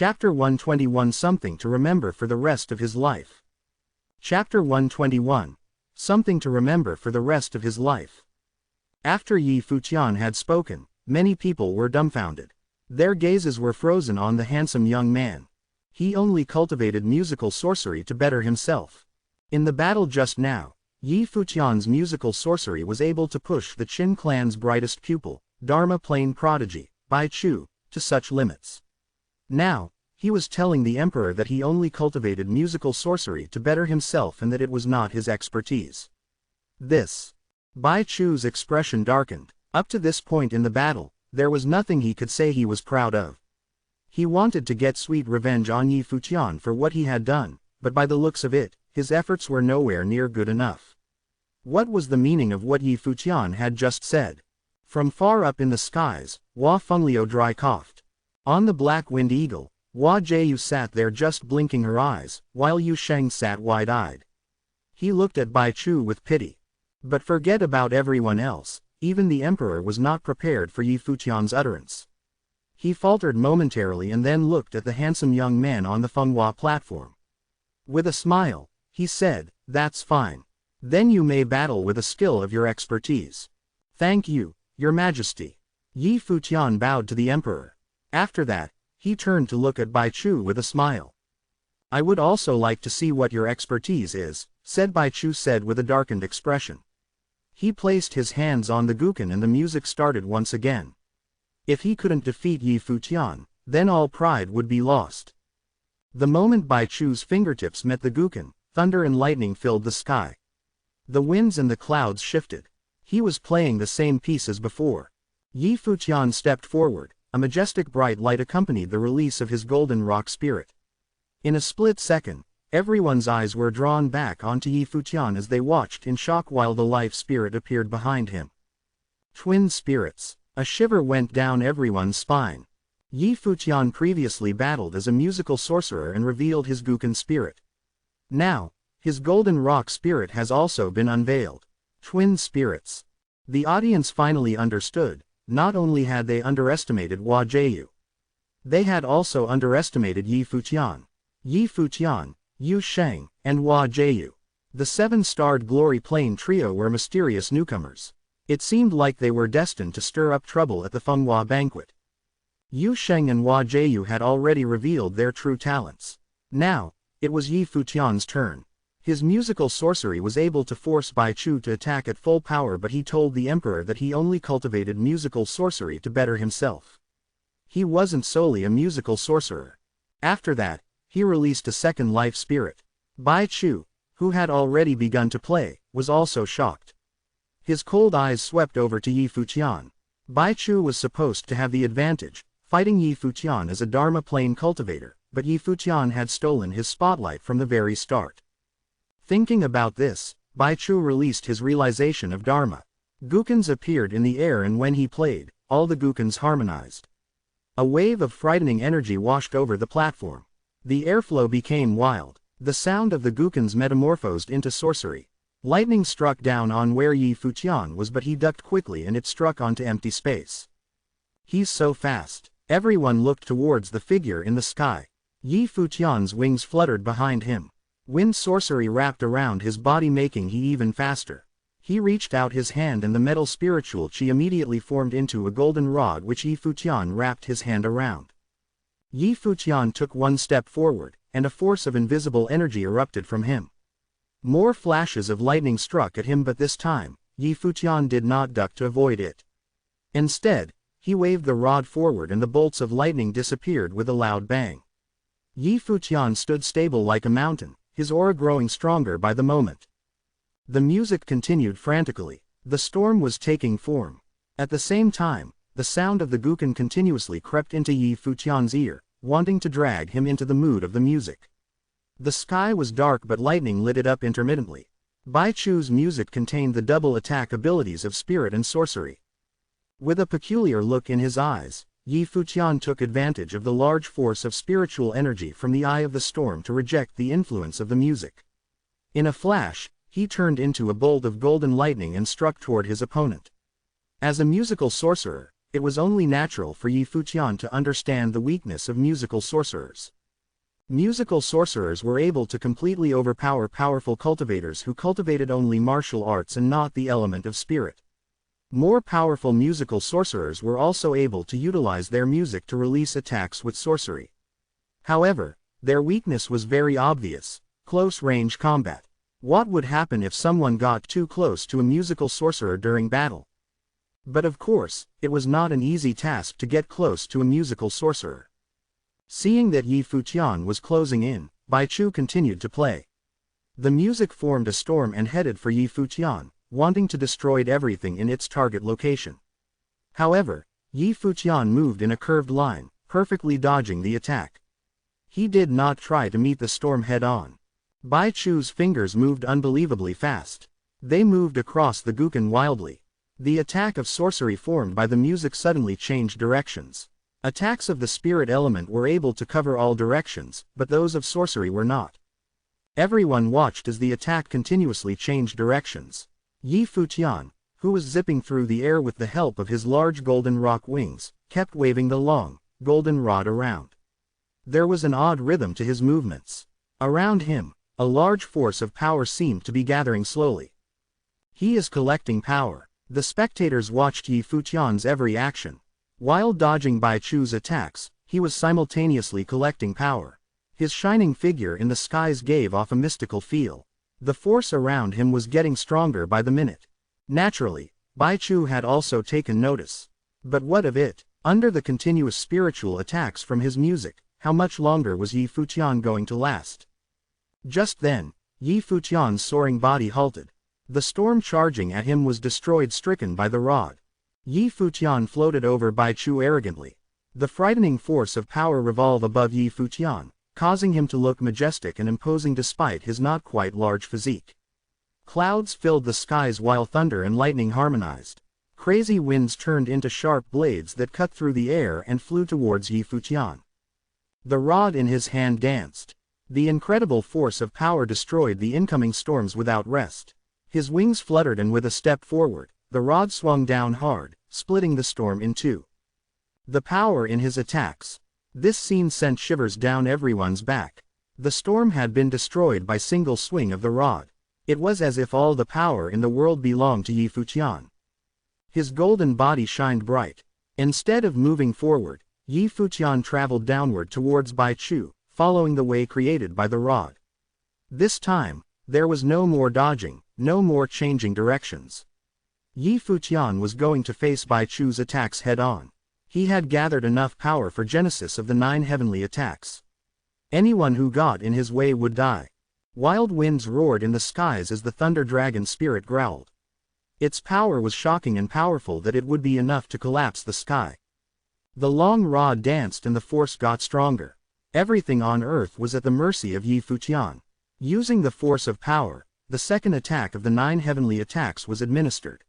Chapter 121 Something to Remember for the Rest of His Life. Chapter 121. Something to Remember for the Rest of His Life. After Yi Futian had spoken, many people were dumbfounded. Their gazes were frozen on the handsome young man. He only cultivated musical sorcery to better himself. In the battle just now, Yi Futian's musical sorcery was able to push the Qin clan's brightest pupil, Dharma Plane prodigy, Bai Chu, to such limits. Now, he was telling the emperor that he only cultivated musical sorcery to better himself and that it was not his expertise. Bai Chu's expression darkened. Up to this point in the battle, there was nothing he could say he was proud of. He wanted to get sweet revenge on Yi Futian for what he had done, but by the looks of it, his efforts were nowhere near good enough. What was the meaning of what Yi Futian had just said? From far up in the skies, Hua Fengliu dry coughed. On the black-winged eagle, Hua Jiu sat there just blinking her eyes, while Yu Sheng sat wide-eyed. He looked at Bai Chu with pity. But forget about everyone else, even the emperor was not prepared for Yi Futian's utterance. He faltered momentarily and then looked at the handsome young man on the Fenghua platform. With a smile, he said, "That's fine. Then you may battle with a skill of your expertise." "Thank you, Your Majesty." Yi Futian bowed to the emperor. After that, he turned to look at Bai Chu with a smile. "I would also like to see what your expertise is," Bai Chu said with a darkened expression. He placed his hands on the guqin and the music started once again. If he couldn't defeat Yi Futian, then all pride would be lost. The moment Bai Chu's fingertips met the guqin, thunder and lightning filled the sky. The winds and the clouds shifted. He was playing the same piece as before. Yi Futian stepped forward. A majestic bright light accompanied the release of his golden rock spirit. In a split second, everyone's eyes were drawn back onto Yi Futian as they watched in shock while the life spirit appeared behind him. Twin spirits. A shiver went down everyone's spine. Yi Futian previously battled as a musical sorcerer and revealed his guqin spirit. Now, his golden rock spirit has also been unveiled. Twin spirits. The audience finally understood. Not only had they underestimated Hua Jiu, they had also underestimated Yi Futian. Yi Futian, Yu Sheng, and Hua Jiu. The seven-starred Glory Plane trio were mysterious newcomers. It seemed like they were destined to stir up trouble at the Fenghua banquet. Yu Sheng and Hua Jiu had already revealed their true talents. Now, it was Yi Futian's turn. His musical sorcery was able to force Bai Chu to attack at full power, but he told the emperor that he only cultivated musical sorcery to better himself. He wasn't solely a musical sorcerer. After that, he released a second life spirit. Bai Chu, who had already begun to play, was also shocked. His cold eyes swept over to Yi Futian. Bai Chu was supposed to have the advantage, fighting Yi Futian as a Dharma Plane cultivator, but Yi Futian had stolen his spotlight from the very start. Thinking about this, Bai Chu released his realization of Dharma. Guqins appeared in the air and when he played, all the guqins harmonized. A wave of frightening energy washed over the platform. The airflow became wild. The sound of the guqins metamorphosed into sorcery. Lightning struck down on where Yi Futian was, but he ducked quickly and it struck onto empty space. "He's so fast." Everyone looked towards the figure in the sky. Yi Futian's wings fluttered behind him. Wind sorcery wrapped around his body, making he even faster. He reached out his hand and the metal spiritual chi immediately formed into a golden rod which Yi Futian wrapped his hand around. Yi Futian took one step forward, and a force of invisible energy erupted from him. More flashes of lightning struck at him, but this time, Yi Futian did not duck to avoid it. Instead, he waved the rod forward and the bolts of lightning disappeared with a loud bang. Yi Futian stood stable like a mountain, his aura growing stronger by the moment. The music continued frantically. The storm was taking form. At the same time, the sound of the guqin continuously crept into Yi Futian's ear, wanting to drag him into the mood of the music. The sky was dark but lightning lit it up intermittently. Bai Chu's music contained the double attack abilities of spirit and sorcery. With a peculiar look in his eyes, Yi Futian took advantage of the large force of spiritual energy from the eye of the storm to reject the influence of the music. In a flash, he turned into a bolt of golden lightning and struck toward his opponent. As a musical sorcerer, it was only natural for Yi Futian to understand the weakness of musical sorcerers. Musical sorcerers were able to completely overpower powerful cultivators who cultivated only martial arts and not the element of spirit. More powerful musical sorcerers were also able to utilize their music to release attacks with sorcery. However, their weakness was very obvious: close-range combat. What would happen if someone got too close to a musical sorcerer during battle? But of course, it was not an easy task to get close to a musical sorcerer. Seeing that Yi Futian was closing in, Bai Chu continued to play. The music formed a storm and headed for Yi Futian, wanting to destroy everything in its target location. However, Yi Futian moved in a curved line, perfectly dodging the attack. He did not try to meet the storm head-on. Bai Chu's fingers moved unbelievably fast. They moved across the Gukan wildly. The attack of sorcery formed by the music suddenly changed directions. Attacks of the spirit element were able to cover all directions, but those of sorcery were not. Everyone watched as the attack continuously changed directions. Yi Futian, who was zipping through the air with the help of his large golden rock wings, kept waving the long, golden rod around. There was an odd rhythm to his movements. Around him, a large force of power seemed to be gathering slowly. He is collecting power. The spectators watched Yi Futian's every action. While dodging Bai Chu's attacks, he was simultaneously collecting power. His shining figure in the skies gave off a mystical feel. The force around him was getting stronger by the minute. Naturally, Bai Chu had also taken notice. But what of it? Under the continuous spiritual attacks from his music, how much longer was Yi Futian going to last? Just then, Yi Futian's soaring body halted. The storm charging at him was destroyed, stricken by the rod. Yi Futian floated over Bai Chu arrogantly. The frightening force of power revolved above Yi Futian, causing him to look majestic and imposing despite his not quite large physique. Clouds filled the skies while thunder and lightning harmonized. Crazy winds turned into sharp blades that cut through the air and flew towards Yi Futian. The rod in his hand danced. The incredible force of power destroyed the incoming storms without rest. His wings fluttered, and with a step forward, the rod swung down hard, splitting the storm in two. The power in his attacks. This scene sent shivers down everyone's back. The storm had been destroyed by single swing of the rod. It was as if all the power in the world belonged to Yi Futian. His golden body shined bright. Instead of moving forward, Yi Futian traveled downward towards Bai Chu, following the way created by the rod. This time, there was no more dodging, no more changing directions. Yi Futian was going to face Bai Chu's attacks head-on. He had gathered enough power for genesis of the 9 heavenly attacks. Anyone who got in his way would die. Wild winds roared in the skies as the thunder dragon spirit growled. Its power was shocking and powerful that it would be enough to collapse the sky. The long rod danced and the force got stronger. Everything on earth was at the mercy of Yi Futian. Using the force of power, the second attack of the 9 heavenly attacks was administered.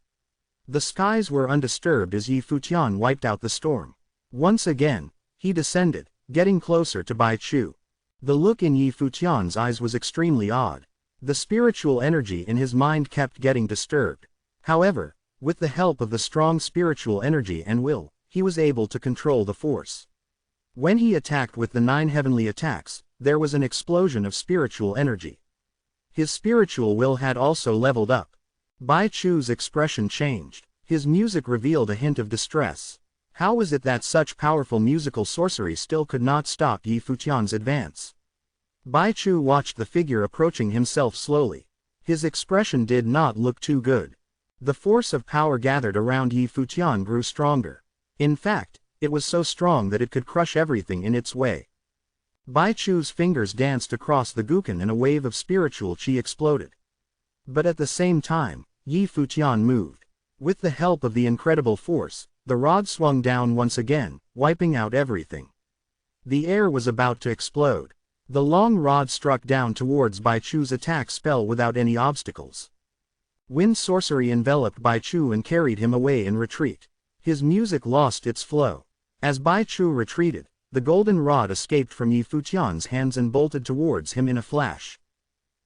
The skies were undisturbed as Yi Futian wiped out the storm. Once again, he descended, getting closer to Bai Chu. The look in Yi Futian's eyes was extremely odd. The spiritual energy in his mind kept getting disturbed. However, with the help of the strong spiritual energy and will, he was able to control the force. When he attacked with the 9 heavenly attacks, there was an explosion of spiritual energy. His spiritual will had also leveled up. Bai Chu's expression changed. His music revealed a hint of distress. How was it that such powerful musical sorcery still could not stop Yi Futian's advance? Bai Chu watched the figure approaching himself slowly. His expression did not look too good. The force of power gathered around Yi Futian grew stronger. In fact, it was so strong that it could crush everything in its way. Bai Chu's fingers danced across the Gukan and a wave of spiritual chi exploded. But at the same time, Yi Futian moved. With the help of the incredible force, the rod swung down once again, wiping out everything. The air was about to explode. The long rod struck down towards Bai Chu's attack spell without any obstacles. Wind sorcery enveloped Bai Chu and carried him away in retreat. His music lost its flow. As Bai Chu retreated, the golden rod escaped from Yi Futian's hands and bolted towards him in a flash.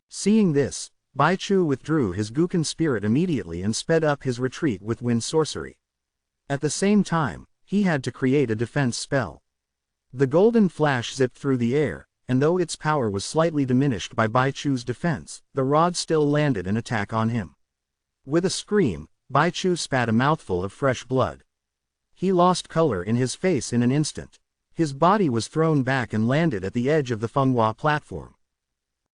Seeing this, Bai Chu withdrew his Gukan spirit immediately and sped up his retreat with wind sorcery. At the same time, he had to create a defense spell. The golden flash zipped through the air, and though its power was slightly diminished by Bai Chu's defense, the rod still landed an attack on him. With a scream, Bai Chu spat a mouthful of fresh blood. He lost color in his face in an instant. His body was thrown back and landed at the edge of the Fenghua platform.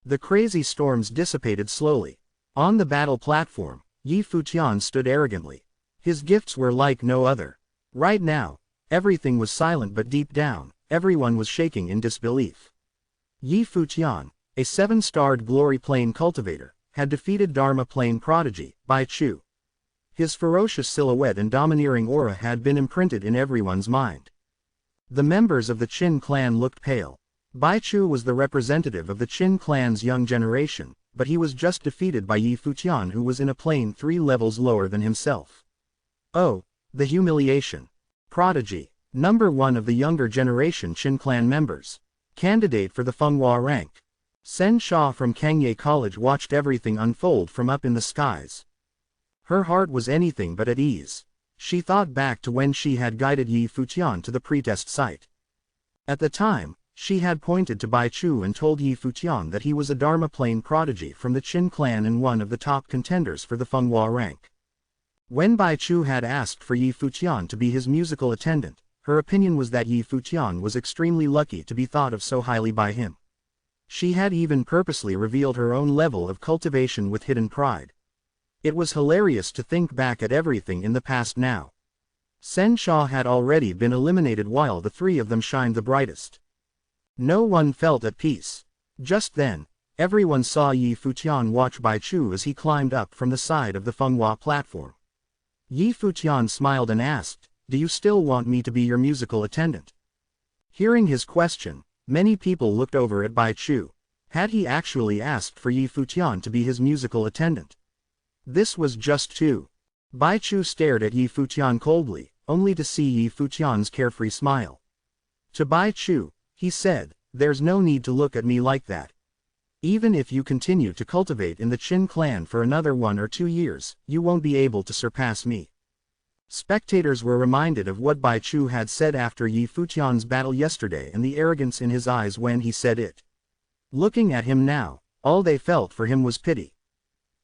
The crazy storms dissipated slowly. On the battle platform, Yi Futian stood arrogantly. His gifts were like no other. Right now, everything was silent, but deep down, everyone was shaking in disbelief. Yi Futian, a 7-starred glory plane cultivator, had defeated Dharma plane prodigy, Bai Chu. His ferocious silhouette and domineering aura had been imprinted in everyone's mind. The members of the Qin clan looked pale. Bai Chu was the representative of the Qin clan's young generation, but he was just defeated by Yi Futian, who was in a plane 3 levels lower than himself. Oh, the humiliation. Prodigy, number 1 of the younger generation Qin clan members. Candidate for the Fenghua rank. Sen Sha from Kangye College watched everything unfold from up in the skies. Her heart was anything but at ease. She thought back to when she had guided Yi Futian to the pretest site. At the time, she had pointed to Bai Chu and told Yi Futian that he was a Dharma plane prodigy from the Qin clan and one of the top contenders for the Fenghua rank. When Bai Chu had asked for Yi Futian to be his musical attendant, her opinion was that Yi Futian was extremely lucky to be thought of so highly by him. She had even purposely revealed her own level of cultivation with hidden pride. It was hilarious to think back at everything in the past now. Sen Sha had already been eliminated while the 3 of them shined the brightest. No one felt at peace. Just then, everyone saw Yi Futian watch Bai Chu as he climbed up from the side of the Fenghua platform. Yi Futian smiled and asked, "Do you still want me to be your musical attendant?" Hearing his question, many people looked over at Bai Chu. Had he actually asked for Yi Futian to be his musical attendant? This was just too. Bai Chu stared at Yi Futian coldly, only to see Yi Futian's carefree smile. To Bai Chu, he said, "There's no need to look at me like that. Even if you continue to cultivate in the Qin clan for another 1 or 2 years, you won't be able to surpass me." Spectators were reminded of what Bai Chu had said after Yi Futian's battle yesterday and the arrogance in his eyes when he said it. Looking at him now, all they felt for him was pity.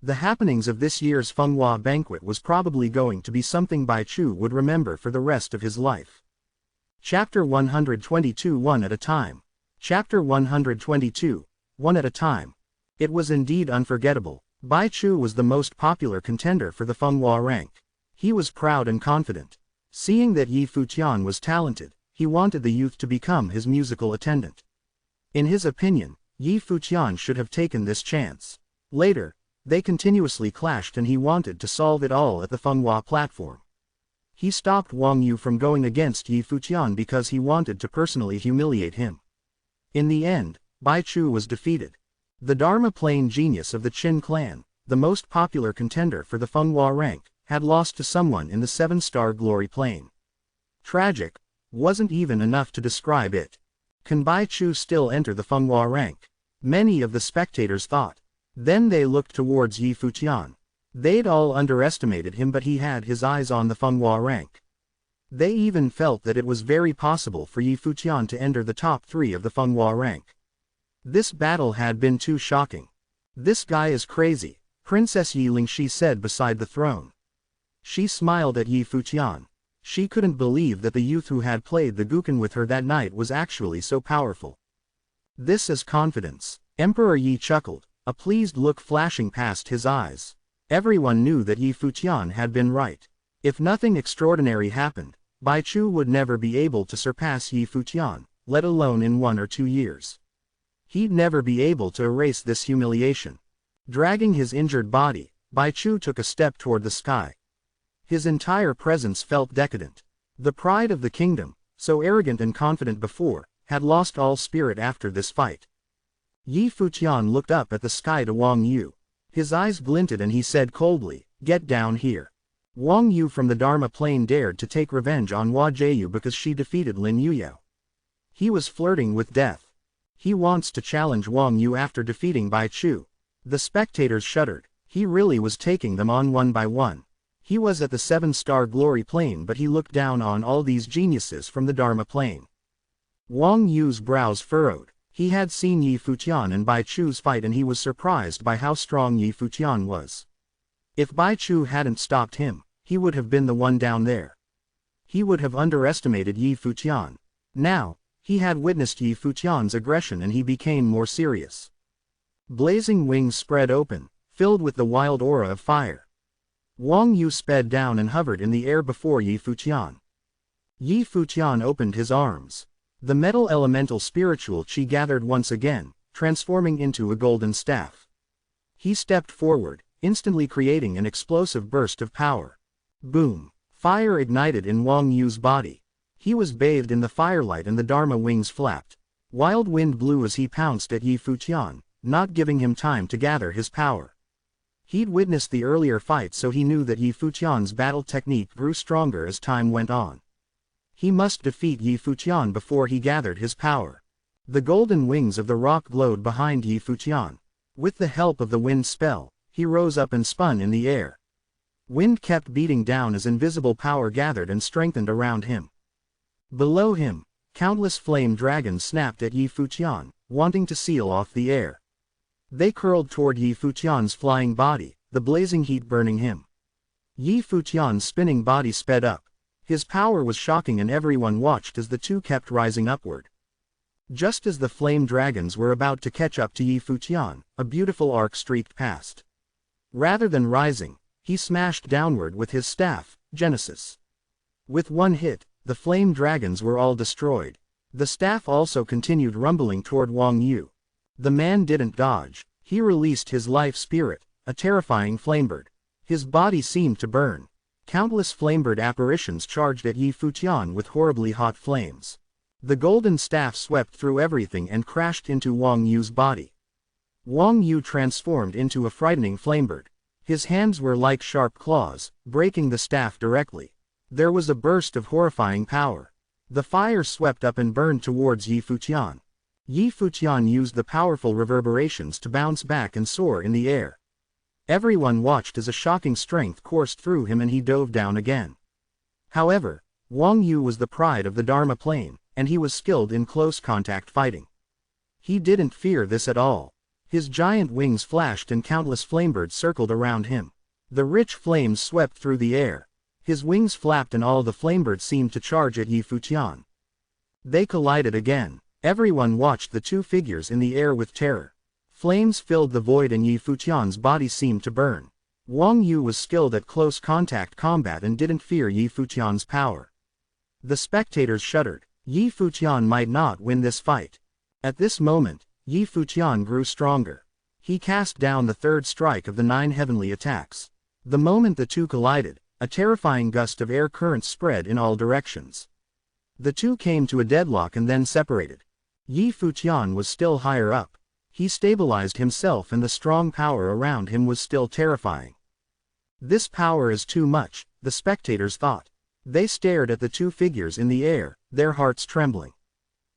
The happenings of this year's Fenghua banquet was probably going to be something Bai Chu would remember for the rest of his life. Chapter 122 One at a Time. Chapter 122, One at a Time. It was indeed unforgettable. Bai Chu was the most popular contender for the Fenghua rank. He was proud and confident. Seeing that Yi Futian was talented, he wanted the youth to become his musical attendant. In his opinion, Yi Futian should have taken this chance. Later, they continuously clashed and he wanted to solve it all at the Fenghua platform. He stopped Wang Yu from going against Yi Futian because he wanted to personally humiliate him. In the end, Bai Chu was defeated. The Dharma plane genius of the Qin clan, the most popular contender for the Fenghua rank, had lost to someone in the 7-star glory plane. Tragic wasn't even enough to describe it. Can Bai Chu still enter the Fenghua rank? Many of the spectators thought. Then they looked towards Yi Futian. They'd all underestimated him, but he had his eyes on the Fenghua rank. They even felt that it was very possible for Yi Futian to enter the top 3 of the Fenghua rank. This battle had been too shocking. "This guy is crazy," Princess Yi Lingxi said beside the throne. She smiled at Yi Futian. She couldn't believe that the youth who had played the Guqin with her that night was actually so powerful. "This is confidence." Emperor Yi chuckled, a pleased look flashing past his eyes. Everyone knew that Yi Futian had been right. If nothing extraordinary happened, Bai Chu would never be able to surpass Yi Futian, let alone in 1 or 2 years. He'd never be able to erase this humiliation. Dragging his injured body, Bai Chu took a step toward the sky. His entire presence felt decadent. The pride of the kingdom, so arrogant and confident before, had lost all spirit after this fight. Yi Futian looked up at the sky to Wang Yu. His eyes glinted and he said coldly, "Get down here." Wang Yu from the Dharma plane dared to take revenge on Hua Jieyu because she defeated Lin Yuyao. He was flirting with death. He wants to challenge Wang Yu after defeating Bai Chu. The spectators shuddered. He really was taking them on one by one. He was at the 7-star glory plane, but he looked down on all these geniuses from the Dharma plane. Wang Yu's brows furrowed. He had seen Yi Futian and Bai Chu's fight, and he was surprised by how strong Yi Futian was. If Bai Chu hadn't stopped him, he would have been the one down there. He would have underestimated Yi Futian. Now, he had witnessed Yi Futian's aggression and he became more serious. Blazing wings spread open, filled with the wild aura of fire. Wang Yu sped down and hovered in the air before Yi Futian. Yi Futian opened his arms. The metal elemental spiritual chi gathered once again, transforming into a golden staff. He stepped forward, instantly creating an explosive burst of power. Boom! Fire ignited in Wang Yu's body. He was bathed in the firelight and the Dharma wings flapped. Wild wind blew as he pounced at Yi Futian, not giving him time to gather his power. He'd witnessed the earlier fight, so he knew that Yi Futian's battle technique grew stronger as time went on. He must defeat Yi Futian before he gathered his power. The golden wings of the rock glowed behind Yi Futian. With the help of the wind spell, he rose up and spun in the air. Wind kept beating down as invisible power gathered and strengthened around him. Below him, countless flame dragons snapped at Yi Futian, wanting to seal off the air. They curled toward Yi Futian's flying body, the blazing heat burning him. Yi Futian's spinning body sped up. His power was shocking and everyone watched as the two kept rising upward. Just as the flame dragons were about to catch up to Yi Futian, a beautiful arc streaked past. Rather than rising, he smashed downward with his staff, Genesis. With one hit, the flame dragons were all destroyed. The staff also continued rumbling toward Wang Yu. The man didn't dodge. He released his life spirit, a terrifying flamebird. His body seemed to burn. Countless flamebird apparitions charged at Yi Futian with horribly hot flames. The golden staff swept through everything and crashed into Wang Yu's body. Wang Yu transformed into a frightening flamebird. His hands were like sharp claws, breaking the staff directly. There was a burst of horrifying power. The fire swept up and burned towards Yi Futian. Yi Futian used the powerful reverberations to bounce back and soar in the air. Everyone watched as a shocking strength coursed through him and he dove down again. However, Wang Yu was the pride of the Dharma plane, and he was skilled in close contact fighting. He didn't fear this at all. His giant wings flashed and countless flamebirds circled around him. The rich flames swept through the air. His wings flapped and all the flamebirds seemed to charge at Yi Futian. They collided again. Everyone watched the two figures in the air with terror. Flames filled the void and Yi Futian's body seemed to burn. Wang Yu was skilled at close contact combat and didn't fear Yi Futian's power. The spectators shuddered. Yi Futian might not win this fight. At this moment, Yi Futian grew stronger. He cast down the third strike of the 9 heavenly attacks. The moment the two collided, a terrifying gust of air currents spread in all directions. The two came to a deadlock and then separated. Yi Futian was still higher up. He stabilized himself and the strong power around him was still terrifying. This power is too much, the spectators thought. They stared at the two figures in the air, their hearts trembling.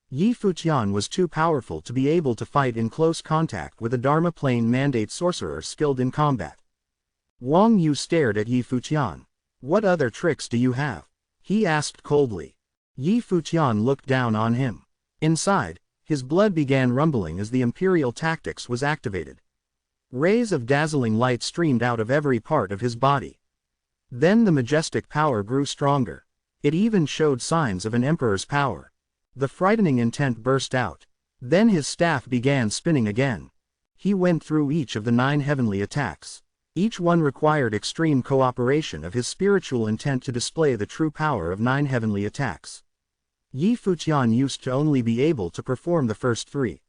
Yi Futian was too powerful to be able to fight in close contact with a Dharma plane mandate sorcerer skilled in combat. Wang Yu stared at Yi Futian. "What other tricks do you have?" he asked coldly. Yi Futian looked down on him. Inside, his blood began rumbling as the imperial tactics was activated. Rays of dazzling light streamed out of every part of his body. Then the majestic power grew stronger. It even showed signs of an emperor's power. The frightening intent burst out. Then his staff began spinning again. He went through each of the 9 heavenly attacks. Each one required extreme cooperation of his spiritual intent to display the true power of 9 heavenly attacks. Yi Futian used to only be able to perform the first 3.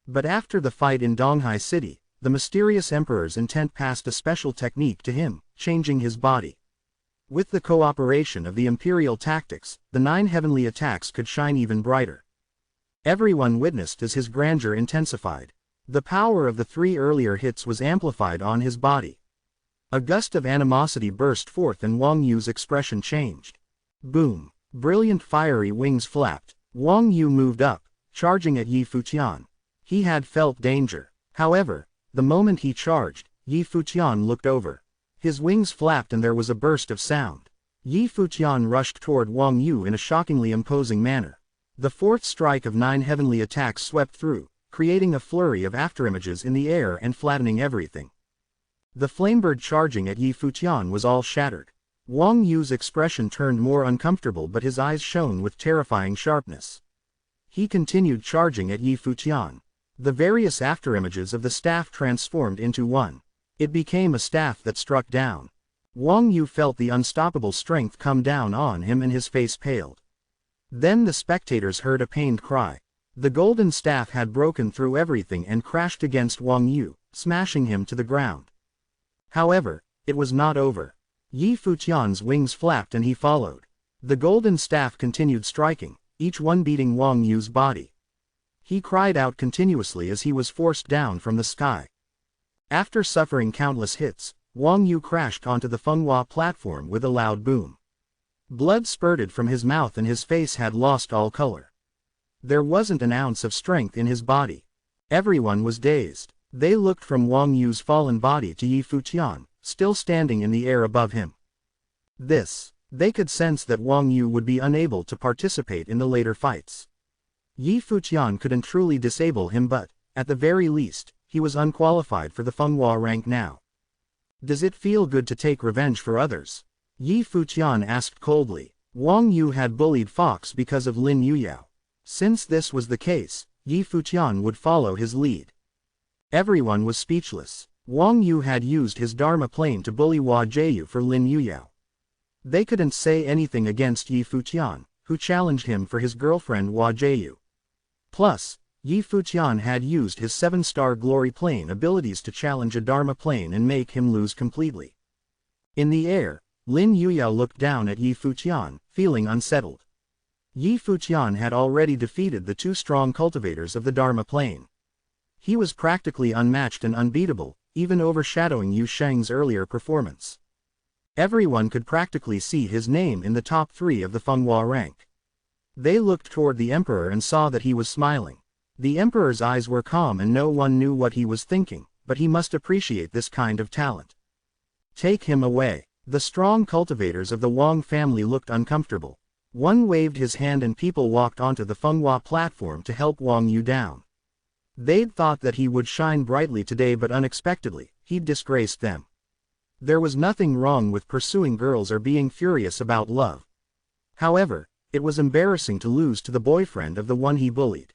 But after the fight in Donghai City, the mysterious emperor's intent passed a special technique to him, changing his body. With the cooperation of the imperial tactics, the 9 heavenly attacks could shine even brighter. Everyone witnessed as his grandeur intensified. The power of the 3 earlier hits was amplified on his body. A gust of animosity burst forth and Wang Yu's expression changed. Boom! Brilliant fiery wings flapped. Wang Yu moved up, charging at Yi Futian. He had felt danger. However, the moment he charged, Yi Futian looked over. His wings flapped and there was a burst of sound. Yi Futian rushed toward Wang Yu in a shockingly imposing manner. The fourth strike of 9 heavenly attacks swept through, creating a flurry of afterimages in the air and flattening everything. The flamebird charging at Yi Futian was all shattered. Wang Yu's expression turned more uncomfortable, but his eyes shone with terrifying sharpness. He continued charging at Yi Futian. The various afterimages of the staff transformed into one. It became a staff that struck down. Wang Yu felt the unstoppable strength come down on him and his face paled. Then the spectators heard a pained cry. The golden staff had broken through everything and crashed against Wang Yu, smashing him to the ground. However, it was not over. Yi Futian's wings flapped and he followed. The golden staff continued striking, each one beating Wang Yu's body. He cried out continuously as he was forced down from the sky. After suffering countless hits, Wang Yu crashed onto the Fenghua platform with a loud boom. Blood spurted from his mouth and his face had lost all color. There wasn't an ounce of strength in his body. Everyone was dazed. They looked from Wang Yu's fallen body to Yi Futian, still standing in the air above him. They could sense that Wang Yu would be unable to participate in the later fights. Yi Futian couldn't truly disable him, but, at the very least, he was unqualified for the Fenghua rank now. Does it feel good to take revenge for others? Yi Futian asked coldly. Wang Yu had bullied Fox because of Lin Yuyao. Since this was the case, Yi Futian would follow his lead. Everyone was speechless. Wang Yu had used his Dharma plane to bully Hua Jiu for Lin Yuyao. They couldn't say anything against Yi Futian, who challenged him for his girlfriend Hua Jiu. Plus, Yi Futian had used his 7-star glory plane abilities to challenge a Dharma plane and make him lose completely. In the air, Lin Yuyao looked down at Yi Futian, feeling unsettled. Yi Futian had already defeated the 2 strong cultivators of the Dharma plane. He was practically unmatched and unbeatable, even overshadowing Yu Sheng's earlier performance. Everyone could practically see his name in the top 3 of the Fenghua rank. They looked toward the emperor and saw that he was smiling. The emperor's eyes were calm and no one knew what he was thinking, but he must appreciate this kind of talent. Take him away. The strong cultivators of the Wang family looked uncomfortable. One waved his hand and people walked onto the Fenghua platform to help Wang Yu down. They'd thought that he would shine brightly today, but unexpectedly, he'd disgraced them. There was nothing wrong with pursuing girls or being furious about love. However, it was embarrassing to lose to the boyfriend of the one he bullied.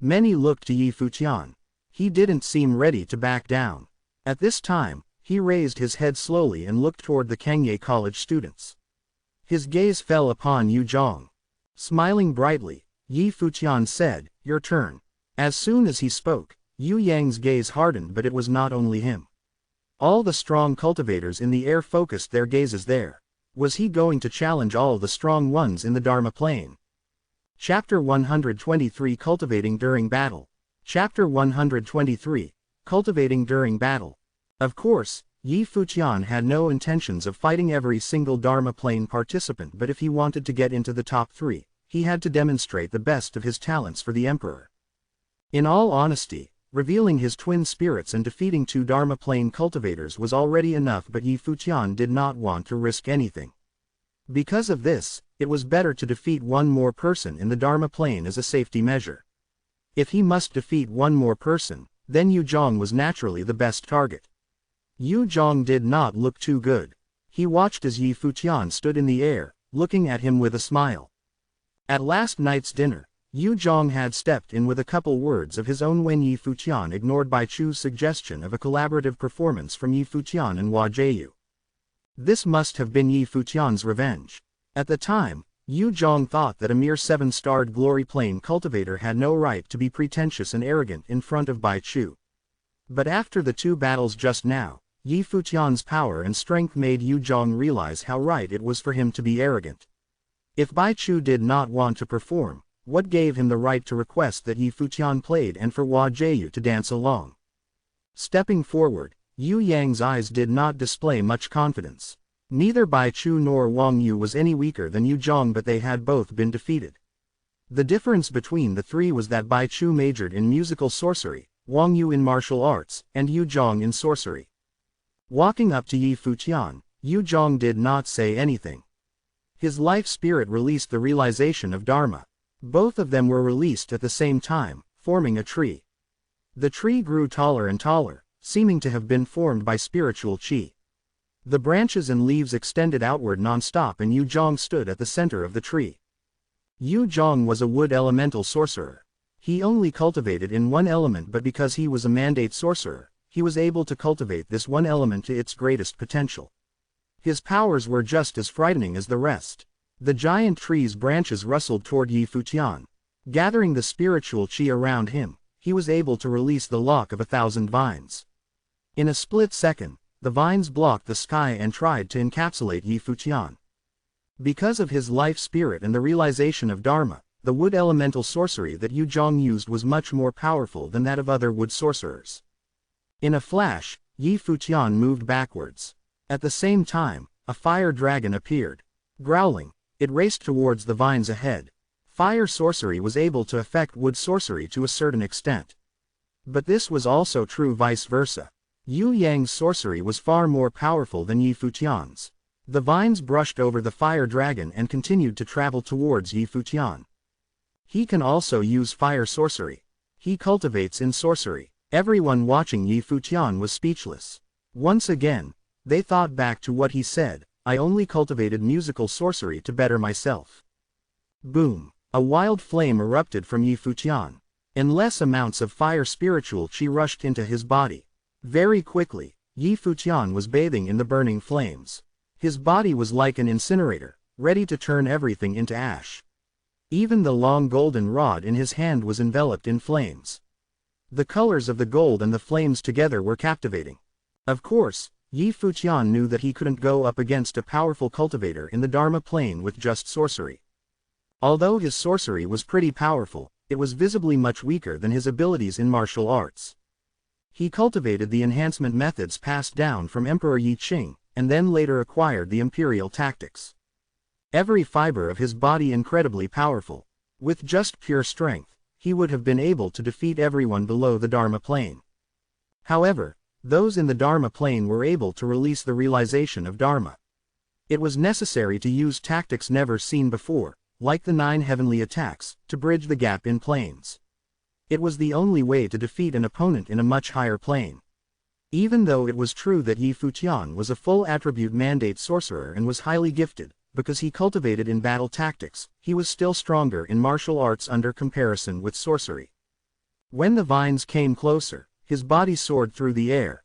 Many looked to Yi Futian. He didn't seem ready to back down. At this time, he raised his head slowly and looked toward the Kengye College students. His gaze fell upon Yu Zhong. Smiling brightly, Yi Futian said, "Your turn." As soon as he spoke, Yu Yang's gaze hardened, but it was not only him. All the strong cultivators in the air focused their gazes there. Was he going to challenge all the strong ones in the Dharma plane? Chapter 123 Cultivating During Battle. Chapter 123 Cultivating During Battle. Of course, Yi Futian had no intentions of fighting every single Dharma plane participant, but if he wanted to get into the top 3, he had to demonstrate the best of his talents for the emperor. In all honesty, revealing his twin spirits and defeating 2 Dharma plane cultivators was already enough, but Yi Futian did not want to risk anything. Because of this, it was better to defeat one more person in the Dharma plane as a safety measure. If he must defeat one more person, then Yu Zhong was naturally the best target. Yu Zhong did not look too good. He watched as Yi Futian stood in the air, looking at him with a smile. At last night's dinner, Yu Zhong had stepped in with a couple words of his own when Yi Futian ignored Bai Chu's suggestion of a collaborative performance from Yi Futian and Hua Jiu. This must have been Yi Futian's revenge. At the time, Yu Zhong thought that a mere 7-starred glory plane cultivator had no right to be pretentious and arrogant in front of Bai Chu. But after the 2 battles just now, Yi Futian's power and strength made Yu Zhong realize how right it was for him to be arrogant. If Bai Chu did not want to perform, what gave him the right to request that Yi Futian played and for Hua Jiu to dance along? Stepping forward, Yu Yang's eyes did not display much confidence. Neither Bai Chu nor Wang Yu was any weaker than Yu Zhong, but they had both been defeated. The difference between the 3 was that Bai Chu majored in musical sorcery, Wang Yu in martial arts, and Yu Zhong in sorcery. Walking up to Yi Futian, Yu Zhong did not say anything. His life spirit released the realization of Dharma. Both of them were released at the same time, forming a tree. The tree grew taller and taller, seeming to have been formed by spiritual qi. The branches and leaves extended outward non-stop and Yu Zhong stood at the center of the tree. Yu Zhong was a wood elemental sorcerer. He only cultivated in one element, but because he was a mandate sorcerer, he was able to cultivate this one element to its greatest potential. His powers were just as frightening as the rest. The giant tree's branches rustled toward Yi Futian. Gathering the spiritual qi around him, he was able to release the lock of 1,000 vines. In a split second, the vines blocked the sky and tried to encapsulate Yi Futian. Because of his life spirit and the realization of Dharma, the wood elemental sorcery that Yu Zhong used was much more powerful than that of other wood sorcerers. In a flash, Yi Futian moved backwards. At the same time, a fire dragon appeared. Growling, it raced towards the vines ahead. Fire sorcery was able to affect wood sorcery to a certain extent. But this was also true vice versa. Yu Yang's sorcery was far more powerful than Yi Futian's. The vines brushed over the fire dragon and continued to travel towards Yi Futian. He can also use fire sorcery. He cultivates in sorcery. Everyone watching Yi Futian was speechless. Once again, they thought back to what he said, "I only cultivated musical sorcery to better myself." Boom! A wild flame erupted from Yi Futian. Endless amounts of fire spiritual qi rushed into his body. Very quickly, Yi Futian was bathing in the burning flames. His body was like an incinerator, ready to turn everything into ash. Even the long golden rod in his hand was enveloped in flames. The colors of the gold and the flames together were captivating. Of course, Yi Futian knew that he couldn't go up against a powerful cultivator in the Dharma plane with just sorcery. Although his sorcery was pretty powerful, it was visibly much weaker than his abilities in martial arts. He cultivated the enhancement methods passed down from Emperor Yi Qing, and then later acquired the imperial tactics. Every fiber of his body incredibly powerful. With just pure strength, he would have been able to defeat everyone below the Dharma plane. However, those in the Dharma plane were able to release the realization of Dharma. It was necessary to use tactics never seen before, like the 9 heavenly attacks, to bridge the gap in planes. It was the only way to defeat an opponent in a much higher plane. Even though it was true that Yi Futian was a full attribute mandate sorcerer and was highly gifted, because he cultivated in battle tactics, he was still stronger in martial arts under comparison with sorcery. When the vines came closer, his body soared through the air.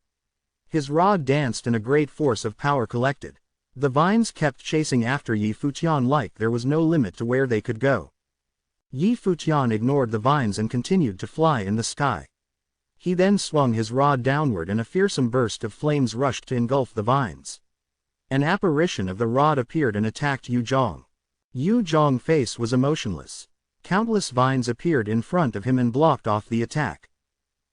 His rod danced and a great force of power collected. The vines kept chasing after Yi Futian like there was no limit to where they could go. Yi Futian ignored the vines and continued to fly in the sky. He then swung his rod downward and a fearsome burst of flames rushed to engulf the vines. An apparition of the rod appeared and attacked Yu Zhong. Yu Zhong's face was emotionless. Countless vines appeared in front of him and blocked off the attack.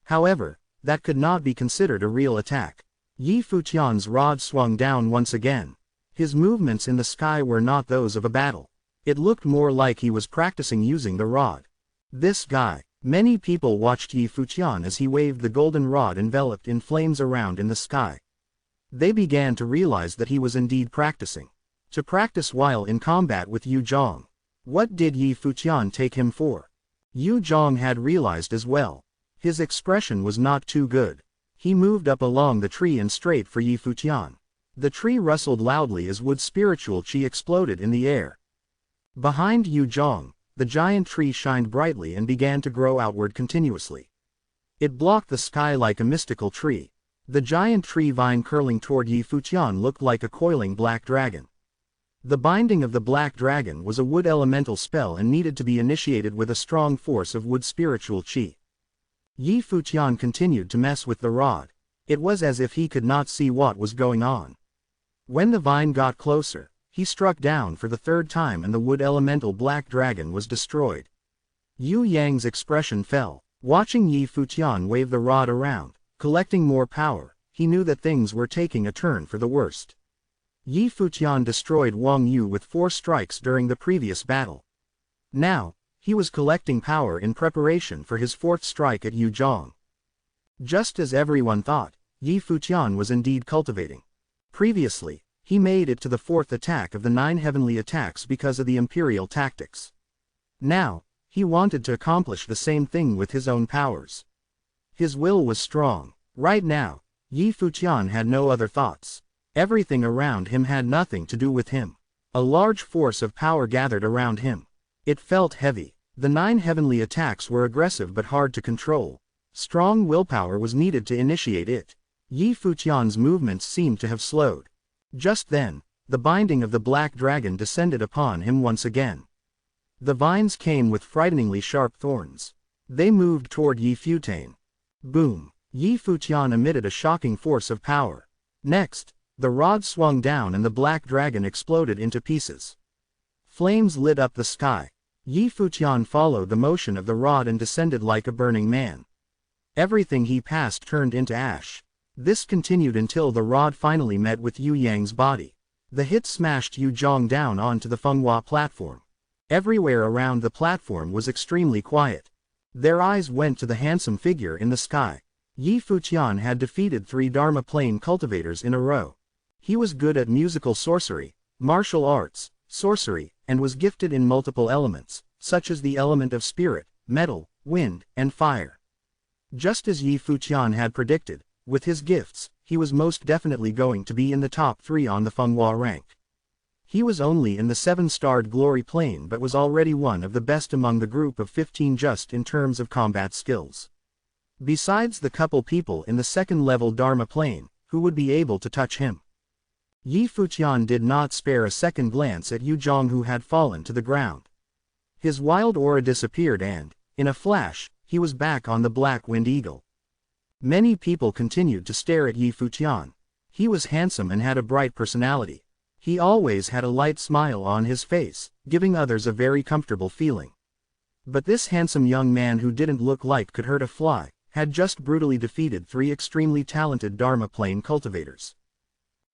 However, that could not be considered a real attack. Yi Futian's rod swung down once again. His movements in the sky were not those of a battle. It looked more like he was practicing using the rod. This guy. Many people watched Yi Futian as he waved the golden rod enveloped in flames around in the sky. They began to realize that he was indeed practicing. To practice while in combat with Yu Zhong. What did Yi Futian take him for? Yu Zhong had realized as well. His expression was not too good. He moved up along the tree and straight for Yi Futian. The tree rustled loudly as wood spiritual qi exploded in the air. Behind Yu Zhong, the giant tree shined brightly and began to grow outward continuously. It blocked the sky like a mystical tree. The giant tree vine curling toward Yi Futian looked like a coiling black dragon. The binding of the black dragon was a wood elemental spell and needed to be initiated with a strong force of wood spiritual qi. Yi Futian continued to mess with the rod. It was as if he could not see what was going on. When the vine got closer, he struck down for the 3rd time and the wood elemental black dragon was destroyed. Yu Yang's expression fell. Watching Yi Futian wave the rod around, collecting more power, he knew that things were taking a turn for the worst. Yi Futian destroyed Wang Yu with 4 strikes during the previous battle. Now, he was collecting power in preparation for his 4th strike at Yu Zhong. Just as everyone thought, Yi Futian was indeed cultivating. Previously, he made it to the 4th attack of the 9 heavenly attacks because of the imperial tactics. Now, he wanted to accomplish the same thing with his own powers. His will was strong. Right now, Yi Futian had no other thoughts. Everything around him had nothing to do with him. A large force of power gathered around him. It felt heavy. The 9 heavenly attacks were aggressive but hard to control. Strong willpower was needed to initiate it. Yi Futian's movements seemed to have slowed. Just then, the binding of the black dragon descended upon him once again. The vines came with frighteningly sharp thorns. They moved toward Yi Futian. Boom! Yi Futian emitted a shocking force of power. Next, the rod swung down and the black dragon exploded into pieces. Flames lit up the sky. Yi Futian followed the motion of the rod and descended like a burning man. Everything he passed turned into ash. This continued until the rod finally met with Yu Yang's body. The hit smashed Yu Zhong down onto the Fenghua platform. Everywhere around the platform was extremely quiet. Their eyes went to the handsome figure in the sky. Yi Futian had defeated 3 Dharma plane cultivators in a row. He was good at musical sorcery, martial arts, sorcery, and was gifted in multiple elements, such as the element of spirit, metal, wind, and fire. Just as Yi Futian had predicted, with his gifts, he was most definitely going to be in the top 3 on the Fenghua rank. He was only in the 7-starred glory plane but was already one of the best among the group of 15 just in terms of combat skills. Besides the couple people in the 2nd-level Dharma plane, who would be able to touch him. Yi Futian did not spare a second glance at Yu Zhong, who had fallen to the ground. His wild aura disappeared and, in a flash, he was back on the Black Wind Eagle. Many people continued to stare at Yi Futian. He was handsome and had a bright personality. He always had a light smile on his face, giving others a very comfortable feeling. But this handsome young man who didn't look like could hurt a fly, had just brutally defeated 3 extremely talented Dharma plane cultivators.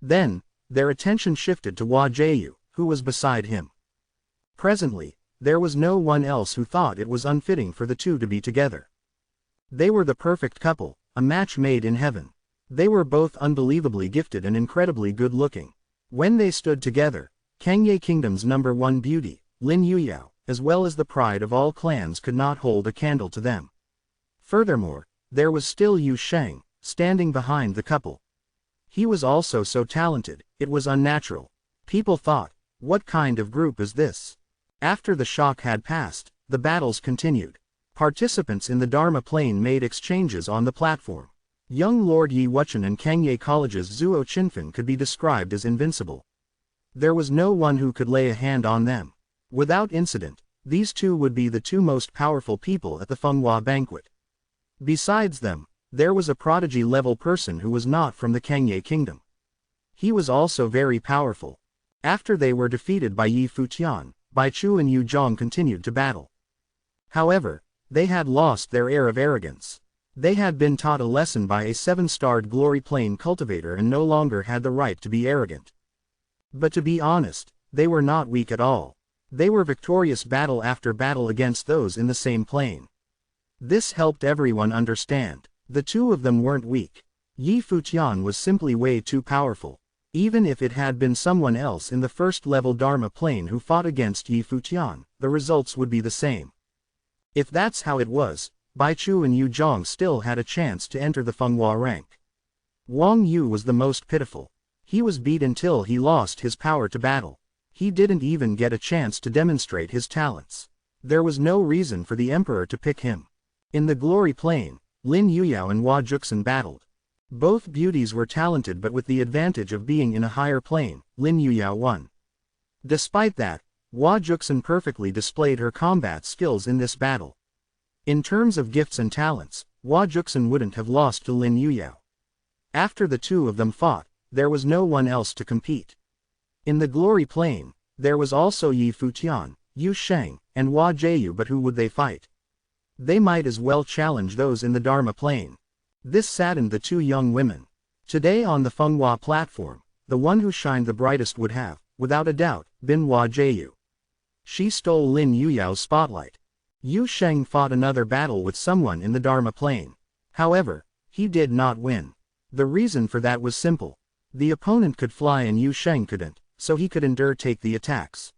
Then, their attention shifted to Hua Jiayu, who was beside him. Presently, there was no one else who thought it was unfitting for the two to be together. They were the perfect couple, a match made in heaven. They were both unbelievably gifted and incredibly good-looking. When they stood together, Kangye Kingdom's #1 beauty, Lin Yuyao, as well as the pride of all clans, could not hold a candle to them. Furthermore, there was still Yu Sheng, standing behind the couple. He was also so talented, it was unnatural. People thought, what kind of group is this? After the shock had passed, the battles continued. Participants in the Dharma plane made exchanges on the platform. Young Lord Yi Wuchen and Kangye College's Zuo Qinfen could be described as invincible. There was no one who could lay a hand on them. Without incident, these two would be the 2 most powerful people at the Fenghua banquet. Besides them, there was a prodigy-level person who was not from the Kangye Kingdom. He was also very powerful. After they were defeated by Yi Futian, Bai Chu and Yu Zhong continued to battle. However, they had lost their air of arrogance. They had been taught a lesson by a 7-starred glory plane cultivator and no longer had the right to be arrogant. But to be honest, they were not weak at all. They were victorious battle after battle against those in the same plane. This helped everyone understand. The 2 of them weren't weak. Yi Futian was simply way too powerful. Even if it had been someone else in the 1st-level Dharma plane who fought against Yi Futian, the results would be the same. If that's how it was, Bai Chu and Yu Zhong still had a chance to enter the Fenghua rank. Wang Yu was the most pitiful. He was beat until he lost his power to battle. He didn't even get a chance to demonstrate his talents. There was no reason for the emperor to pick him. In the glory plane, Lin Yuyao and Hua Juxin battled. Both beauties were talented, but with the advantage of being in a higher plane, Lin Yuyao won. Despite that, Hua Juxin perfectly displayed her combat skills in this battle. In terms of gifts and talents, Hua Juxin wouldn't have lost to Lin Yuyao. After the 2 of them fought, there was no one else to compete. In the glory plane, there was also Yi Futian, Yu Sheng, and Hua Jiayu, but who would they fight? They might as well challenge those in the Dharma plane. This saddened the 2 young women. Today on the Fenghua platform, the one who shined the brightest would have, without a doubt, been Hua Jiayu. She stole Lin Yuyao's spotlight. Yu Sheng fought another battle with someone in the Dharma plane. However, he did not win. The reason for that was simple. The opponent could fly and Yu Sheng couldn't, so he could endure take the attacks.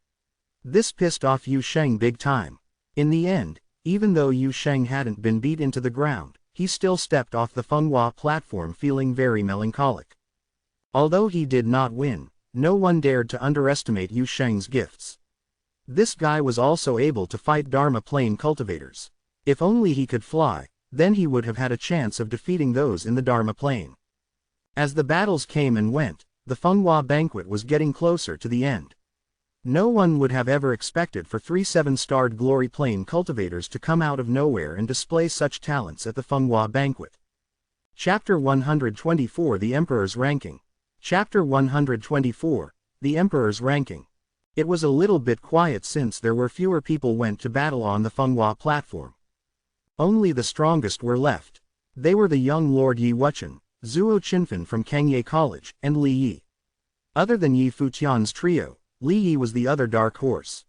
This pissed off Yu Sheng big time. In the end, even though Yu Sheng hadn't been beat into the ground, he still stepped off the Fenghua platform feeling very melancholic. Although he did not win, no one dared to underestimate Yu Sheng's gifts. This guy was also able to fight Dharma Plane cultivators. If only he could fly, then he would have had a chance of defeating those in the Dharma Plane. As the battles came and went, the Fenghua banquet was getting closer to the end. No one would have ever expected for 3 7-starred Glory Plane cultivators to come out of nowhere and display such talents at the Fenghua banquet. Chapter 124 The Emperor's Ranking. Chapter 124 The Emperor's Ranking. It was a little bit quiet since there were fewer people went to battle on the Fenghua platform. Only the strongest were left. They were the young Lord Yi Wuchen, Zuo Qinfen from Kangye College, and Li Yi. Other than Yi Futian's trio, Li Yi was the other dark horse.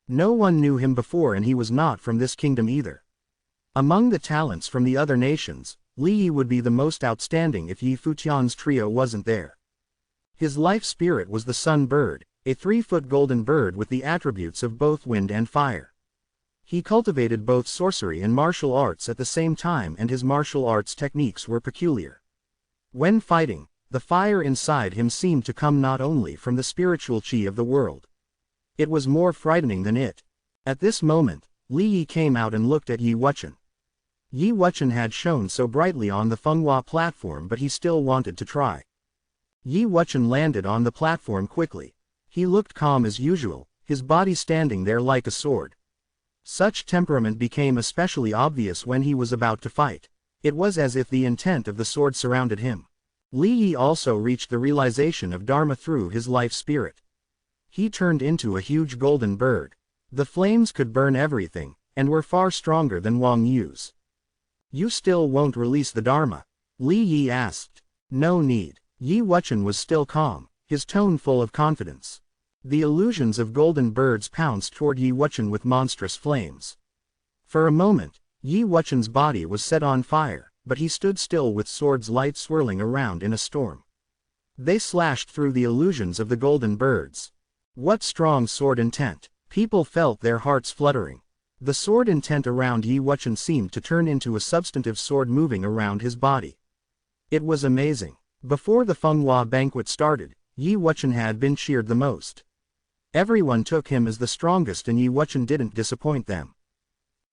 No one knew him before and he was not from this kingdom either. Among the talents from the other nations, Li Yi would be the most outstanding if Yi Futian's trio wasn't there. His life spirit was the sun bird, a 3-foot golden bird with the attributes of both wind and fire. He cultivated both sorcery and martial arts at the same time and his martial arts techniques were peculiar. When fighting, the fire inside him seemed to come not only from the spiritual chi of the world. It was more frightening than it. At this moment, Li Yi came out and looked at Yi Wuchen. Yi Wuchen had shone so brightly on the Fenghua platform but he still wanted to try. Yi Wuchen landed on the platform quickly. He looked calm as usual, his body standing there like a sword. Such temperament became especially obvious when he was about to fight. It was as if the intent of the sword surrounded him. Li Yi also reached the realization of Dharma through his life spirit. He turned into a huge golden bird. The flames could burn everything, and were far stronger than Wang Yu's. "You still won't release the Dharma?" Li Yi asked. "No need." Yi Wuchen was still calm, his tone full of confidence. The illusions of golden birds pounced toward Yi Wuchen with monstrous flames. For a moment, Yi Wuchen's body was set on fire, but he stood still with sword's light swirling around in a storm. They slashed through the illusions of the golden birds. What strong sword intent! People felt their hearts fluttering. The sword intent around Yi Wuchen seemed to turn into a substantive sword moving around his body. It was amazing. Before the Fenghua banquet started, Yi Wuchen had been cheered the most. Everyone took him as the strongest and Yi Wuchen didn't disappoint them.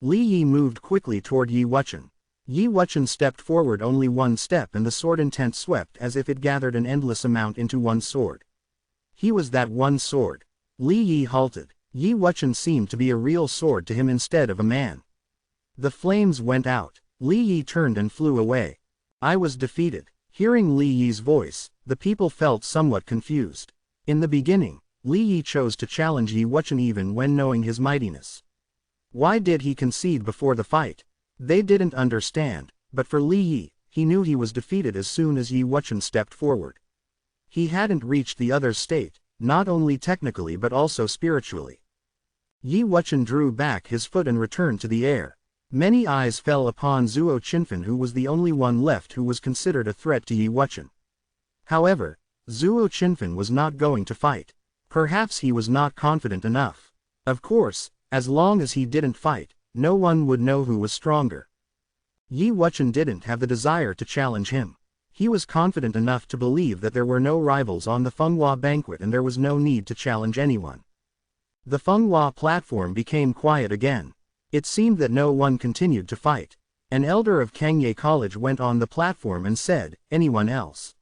Li Yi moved quickly toward Yi Wuchen. Yi Wuchen stepped forward only one step and the sword intent swept as if it gathered an endless amount into one sword. He was that one sword. Li Yi halted. Yi Wuchen seemed to be a real sword to him instead of a man. The flames went out. Li Yi turned and flew away. "I was defeated." Hearing Li Yi's voice, the people felt somewhat confused. In the beginning, Li Yi chose to challenge Yi Wuchen even when knowing his mightiness. Why did he concede before the fight? They didn't understand, but for Li Yi, he knew he was defeated as soon as Yi Wuchen stepped forward. He hadn't reached the other's state, not only technically but also spiritually. Yi Wuchen drew back his foot and returned to the air. Many eyes fell upon Zuo Qinfen who was the only one left who was considered a threat to Yi Wuchen. However, Zuo Qinfen was not going to fight. Perhaps he was not confident enough. Of course, as long as he didn't fight, no one would know who was stronger. Yi Wuchen didn't have the desire to challenge him. He was confident enough to believe that there were no rivals on the Fenghua banquet and there was no need to challenge anyone. The Fenghua platform became quiet again. It seemed that no one continued to fight. An elder of Kangye College went on the platform and said, "Anyone else?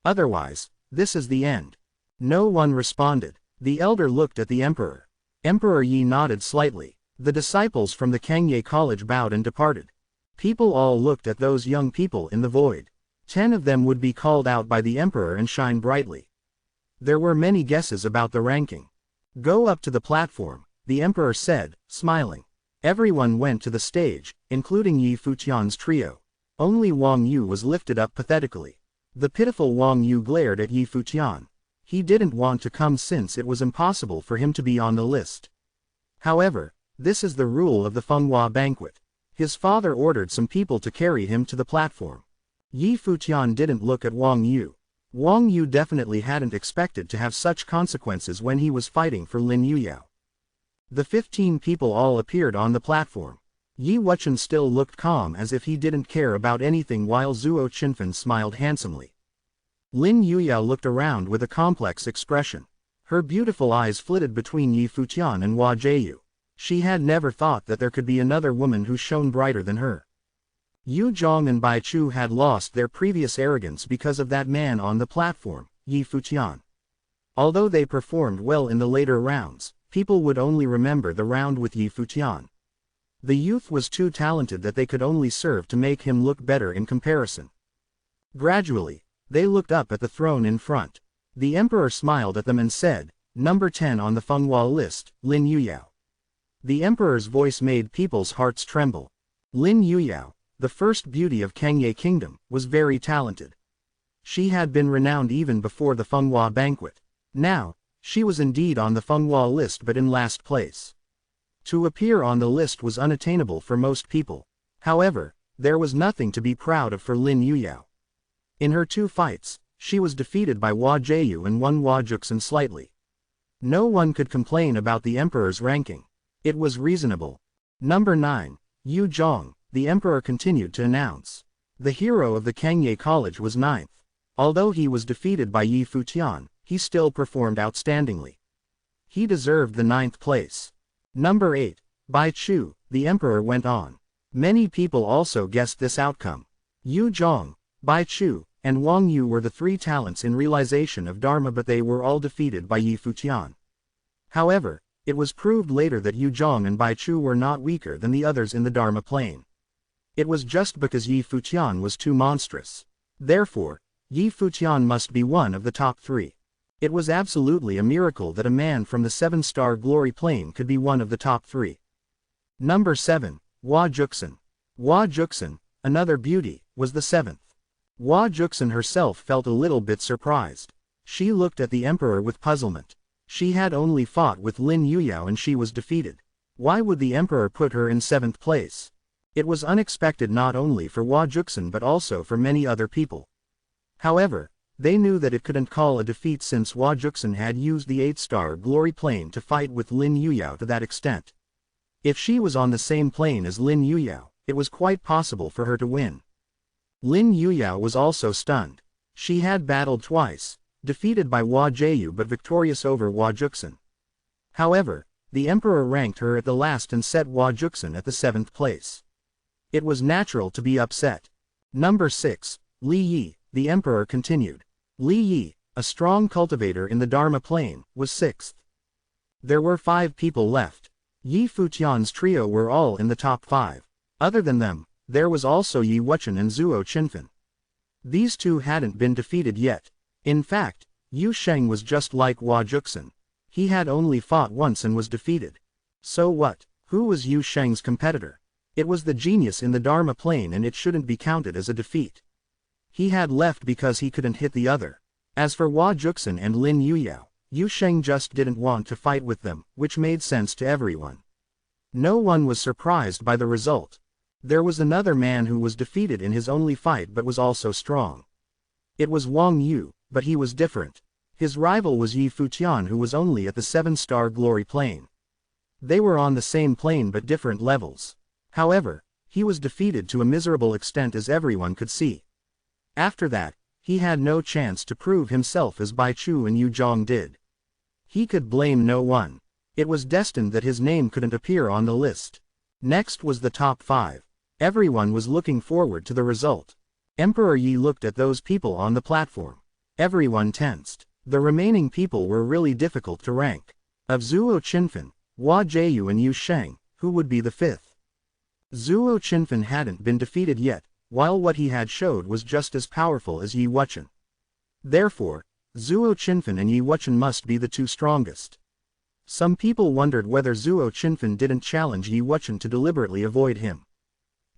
Otherwise, this is the end." No one responded. The elder looked at the emperor. Emperor Yi nodded slightly. The disciples from the Kangye College bowed and departed. People all looked at those young people in the void. 10 of them would be called out by the emperor and shine brightly. There were many guesses about the ranking. "Go up to the platform," the emperor said, smiling. Everyone went to the stage, including Yi Futian's trio. Only Wang Yu was lifted up pathetically. The pitiful Wang Yu glared at Yi Futian. He didn't want to come since it was impossible for him to be on the list. However, this is the rule of the Fenghua banquet. His father ordered some people to carry him to the platform. Yi Futian didn't look at Wang Yu. Wang Yu definitely hadn't expected to have such consequences when he was fighting for Lin Yuyao. The 15 people all appeared on the platform. Yi Wuchen still looked calm as if he didn't care about anything while Zhuo Qinfen smiled handsomely. Lin Yuyao looked around with a complex expression. Her beautiful eyes flitted between Yi Futian and Hua Jieyu. She had never thought that there could be another woman who shone brighter than her. Yu Zhong and Bai Chu had lost their previous arrogance because of that man on the platform, Yi Futian. Although they performed well in the later rounds, people would only remember the round with Yi Futian. The youth was too talented that they could only serve to make him look better in comparison. Gradually, they looked up at the throne in front. The emperor smiled at them and said, "Number 10 on the Fenghua list, Lin Yuyao." The emperor's voice made people's hearts tremble. Lin Yuyao, the first beauty of Kangye Kingdom, was very talented. She had been renowned even before the Fenghua banquet. Now, she was indeed on the Fenghua list but in last place. To appear on the list was unattainable for most people. However, there was nothing to be proud of for Lin Yuyao. In her 2 fights, she was defeated by Hua Jieyu and won Hua Juxin slightly. No one could complain about the emperor's ranking. It was reasonable. Number 9, Yu Zhong, the emperor continued to announce. The hero of the Kangye College was 9th. Although he was defeated by Yi Futian, he still performed outstandingly. He deserved the 9th place. Number 8, Bai Chu, the emperor went on. Many people also guessed this outcome. Yu Zhong, Bai Chu, and Wang Yu were the 3 talents in realization of Dharma, but they were all defeated by Yi Futian. However, it was proved later that Yu Zhong and Bai Chu were not weaker than the others in the Dharma plane. It was just because Yi Futian was too monstrous. Therefore, Yi Futian must be one of the top 3. It was absolutely a miracle that a man from the 7-star glory plane could be one of the top 3. Number 7, Hua Juxin. Hua Juxin, another beauty, was the 7th. Hua Juxin herself felt a little bit surprised. She looked at the emperor with puzzlement. She had only fought with Lin Yuyao and she was defeated. Why would the emperor put her in 7th place? It was unexpected not only for Hua Juxin but also for many other people. However, they knew that it couldn't call a defeat since Hua Juxin had used the 8-star glory plane to fight with Lin Yuyao to that extent. If she was on the same plane as Lin Yuyao, it was quite possible for her to win. Lin Yuyao was also stunned. She had battled twice, defeated by Hua Jieyu but victorious over Hua Juxin. However, the emperor ranked her at the last and set Hua Juxin at the 7th place. It was natural to be upset. Number 6, Li Yi, the emperor continued. Li Yi, a strong cultivator in the Dharma plane, was 6th. There were 5 people left. Yi Futian's trio were all in the top 5. Other than them, there was also Yi Wuchen and Zhuo Qinfen. These 2 hadn't been defeated yet. In fact, Yu Sheng was just like Hua Juxin. He had only fought once and was defeated. So what? Who was Yu Sheng's competitor? It was the genius in the Dharma plane and it shouldn't be counted as a defeat. He had left because he couldn't hit the other. As for Hua Juxin and Lin Yuyao, Yu Sheng just didn't want to fight with them, which made sense to everyone. No one was surprised by the result. There was another man who was defeated in his only fight but was also strong. It was Wang Yu, but he was different. His rival was Yi Futian, who was only at the 7-star glory plane. They were on the same plane but different levels. However, he was defeated to a miserable extent as everyone could see. After that, he had no chance to prove himself as Bai Chu and Yu Zhong did. He could blame no one. It was destined that his name couldn't appear on the list. Next was the top 5. Everyone was looking forward to the result. Emperor Yi looked at those people on the platform. Everyone tensed. The remaining people were really difficult to rank. Of Zhuo Qinfen, Hua Jieyu and Yu Sheng, who would be the 5th? Zhuo Qinfen hadn't been defeated yet, while what he had showed was just as powerful as Yi Wuchen. Therefore, Zhuo Qinfen and Yi Wuchen must be the 2 strongest. Some people wondered whether Zhuo Qinfen didn't challenge Yi Wuchen to deliberately avoid him.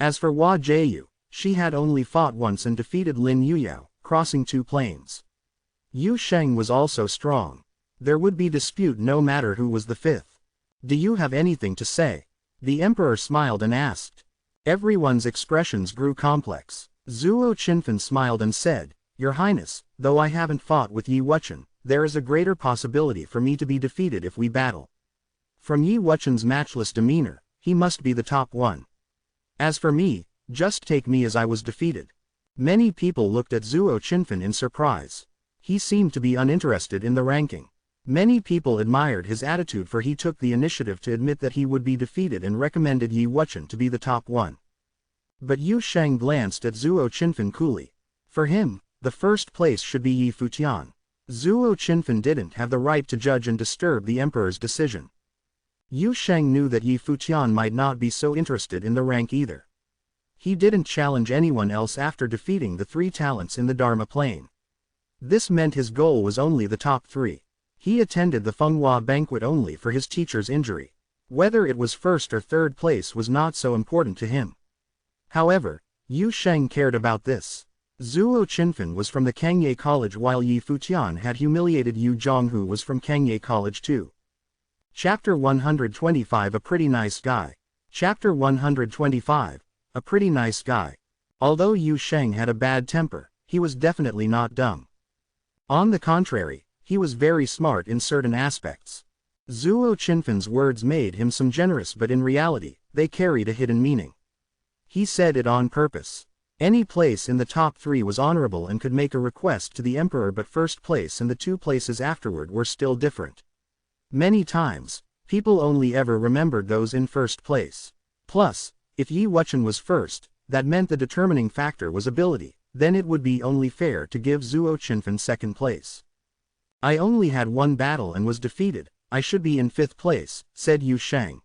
As for Hua Jieyu, she had only fought once and defeated Lin Yuyao, crossing 2 planes. Yu Sheng was also strong. There would be dispute no matter who was the 5th. Do you have anything to say? The emperor smiled and asked. Everyone's expressions grew complex. Zhuo Qinfen smiled and said, "Your Highness, though I haven't fought with Yi Wuchen, there is a greater possibility for me to be defeated if we battle. From Yi Wuchen's matchless demeanor, he must be the top one. As for me, just take me as I was defeated." Many people looked at Zhuo Qinfen in surprise. He seemed to be uninterested in the ranking. Many people admired his attitude, for he took the initiative to admit that he would be defeated and recommended Yi Wuchen to be the top one. But Yu Sheng glanced at Zhuo Qinfen coolly. For him, the first place should be Yi Futian. Zhuo Qinfen didn't have the right to judge and disturb the emperor's decision. Yu Sheng knew that Yi Futian might not be so interested in the rank either. He didn't challenge anyone else after defeating the 3 talents in the Dharma plane. This meant his goal was only the top 3. He attended the Fenghua banquet only for his teacher's injury. Whether it was first or third place was not so important to him. However, Yu Sheng cared about this. Zhuo Qinfen was from the Kangye College, while Yi Futian had humiliated Yu Zhong, who was from Kangye College too. Chapter 125 A Pretty Nice Guy. Chapter 125 A Pretty Nice Guy. Although Yu Sheng had a bad temper, he was definitely not dumb. On the contrary, he was very smart in certain aspects. Zhuo Qinfen's words made him seem generous, but in reality, they carried a hidden meaning. He said it on purpose. Any place in the top 3 was honorable and could make a request to the emperor, but first place and the 2 places afterward were still different. Many times, people only ever remembered those in first place. Plus, if Yi Wuchen was first, that meant the determining factor was ability, then it would be only fair to give Zhuo Qinfen second place. "I only had 1 battle and was defeated, I should be in 5th place," said Yu Sheng.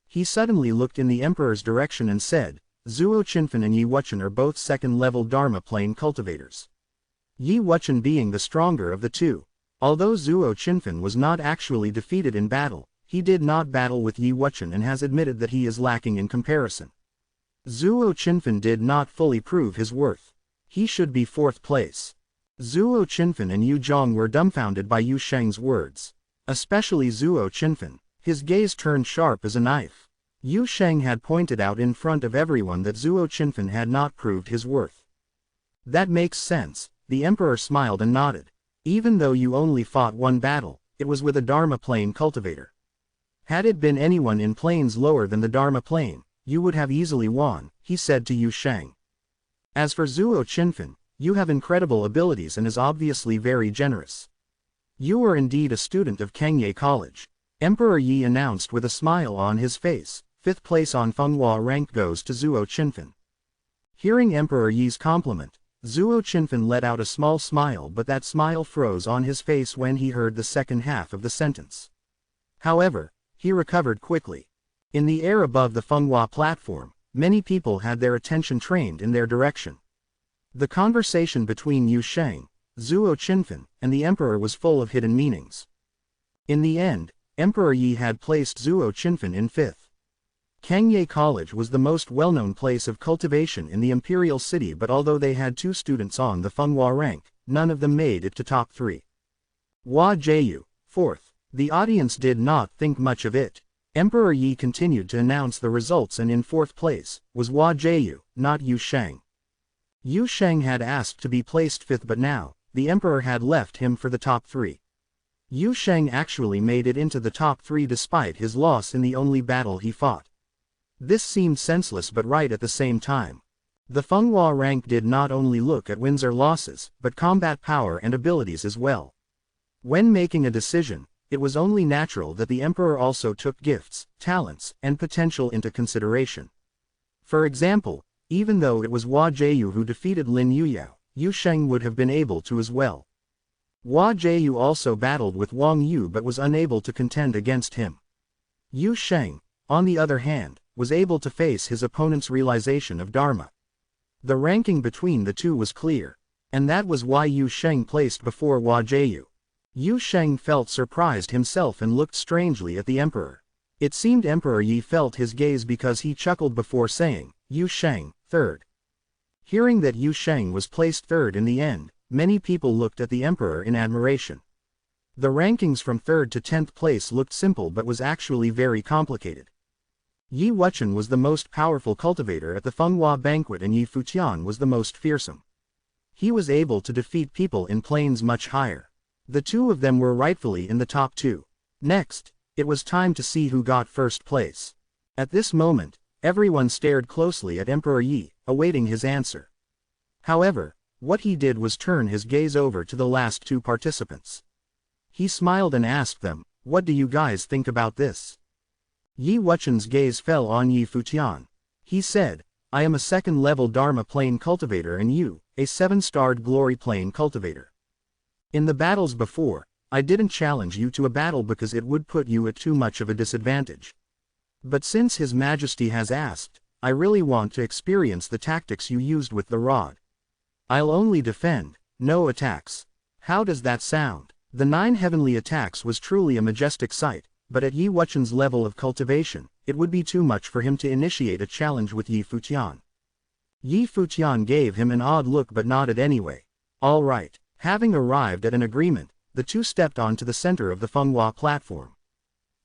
He suddenly looked in the emperor's direction and said, "Zhuo Qinfen and Yi Wuchen are both second-level Dharma plane cultivators. Yi Wuchen being the stronger of the 2. Although Zhuo Qinfen was not actually defeated in battle, he did not battle with Yi Wuchen and has admitted that he is lacking in comparison. Zhuo Qinfen did not fully prove his worth. He should be 4th place." Zhuo Qinfen and Yu Zhong were dumbfounded by Yu Sheng's words. Especially Zhuo Qinfen. His gaze turned sharp as a knife. Yu Sheng had pointed out in front of everyone that Zhuo Qinfen had not proved his worth. "That makes sense," the emperor smiled and nodded. "Even though you only fought 1 battle, it was with a Dharma plane cultivator. Had it been anyone in planes lower than the Dharma plane, you would have easily won," he said to Yu Sheng. "As for Zhuo Qinfen, you have incredible abilities and is obviously very generous. You are indeed a student of Kangye College." Emperor Yi announced with a smile on his face. 5th place on Fenghua rank goes to Zhuo Qinfen. Hearing Emperor Yi's compliment, Zhuo Qinfen let out a small smile, but that smile froze on his face when he heard the second half of the sentence. However, he recovered quickly. In the air above the Fenghua platform, many people had their attention trained in their direction. The conversation between Yu Sheng, Zhuo Qinfen, and the emperor was full of hidden meanings. In the end, Emperor Yi had placed Zhuo Qinfen in 5th. Kangye College was the most well-known place of cultivation in the imperial city, but although they had 2 students on the Fenghua rank, none of them made it to top 3. Hua Jieyu, 4th. The audience did not think much of it. Emperor Yi continued to announce the results, and in 4th place was Hua Jieyu, not Yu Sheng. Yu Sheng had asked to be placed 5th, but now, the emperor had left him for the top 3. Yu Sheng actually made it into the top 3 despite his loss in the only battle he fought. This seemed senseless but right at the same time. The Fenghua rank did not only look at wins or losses, but combat power and abilities as well. When making a decision, it was only natural that the emperor also took gifts, talents, and potential into consideration. For example, even though it was Hua Jieyu who defeated Lin Yuyao, Yu Sheng would have been able to as well. Hua Jieyu also battled with Wang Yu but was unable to contend against him. Yu Sheng, on the other hand, was able to face his opponent's realization of Dharma. The ranking between the 2 was clear, and that was why Yu Sheng placed before Hua Jieyu. Yu Sheng felt surprised himself and looked strangely at the emperor. It seemed Emperor Yi felt his gaze because he chuckled before saying, "Yu Sheng, 3rd. Hearing that Yu Sheng was placed 3rd in the end, many people looked at the emperor in admiration. The rankings from 3rd to 10th place looked simple but was actually very complicated. Yi Wuchen was the most powerful cultivator at the Fenghua banquet and Yi Futian was the most fearsome. He was able to defeat people in planes much higher. The two of them were rightfully in the top two. Next, it was time to see who got first place. At this moment, everyone stared closely at Emperor Yi, awaiting his answer. However, what he did was turn his gaze over to the last two participants. He smiled and asked them, "What do you guys think about this?" Yi Wuchen's gaze fell on Yi Futian. He said, "I am a second-level Dharma plane cultivator and you, a 7-starred glory plane cultivator. In the battles before, I didn't challenge you to a battle because it would put you at too much of a disadvantage. But since His Majesty has asked, I really want to experience the tactics you used with the rod. I'll only defend, no attacks. How does that sound?" The 9 heavenly attacks was truly a majestic sight, but at Yi Wuchen's level of cultivation, it would be too much for him to initiate a challenge with Yi Futian. Yi Futian gave him an odd look but nodded anyway. All right. Having arrived at an agreement, the two stepped onto the center of the Fenghua platform.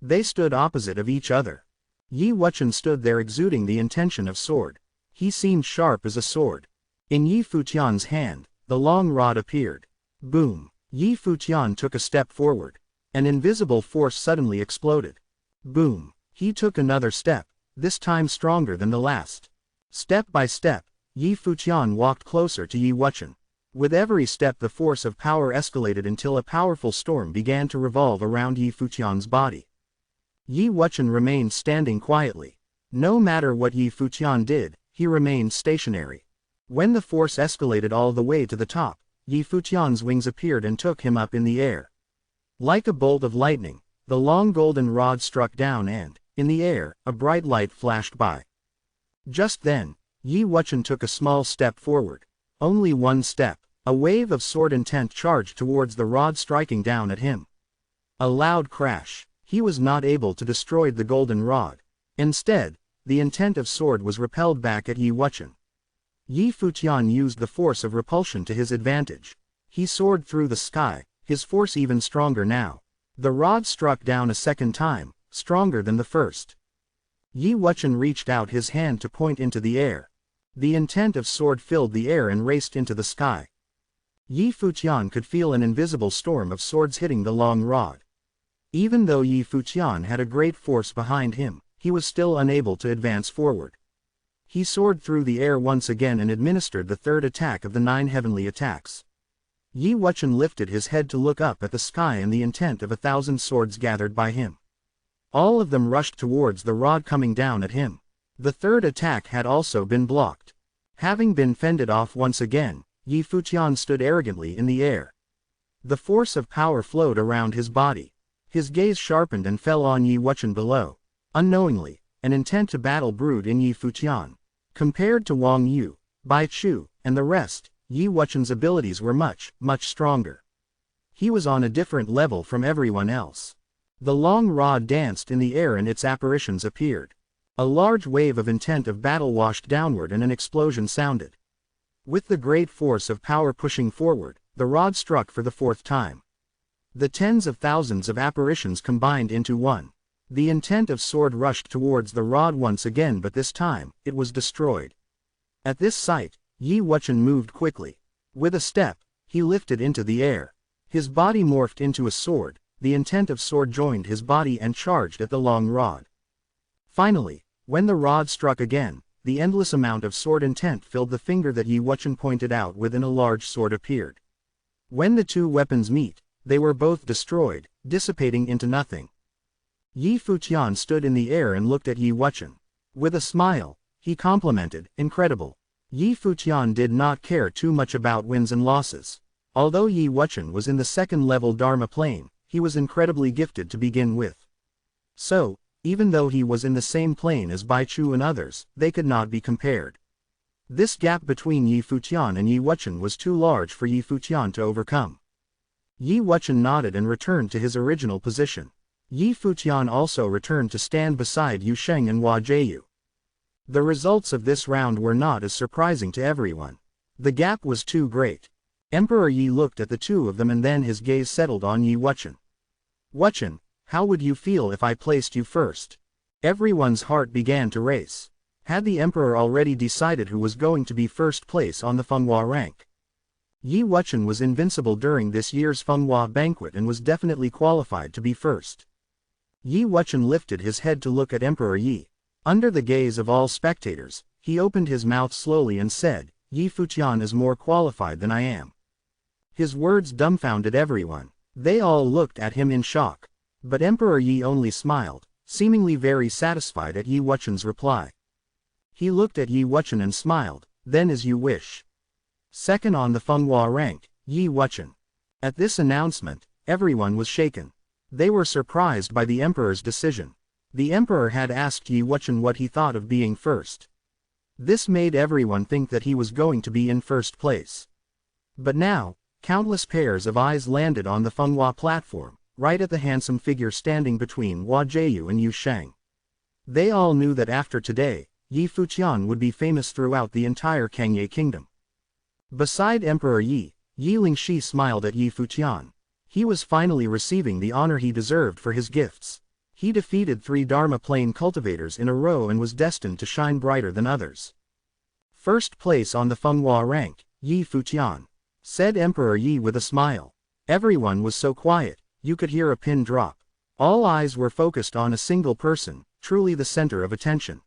They stood opposite of each other. Yi Wuchen stood there exuding the intention of sword. He seemed sharp as a sword. In Yi Futian's hand, the long rod appeared. Boom! Yi Futian took a step forward. An invisible force suddenly exploded. Boom! He took another step, this time stronger than the last. Step by step, Yi Futian walked closer to Yi Wuchen. With every step the force of power escalated until a powerful storm began to revolve around Yi Futian's body. Yi Wuchen remained standing quietly. No matter what Yi Futian did, he remained stationary. When the force escalated all the way to the top, Yi Futian's wings appeared and took him up in the air. Like a bolt of lightning, the long golden rod struck down and, in the air, a bright light flashed by. Just then, Yi Wuchen took a small step forward. Only one step. A wave of sword intent charged towards the rod striking down at him. A loud crash. He was not able to destroy the golden rod. Instead, the intent of sword was repelled back at Yi Wuchen. Yi Futian used the force of repulsion to his advantage. He soared through the sky, his force even stronger now. The rod struck down a second time, stronger than the first. Yi Wuchen reached out his hand to point into the air. The intent of sword filled the air and raced into the sky. Yi Futian could feel an invisible storm of swords hitting the long rod. Even though Yi Futian had a great force behind him, he was still unable to advance forward. He soared through the air once again and administered the third attack of the 9 heavenly attacks. Yi Wuchen lifted his head to look up at the sky and the intent of 1,000 swords gathered by him. All of them rushed towards the rod coming down at him. The third attack had also been blocked. Having been fended off once again, Yi Futian stood arrogantly in the air. The force of power flowed around his body. His gaze sharpened and fell on Yi Wuchen below. Unknowingly, an intent to battle brewed in Yi Futian. Compared to Wang Yu, Bai Chu, and the rest, Yi Wuchen's abilities were much, much stronger. He was on a different level from everyone else. The long rod danced in the air and its apparitions appeared. A large wave of intent of battle washed downward and an explosion sounded. With the great force of power pushing forward, the rod struck for the 4th time. The tens of thousands of apparitions combined into one. The intent of sword rushed towards the rod once again, but this time, it was destroyed. At this sight, Yi Wuchen moved quickly. With a step, he lifted into the air. His body morphed into a sword, the intent of sword joined his body and charged at the long rod. Finally, when the rod struck again, the endless amount of sword intent filled the finger that Yi Wuchen pointed out within a large sword appeared. When the two weapons meet, they were both destroyed, dissipating into nothing. Yi Futian stood in the air and looked at Yi Wuchen. With a smile, he complimented, "Incredible." Yi Futian did not care too much about wins and losses. Although Yi Wuchen was in the second-level Dharma plane, he was incredibly gifted to begin with. So, even though he was in the same plane as Bai Chu and others, they could not be compared. This gap between Yi Futian and Yi Wuchen was too large for Yi Futian to overcome. Yi Wuchen nodded and returned to his original position. Yi Futian also returned to stand beside Yu Sheng and Hua Jieyu. The results of this round were not as surprising to everyone. The gap was too great. Emperor Yi looked at the two of them and then his gaze settled on Yi Wuchen. "Wuchen, how would you feel if I placed you first?" Everyone's heart began to race. Had the emperor already decided who was going to be first place on the Fenghua rank? Yi Wuchen was invincible during this year's Fenghua banquet and was definitely qualified to be first. Yi Wuchen lifted his head to look at Emperor Yi. Under the gaze of all spectators, he opened his mouth slowly and said, "Yi Futian is more qualified than I am." His words dumbfounded everyone. They all looked at him in shock. But Emperor Yi only smiled, seemingly very satisfied at Yi Wuchen's reply. He looked at Yi Wuchen and smiled, "Then as you wish. Second on the Fenghua rank, Yi Wuchen." At this announcement, everyone was shaken. They were surprised by the emperor's decision. The emperor had asked Yi Wuchen what he thought of being first. This made everyone think that he was going to be in first place. But now, countless pairs of eyes landed on the Fenghua platform, right at the handsome figure standing between Hua Jieyu and Yu Sheng. They all knew that after today, Yi Futian would be famous throughout the entire Kangye kingdom. Beside Emperor Yi, Yi Lingxi smiled at Yi Futian. He was finally receiving the honor he deserved for his gifts. He defeated 3 Dharma plane cultivators in a row and was destined to shine brighter than others. First place on the Fenghua rank, Yi Futian, said Emperor Yi with a smile. Everyone was so quiet, you could hear a pin drop. All eyes were focused on a single person, truly the center of attention.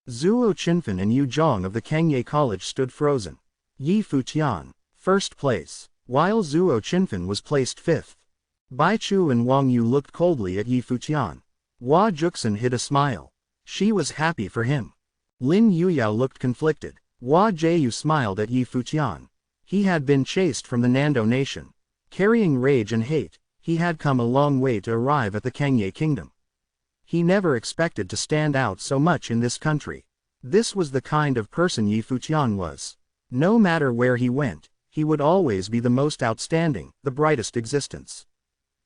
Zuo Qinfen and Yu Zhong of the Kangye College stood frozen. Yi Futian, first place, while Zuo Qinfen was placed 5th. Bai Chu and Wang Yu looked coldly at Yi Futian. Hua Juxin hid a smile. She was happy for him. Lin Yuyao looked conflicted. Hua Jieyu smiled at Yi Futian. He had been chased from the Nando nation. Carrying rage and hate, he had come a long way to arrive at the Kangye kingdom. He never expected to stand out so much in this country. This was the kind of person Yi Futian was. No matter where he went, he would always be the most outstanding, the brightest existence.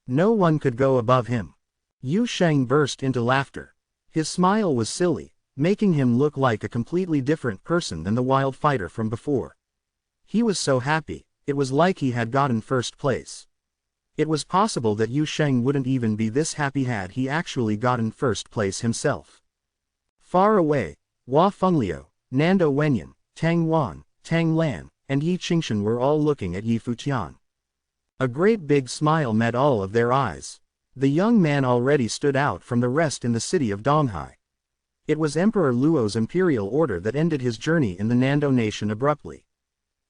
No one could go above him. Yu Sheng burst into laughter. His smile was silly, making him look like a completely different person than the wild fighter from before. He was so happy, it was like he had gotten first place. It was possible that Yu Sheng wouldn't even be this happy had he actually gotten first place himself. Far away, Hua Fengliu, Nando Wenyan, Tang Wan, Tang Lan, and Yi Qingshan were all looking at Yi Futian. A great big smile met all of their eyes. The young man already stood out from the rest in the city of Donghai. It was Emperor Luo's imperial order that ended his journey in the Nando nation abruptly.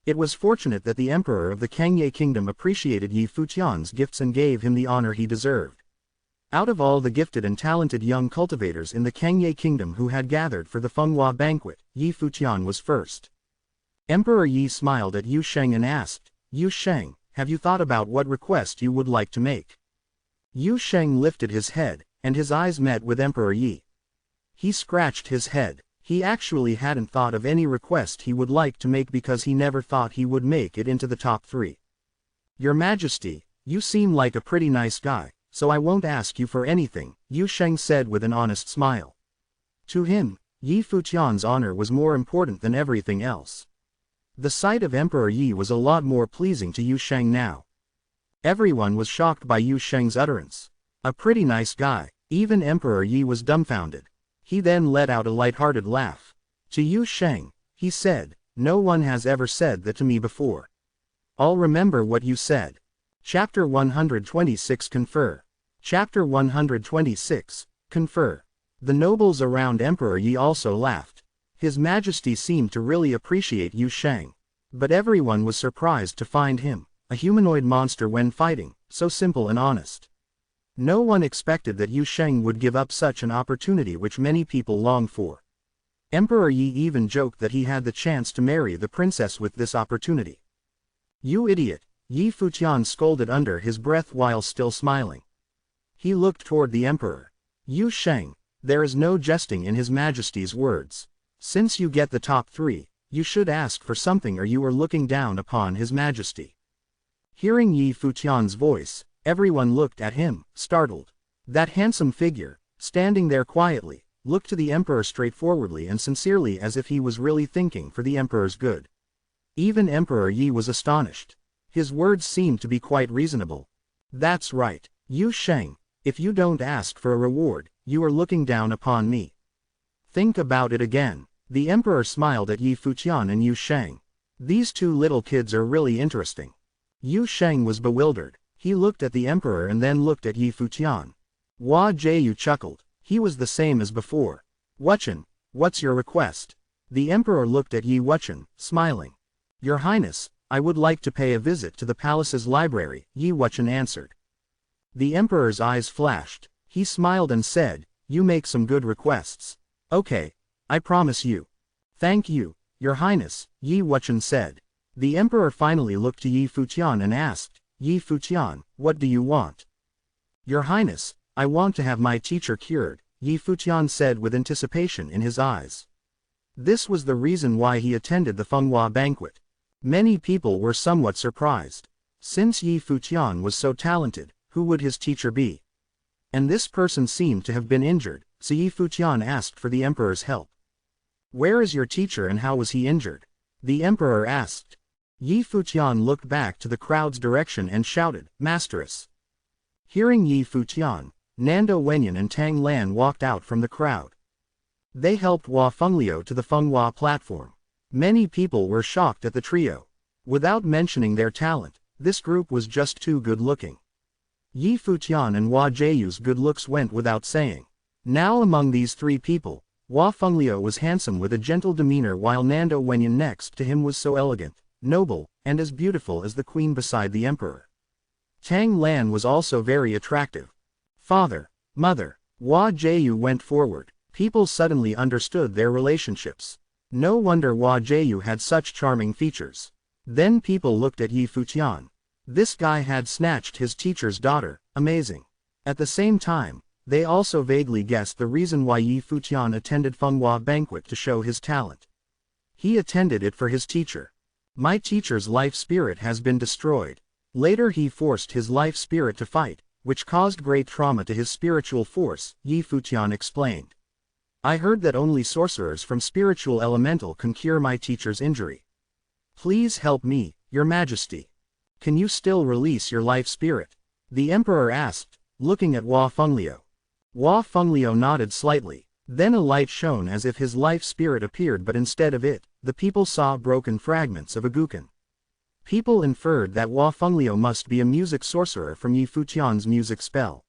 It was fortunate that the emperor of the Kangye kingdom appreciated Yi Futian's gifts and gave him the honor he deserved. Out of all the gifted and talented young cultivators in the Kangye kingdom who had gathered for the Fenghua banquet, Yi Futian was first. Emperor Yi smiled at Yu Sheng and asked, "Yu Sheng, have you thought about what request you would like to make?" Yu Sheng lifted his head, and his eyes met with Emperor Yi. He scratched his head. He actually hadn't thought of any request he would like to make because he never thought he would make it into the top 3. "Your Majesty, you seem like a pretty nice guy, so I won't ask you for anything," Yu Sheng said with an honest smile. To him, Yi Futian's honor was more important than everything else. The sight of Emperor Yi was a lot more pleasing to Yu Sheng now. Everyone was shocked by Yu Sheng's utterance. A pretty nice guy. Even Emperor Yi was dumbfounded. He then let out a light-hearted laugh. To Yu Sheng, he said, "No one has ever said that to me before. I'll remember what you said." Chapter 126 Confer. Chapter 126, Confer. The nobles around Emperor Yi also laughed. His Majesty seemed to really appreciate Yu Sheng. But everyone was surprised to find him, a humanoid monster when fighting, so simple and honest. No one expected that Yu Sheng would give up such an opportunity which many people longed for. Emperor Yi even joked that he had the chance to marry the princess with this opportunity. "You idiot," Yi Futian scolded under his breath while still smiling. He looked toward the emperor. "Yu Sheng, there is no jesting in His Majesty's words. Since you get the top 3, you should ask for something or you are looking down upon His Majesty." Hearing Yi Futian's voice, everyone looked at him, startled. That handsome figure, standing there quietly, looked to the emperor straightforwardly and sincerely as if he was really thinking for the emperor's good. Even Emperor Yi was astonished. His words seemed to be quite reasonable. "That's right, Yu Sheng, if you don't ask for a reward, you are looking down upon me. Think about it again. The emperor smiled at Yi Futian and Yu Sheng. These two little kids are really interesting. Yu Sheng was bewildered. He looked at the emperor and then looked at Yi Futian. Hua Jieyu chuckled. He was the same as before. Wuchen, what's your request? The emperor looked at Yi Wuchen, smiling. Your Highness, I would like to pay a visit to the palace's library, Yi Wuchen answered. The emperor's eyes flashed. He smiled and said, you make some good requests. Okay, I promise you. Thank you, Your Highness, Yi Wuchen said. The emperor finally looked to Yi Futian and asked, Yi Futian, what do you want? Your Highness, I want to have my teacher cured, Yi Futian said with anticipation in his eyes. This was the reason why he attended the Fenghua banquet. Many people were somewhat surprised. Since Yi Futian was so talented, who would his teacher be? And this person seemed to have been injured, so Yi Futian asked for the emperor's help. Where is your teacher and how was he injured? The emperor asked. Yi Futian looked back to the crowd's direction and shouted, Masteress. Hearing Yi Futian, Nando Wenyan and Tang Lan walked out from the crowd. They helped Hua Fengliu to the Fenghua platform. Many people were shocked at the trio. Without mentioning their talent, this group was just too good-looking. Yi Futian and Hua Jieyu's good looks went without saying. Now among these three people, Hua Fengliu was handsome with a gentle demeanor while Nando Wenyan next to him was so elegant, noble, and as beautiful as the queen beside the emperor. Tang Lan was also very attractive. Father, mother, Hua Jieyu went forward. People suddenly understood their relationships. No wonder Hua Jieyu had such charming features. Then people looked at Yi Futian. This guy had snatched his teacher's daughter, amazing. At the same time, they also vaguely guessed the reason why Yi Futian attended Fenghua banquet to show his talent. He attended it for his teacher. My teacher's life spirit has been destroyed. Later he forced his life spirit to fight, which caused great trauma to his spiritual force, Yi Futian explained. I heard that only sorcerers from spiritual elemental can cure my teacher's injury. Please help me, Your Majesty. Can you still release your life spirit? The emperor asked, looking at Hua Fengliu. Hua Fengliu nodded slightly. Then a light shone as if his life spirit appeared, but instead of it, the people saw broken fragments of a guqin. People inferred that Hua Fengliu must be a music sorcerer from Yi Futian's music spell.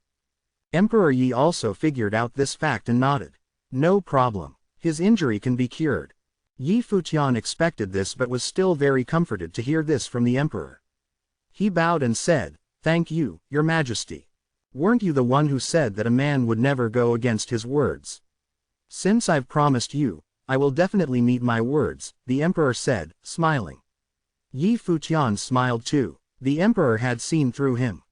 Emperor Yi also figured out this fact and nodded. No problem. His injury can be cured. Yi Futian expected this but was still very comforted to hear this from the emperor. He bowed and said, Thank you, Your Majesty. Weren't you the one who said that a man would never go against his words? Since I've promised you, I will definitely meet my words, the emperor said, smiling. Yi Futian smiled too. The emperor had seen through him.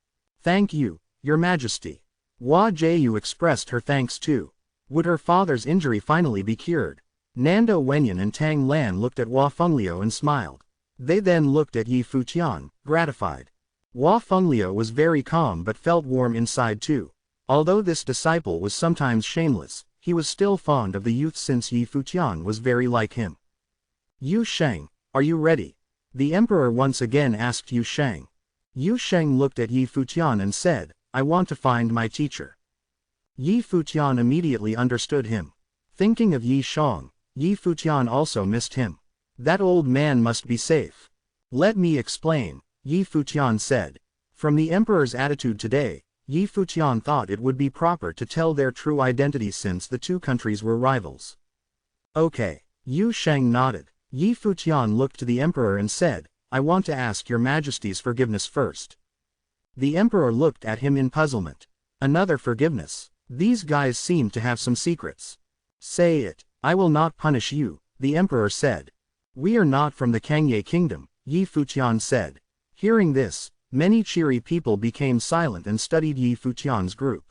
Thank you, Your Majesty. Hua Jieyu expressed her thanks too. Would her father's injury finally be cured? Nando Wenyan and Tang Lan looked at Hua Fengliu and smiled. They then looked at Yi Futian, gratified. Hua Fengliu was very calm but felt warm inside too. Although this disciple was sometimes shameless, he was still fond of the youth since Yi Futian was very like him. Yu Sheng, are you ready? The emperor once again asked Yu Sheng. Yu Sheng looked at Yi Futian and said, I want to find my teacher. Yi Futian immediately understood him. Thinking of Yi Sheng, Yi Futian also missed him. That old man must be safe. Let me explain, Yi Futian said. From the emperor's attitude today, Yi Futian thought it would be proper to tell their true identity since the two countries were rivals. Okay, Yu Sheng nodded. Yi Futian looked to the emperor and said, I want to ask Your Majesty's forgiveness first. The emperor looked at him in puzzlement. Another forgiveness? These guys seem to have some secrets. Say it. I will not punish you, the emperor said. We are not from the Kangye kingdom, Yi Futian said. Hearing this, many cheery people became silent and studied Yi Futian's group.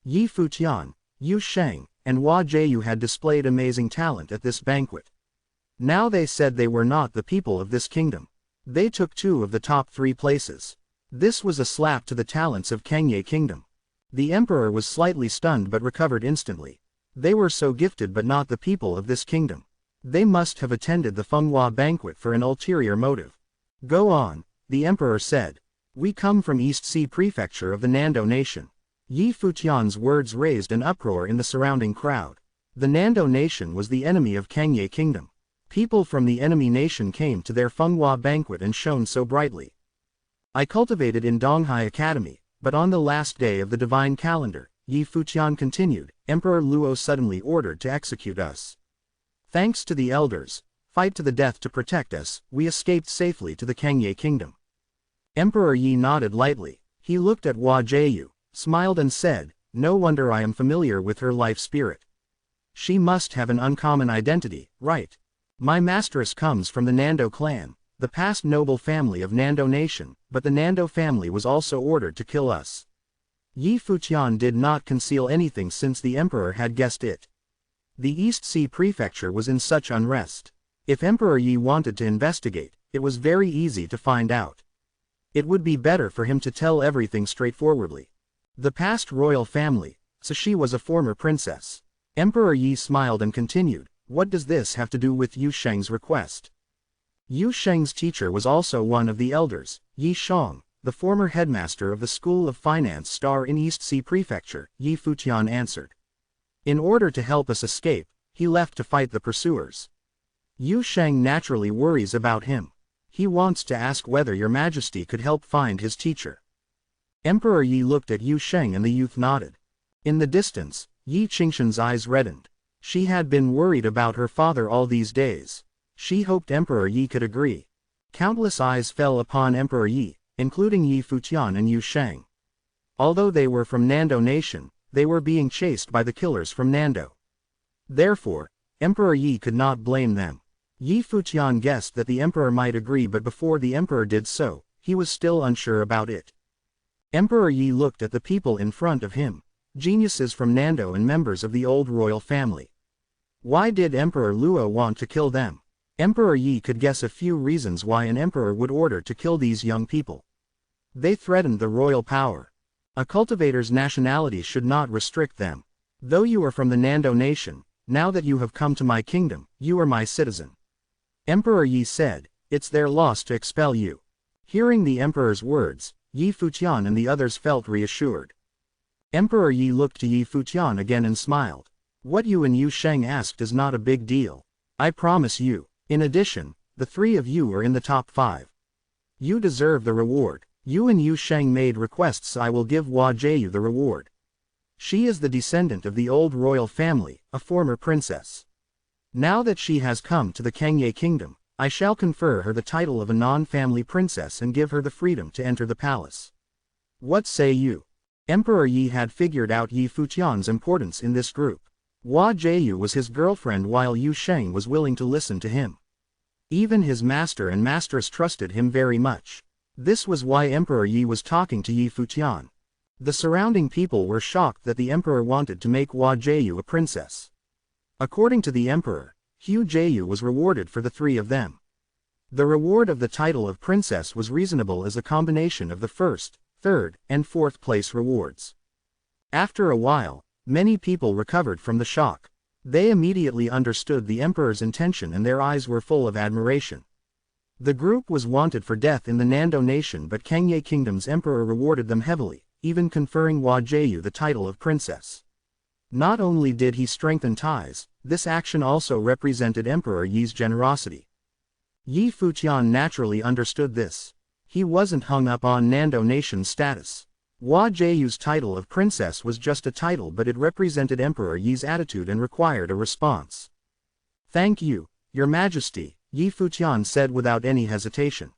Yi Futian, Yu Sheng, and Hua Jieyu had displayed amazing talent at this banquet. Now they said they were not the people of this kingdom. They took 2 of the top 3 places. This was a slap to the talents of Kangye kingdom. The emperor was slightly stunned but recovered instantly. They were so gifted but not the people of this kingdom. They must have attended the Fenghua banquet for an ulterior motive. Go on, the emperor said. We come from East Sea Prefecture of the Nando nation. Yi Futian's words raised an uproar in the surrounding crowd. The Nando nation was the enemy of Kangye Kingdom. People from the enemy nation came to their Fenghua banquet and shone so brightly. I cultivated in Donghai Academy, but on the last day of the divine calendar, Yi Futian continued, Emperor Luo suddenly ordered to execute us. Thanks to the elders, fight to the death to protect us, we escaped safely to the Kangye Kingdom. Emperor Yi nodded lightly. He looked at Hua Jieyu, smiled and said, no wonder I am familiar with her life spirit. She must have an uncommon identity, right? My masteress comes from the Nando clan, the past noble family of Nando nation, but the Nando family was also ordered to kill us. Yi Futian did not conceal anything since the emperor had guessed it. The East Sea Prefecture was in such unrest. If Emperor Yi wanted to investigate, it was very easy to find out. It would be better for him to tell everything straightforwardly. The past royal family, so she was a former princess. Emperor Yi smiled and continued, what does this have to do with Yu Sheng's request? Yu Sheng's teacher was also one of the elders, Yi Shang, the former headmaster of the School of Finance Star in East Sea Prefecture, Yi Futian answered. In order to help us escape, he left to fight the pursuers. Yu Sheng naturally worries about him. He wants to ask whether your majesty could help find his teacher. Emperor Yi looked at Yu Sheng and the youth nodded. In the distance, Yi Qingshan's eyes reddened. She had been worried about her father all these days. She hoped Emperor Yi could agree. Countless eyes fell upon Emperor Yi, including Yi Futian and Yu Sheng. Although they were from Nando nation, they were being chased by the killers from Nando. Therefore, Emperor Yi could not blame them. Yi Futian guessed that the emperor might agree, but before the emperor did so, he was still unsure about it. Emperor Yi looked at the people in front of him, geniuses from Nando and members of the old royal family. Why did Emperor Luo want to kill them? Emperor Yi could guess a few reasons why an emperor would order to kill these young people. They threatened the royal power. A cultivator's nationality should not restrict them. Though you are from the Nando nation, now that you have come to my kingdom, you are my citizen. Emperor Yi said, it's their loss to expel you. Hearing the emperor's words, Yi Futian and the others felt reassured. Emperor Yi looked to Yi Futian again and smiled. What you and Yu Sheng asked is not a big deal. I promise you. In addition, the three of you are in the top 5. You deserve the reward. You and Yu Sheng made requests, so I will give Hua Jieyu the reward. She is the descendant of the old royal family, a former princess. Now that she has come to the Kangye Kingdom, I shall confer her the title of a non-family princess and give her the freedom to enter the palace. What say you? Emperor Yi had figured out Yi Futian's importance in this group. Hua Jieyu was his girlfriend while Yu Sheng was willing to listen to him. Even his master and masteress trusted him very much. This was why Emperor Yi was talking to Yi Futian. The surrounding people were shocked that the emperor wanted to make Hua Jieyu a princess. According to the emperor, Hua Jieyu was rewarded for the three of them. The reward of the title of princess was reasonable as a combination of the first, third, and fourth place rewards. After a while, many people recovered from the shock. They immediately understood the emperor's intention and their eyes were full of admiration. The group was wanted for death in the Nando nation, but Kangye Kingdom's emperor rewarded them heavily, even conferring Hua Jieyu the title of princess. Not only did he strengthen ties, this action also represented Emperor Yi's generosity. Yi Futian naturally understood this. He wasn't hung up on Nando nation's status. Hua Jieyu's title of princess was just a title, but it represented Emperor Yi's attitude and required a response. Thank you, Your Majesty, Yi Futian said without any hesitation.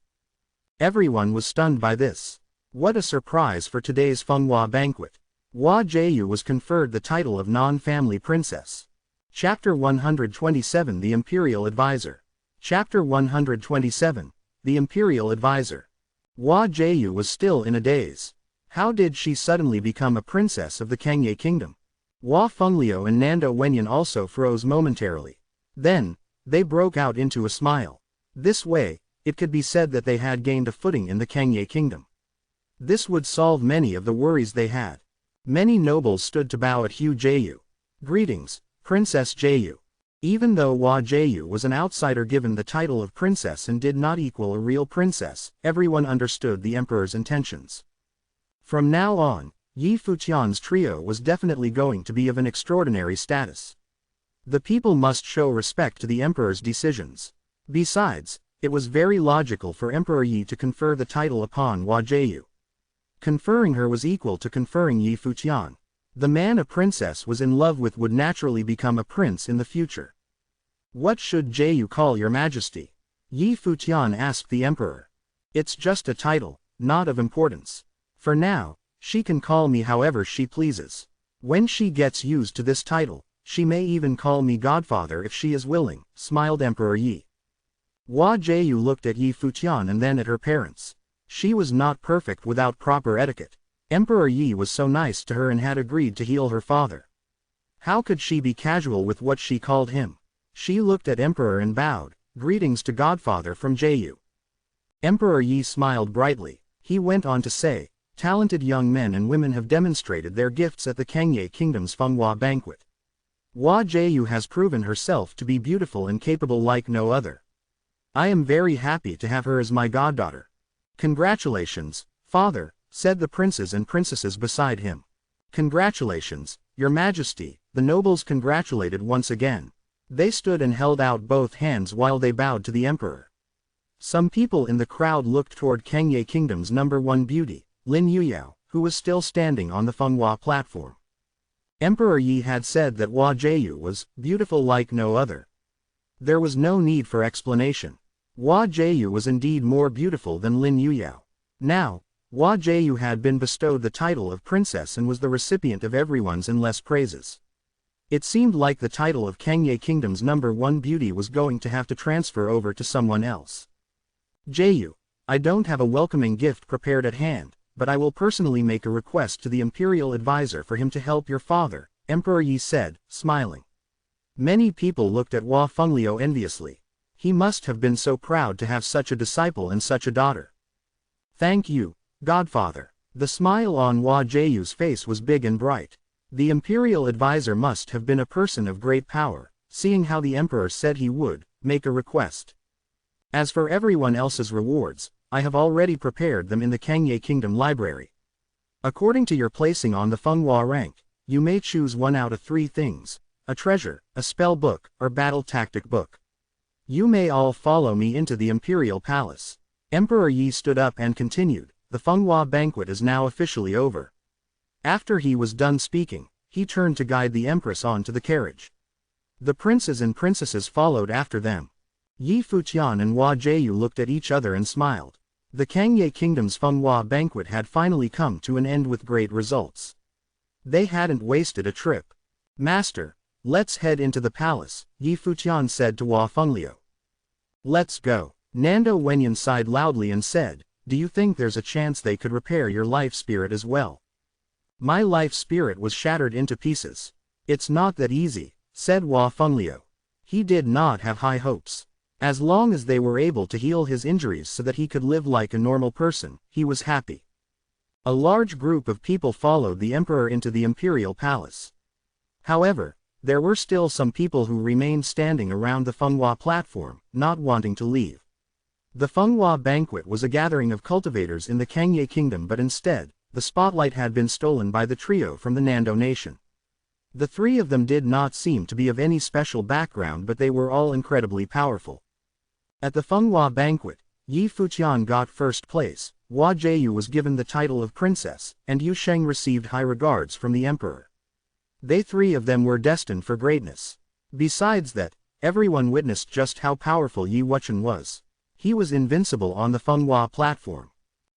Everyone was stunned by this. What a surprise for today's Fenghua banquet. Hua Jieyu was conferred the title of non-family princess. Chapter 127 The Imperial Advisor. Chapter 127 The Imperial Advisor. Hua Jieyu was still in a daze. How did she suddenly become a princess of the Kangye Kingdom? Hua Fengliu and Nando Wenyan also froze momentarily. Then, they broke out into a smile. This way, it could be said that they had gained a footing in the Kangye Kingdom. This would solve many of the worries they had. Many nobles stood to bow at Hua Jieyu. Greetings, Princess Jieyu. Even though Hua Jieyu was an outsider given the title of princess and did not equal a real princess, everyone understood the emperor's intentions. From now on, Yi Futian's trio was definitely going to be of an extraordinary status. The people must show respect to the emperor's decisions. Besides, it was very logical for Emperor Yi to confer the title upon Hua Jieyu. Conferring her was equal to conferring Yi Futian. The man a princess was in love with would naturally become a prince in the future. What should Jieyu call your majesty? Yi Futian asked the emperor. It's just a title, not of importance. For now, she can call me however she pleases. When she gets used to this title, she may even call me godfather if she is willing, smiled Emperor Yi. Hua Jieyu looked at Yi Futian and then at her parents. She was not perfect without proper etiquette. Emperor Yi was so nice to her and had agreed to heal her father. How could she be casual with what she called him? She looked at Emperor and bowed, greetings to godfather from Jieyu. Emperor Yi smiled brightly. He went on to say, talented young men and women have demonstrated their gifts at the Kangye Kingdom's Fenghua banquet. Hua Jieyu has proven herself to be beautiful and capable like no other. I am very happy to have her as my goddaughter. Congratulations, father, said the princes and princesses beside him. Congratulations, your majesty, the nobles congratulated once again. They stood and held out both hands while they bowed to the emperor. Some people in the crowd looked toward Kangye Kingdom's #1 beauty, Lin Yuyao, who was still standing on the Fenghua platform. Emperor Yi had said that Hua Jieyu was beautiful like no other. There was no need for explanation. Hua Jieyu was indeed more beautiful than Lin Yuyao. Now, Hua Jieyu had been bestowed the title of princess and was the recipient of everyone's endless praises. It seemed like the title of Kangye Kingdom's #1 beauty was going to have to transfer over to someone else. Jieyu, I don't have a welcoming gift prepared at hand, but I will personally make a request to the imperial advisor for him to help your father, Emperor Yi said, smiling. Many people looked at Hua Fengliu enviously. He must have been so proud to have such a disciple and such a daughter. Thank you, godfather. The smile on Hua Jieyu's face was big and bright. The imperial advisor must have been a person of great power, seeing how the emperor said he would make a request. As for everyone else's rewards, I have already prepared them in the Kangye Kingdom library. According to your placing on the Fenghua rank, you may choose one out of 3 things: a treasure, a spell book, or battle tactic book. You may all follow me into the imperial palace. Emperor Yi stood up and continued, the Fenghua banquet is now officially over. After he was done speaking, he turned to guide the empress on to the carriage. The princes and princesses followed after them. Yi Futian and Hua Jieyu looked at each other and smiled. The Kangye Kingdom's Fenghua banquet had finally come to an end with great results. They hadn't wasted a trip. Master, let's head into the palace, Yi Futian said to Hua Fengliu. Let's go. Nando Wenyan sighed loudly and said, do you think there's a chance they could repair your life spirit as well? My life spirit was shattered into pieces. It's not that easy, said Hua Fengliu. He did not have high hopes. As long as they were able to heal his injuries so that he could live like a normal person, he was happy. A large group of people followed the emperor into the imperial palace. However, there were still some people who remained standing around the Fenghua platform, not wanting to leave. The Fenghua banquet was a gathering of cultivators in the Kangye Kingdom, but instead, the spotlight had been stolen by the trio from the Nando nation. The 3 of them did not seem to be of any special background, but they were all incredibly powerful. At the Fenghua banquet, Yi Futian got first place, Hua Jieyu was given the title of princess, and Yu Sheng received high regards from the emperor. They 3 of them were destined for greatness. Besides that, everyone witnessed just how powerful Yi Wuchen was. He was invincible on the Fenghua platform.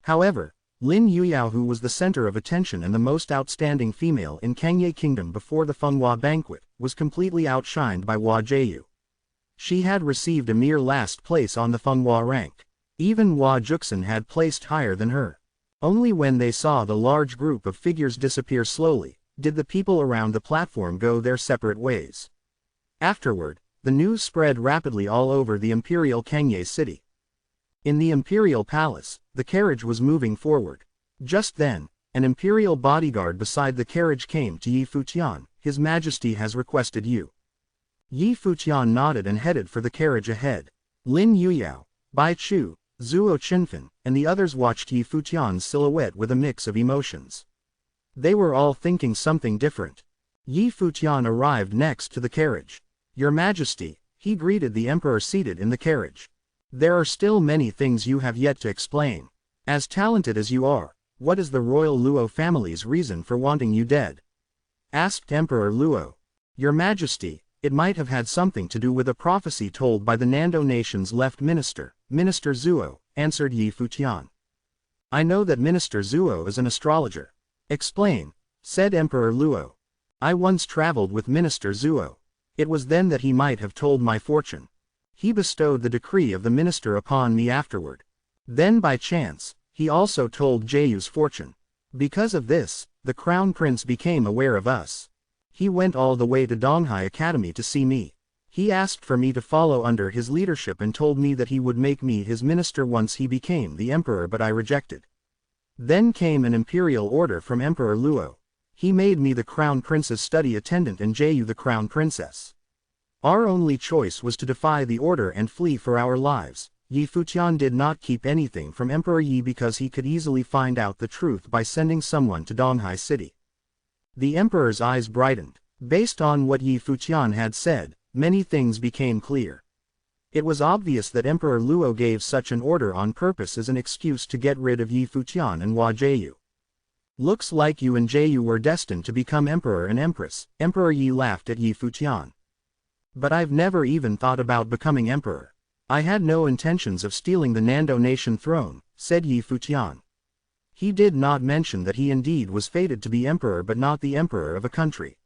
However, Lin Yuyao, who was the center of attention and the most outstanding female in Kangye Kingdom before the Fenghua banquet, was completely outshined by Hua Jieyu. She had received a mere last place on the Fenghua rank. Even Hua Juxin had placed higher than her. Only when they saw the large group of figures disappear slowly, did the people around the platform go their separate ways. Afterward, the news spread rapidly all over the imperial Kangye city. In the imperial palace, the carriage was moving forward. Just then, an imperial bodyguard beside the carriage came to Yi Futian. His Majesty has requested you. Yi Futian nodded and headed for the carriage ahead. Lin Yuyao, Bai Chu, Zuo Qinfen, and the others watched Yi Futian's silhouette with a mix of emotions. They were all thinking something different. Yi Futian arrived next to the carriage. Your Majesty, he greeted the emperor seated in the carriage. There are still many things you have yet to explain. As talented as you are, what is the royal Luo family's reason for wanting you dead? Asked Emperor Luo. Your Majesty, it might have had something to do with a prophecy told by the Nando nation's left minister, Minister Zuo, answered Yi Futian. I know that Minister Zuo is an astrologer. Explain, said Emperor Luo. I once traveled with Minister Zuo. It was then that he might have told my fortune. He bestowed the decree of the minister upon me afterward. Then by chance, he also told Jeyu's fortune. Because of this, the crown prince became aware of us. He went all the way to Donghai Academy to see me. He asked for me to follow under his leadership and told me that he would make me his minister once he became the emperor, but I rejected. Then came an imperial order from Emperor Luo. He made me the crown prince's study attendant and Jeyu the crown princess. Our only choice was to defy the order and flee for our lives. Yi Futian did not keep anything from Emperor Yi because he could easily find out the truth by sending someone to Donghai City. The emperor's eyes brightened. Based on what Yi Futian had said, many things became clear. It was obvious that Emperor Luo gave such an order on purpose as an excuse to get rid of Yi Futian and Hua Jeyu. Looks like you and Jeyu were destined to become emperor and empress, Emperor Yi laughed at Yi Futian. But I've never even thought about becoming emperor. I had no intentions of stealing the Nando nation throne, said Yi Futian. He did not mention that he indeed was fated to be emperor but not the emperor of a country.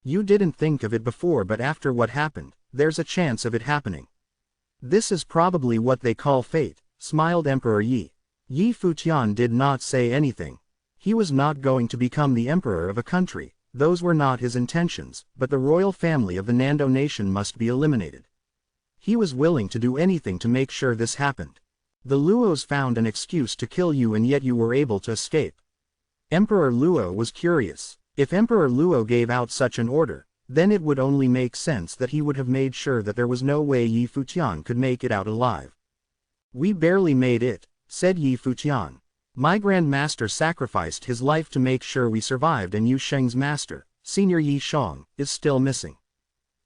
You didn't think of it before, but after what happened, there's a chance of it happening. This is probably what they call fate, smiled Emperor Yi. Yi Futian did not say anything. He was not going to become the emperor of a country, those were not his intentions, but the royal family of the Nando nation must be eliminated. He was willing to do anything to make sure this happened. The Luos found an excuse to kill you and yet you were able to escape. Emperor Luo was curious. If Emperor Luo gave out such an order, then it would only make sense that he would have made sure that there was no way Yi Futian could make it out alive. We barely made it, said Yi Futian. My Grand Master sacrificed his life to make sure we survived, and Yu Sheng's master, Senior Yi Shang, is still missing.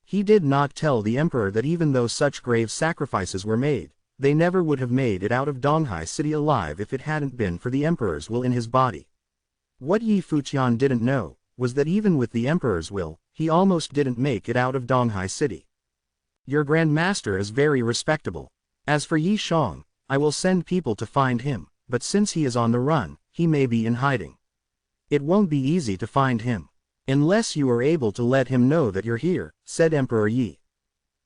He did not tell the emperor that even though such grave sacrifices were made, they never would have made it out of Donghai City alive if it hadn't been for the emperor's will in his body. What Yi Futian didn't know was that even with the emperor's will, he almost didn't make it out of Donghai City. Your Grand Master is very respectable. As for Yi Shang, I will send people to find him, but since he is on the run, he may be in hiding. It won't be easy to find him. Unless you are able to let him know that you're here, said Emperor Yi.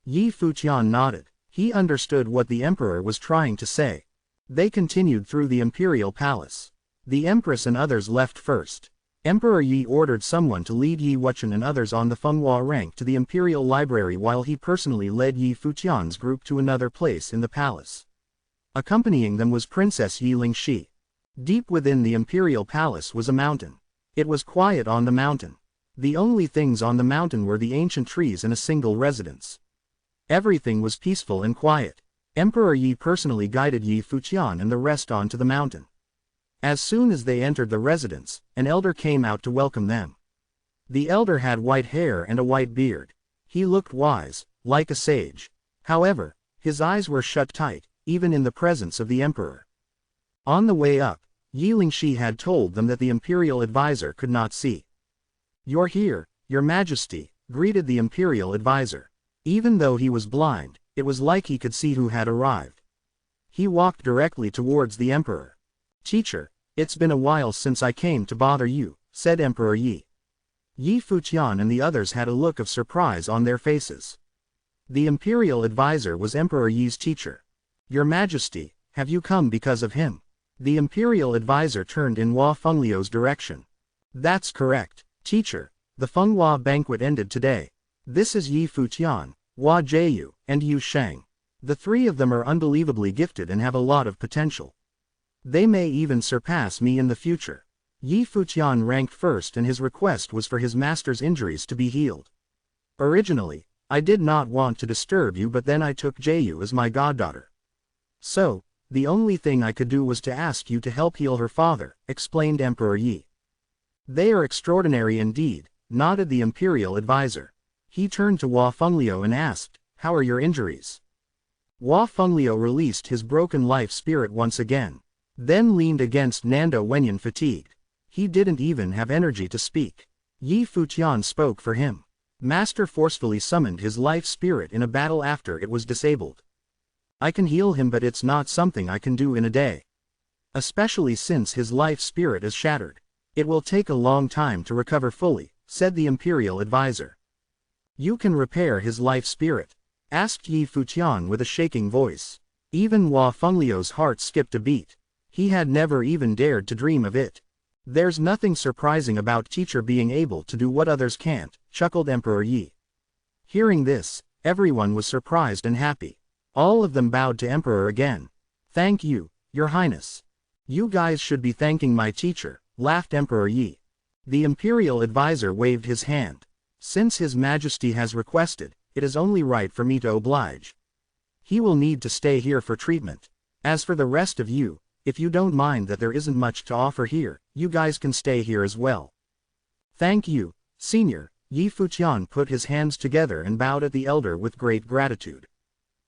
Yi Futian nodded. He understood what the emperor was trying to say. They continued through the imperial palace. The empress and others left first. Emperor Yi ordered someone to lead Yi Wuchen and others on the Fenghua rank to the imperial library, while he personally led Yi Futian's group to another place in the palace. Accompanying them was Princess Yi Lingxi. Deep within the imperial palace was a mountain. It was quiet on the mountain. The only things on the mountain were the ancient trees and a single residence. Everything was peaceful and quiet. Emperor Yi personally guided Yi Futian and the rest onto the mountain. As soon as they entered the residence, an elder came out to welcome them. The elder had white hair and a white beard. He looked wise, like a sage. However, his eyes were shut tight, even in the presence of the emperor. On the way up, Yi Lingxi had told them that the imperial advisor could not see. You're here, Your Majesty, greeted the imperial advisor. Even though he was blind, it was like he could see who had arrived. He walked directly towards the emperor. Teacher, it's been a while since I came to bother you, said Emperor Yi. Yi Futian and the others had a look of surprise on their faces. The imperial advisor was Emperor Yi's teacher. Your Majesty, have you come because of him? The imperial advisor turned in Hua Fengliu's direction. That's correct, teacher. The Fenghua banquet ended today. This is Yi Futian, Hua Jeyu, and Yu Sheng. The three of them are unbelievably gifted and have a lot of potential. They may even surpass me in the future. Yi Futian ranked first, and his request was for his master's injuries to be healed. Originally, I did not want to disturb you, but then I took Jeyu as my goddaughter. So, the only thing I could do was to ask you to help heal her father, explained Emperor Yi. They are extraordinary indeed, nodded the imperial advisor. He turned to Hua Fengliu and asked, how are your injuries? Hua Fengliu released his broken life spirit once again. Then leaned against Nando Wenyan fatigued. He didn't even have energy to speak. Yi Futian spoke for him. Master forcefully summoned his life spirit in a battle after it was disabled. I can heal him, but it's not something I can do in a day. Especially since his life spirit is shattered. It will take a long time to recover fully, said the imperial advisor. You can repair his life spirit? Asked Yi Futian with a shaking voice. Even Hua Fengliu's heart skipped a beat. He had never even dared to dream of it. There's nothing surprising about teacher being able to do what others can't, chuckled Emperor Yi. Hearing this, everyone was surprised and happy. All of them bowed to Emperor again. Thank you, Your Highness. You guys should be thanking my teacher, laughed Emperor Yi. The imperial advisor waved his hand. Since His Majesty has requested, it is only right for me to oblige. He will need to stay here for treatment. As for the rest of you, if you don't mind that there isn't much to offer here, you guys can stay here as well. Thank you, Senior. Yi Futian put his hands together and bowed at the elder with great gratitude.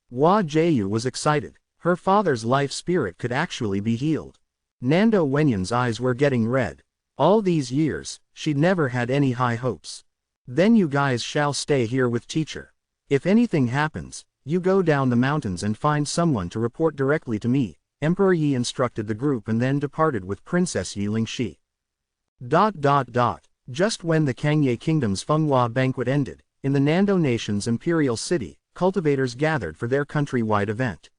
Hua Jieyu was excited. Her father's life spirit could actually be healed. Nando Wenyan's eyes were getting red. All these years, she'd never had any high hopes. Then you guys shall stay here with teacher. If anything happens, you go down the mountains and find someone to report directly to me, Emperor Yi instructed the group and then departed with Princess Yi Lingxi. Just when the Kangye Kingdom's Fenghua banquet ended, in the Nando Nation's imperial city, cultivators gathered for their countrywide event.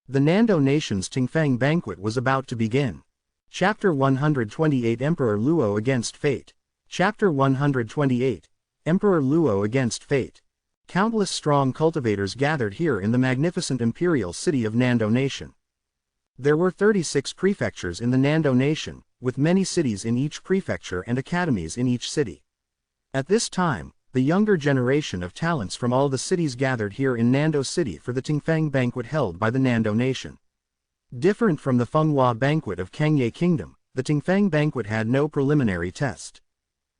The Nando Nation's Tingfang banquet was about to begin. Chapter 128 Emperor Luo Against Fate. Chapter 128 Emperor Luo Against Fate. Countless strong cultivators gathered here in the magnificent imperial city of Nando Nation. There were 36 prefectures in the Nando Nation, with many cities in each prefecture and academies in each city. At this time, the younger generation of talents from all the cities gathered here in Nando City for the Tingfang banquet held by the Nando Nation. Different from the Fenghua banquet of Kangye Kingdom, the Tingfang banquet had no preliminary test.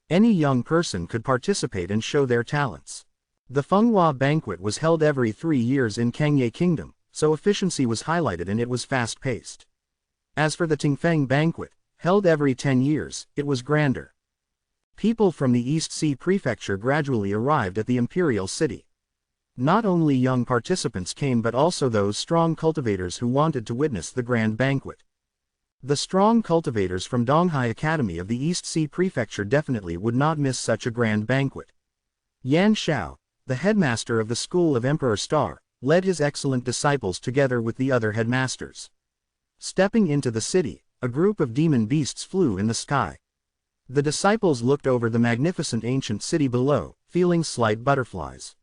Any young person could participate and show their talents. The Fenghua banquet was held every 3 years in Kangye Kingdom, so efficiency was highlighted and it was fast-paced. As for the Tingfang banquet, held every 10 years, it was grander. People from the East Sea Prefecture gradually arrived at the imperial city. Not only young participants came but also those strong cultivators who wanted to witness the grand banquet. The strong cultivators from Donghai Academy of the East Sea Prefecture definitely would not miss such a grand banquet. Yan Xiao, the headmaster of the School of Emperor Star, led his excellent disciples together with the other headmasters. Stepping into the city, a group of demon beasts flew in the sky. The disciples looked over the magnificent ancient city below, feeling slight butterflies.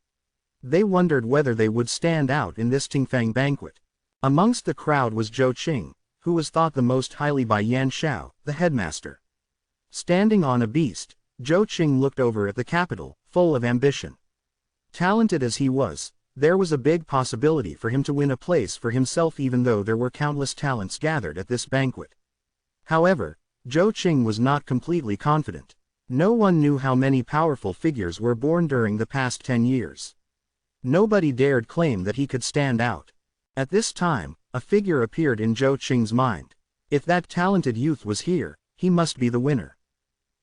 They wondered whether they would stand out in this Tingfang banquet. Amongst the crowd was Zhou Qing, who was thought the most highly by Yan Xiao, the headmaster. Standing on a beast, Zhou Qing looked over at the capital, full of ambition. Talented as he was, there was a big possibility for him to win a place for himself even though there were countless talents gathered at this banquet. However, Zhou Qing was not completely confident. No one knew how many powerful figures were born during the past 10 years. Nobody dared claim that he could stand out. At this time, a figure appeared in Zhou Qing's mind. If that talented youth was here, he must be the winner.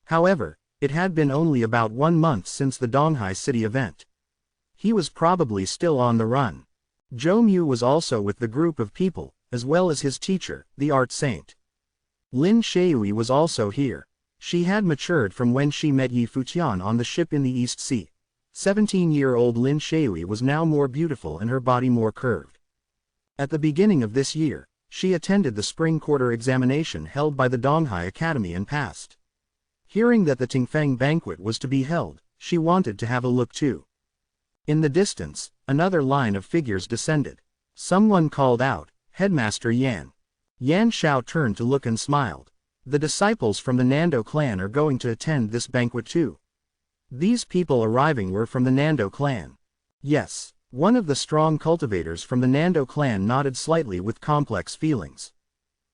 However, it had been only about 1 month since the Donghai City event. He was probably still on the run. Zhou Mu was also with the group of people, as well as his teacher, the art saint. Lin Shui was also here. She had matured from when she met Yi Futian on the ship in the East Sea. 17-year-old Lin Shui was now more beautiful and her body more curved. At the beginning of this year, she attended the spring quarter examination held by the Donghai Academy and passed. Hearing that the Tingfang banquet was to be held, she wanted to have a look too. In the distance, another line of figures descended. Someone called out, "Headmaster Yan." Yan Xiao turned to look and smiled. The disciples from the Nando clan are going to attend this banquet too. These people arriving were from the Nando clan. Yes, one of the strong cultivators from the Nando clan nodded slightly with complex feelings.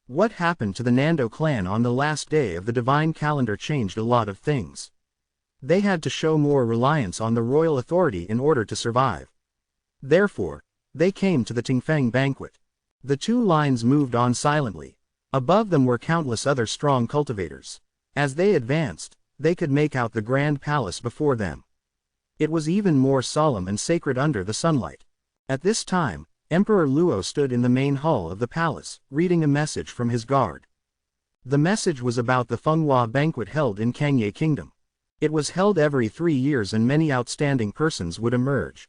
What happened to the Nando clan on the last day of the divine calendar changed a lot of things. They had to show more reliance on the royal authority in order to survive. Therefore, they came to the Tingfeng banquet. The two lines moved on silently. Above them were countless other strong cultivators. As they advanced, they could make out the grand palace before them. It was even more solemn and sacred under the sunlight. At this time, Emperor Luo stood in the main hall of the palace, reading a message from his guard. The message was about the Fenghua banquet held in Kangye Kingdom. It was held every 3 years and many outstanding persons would emerge.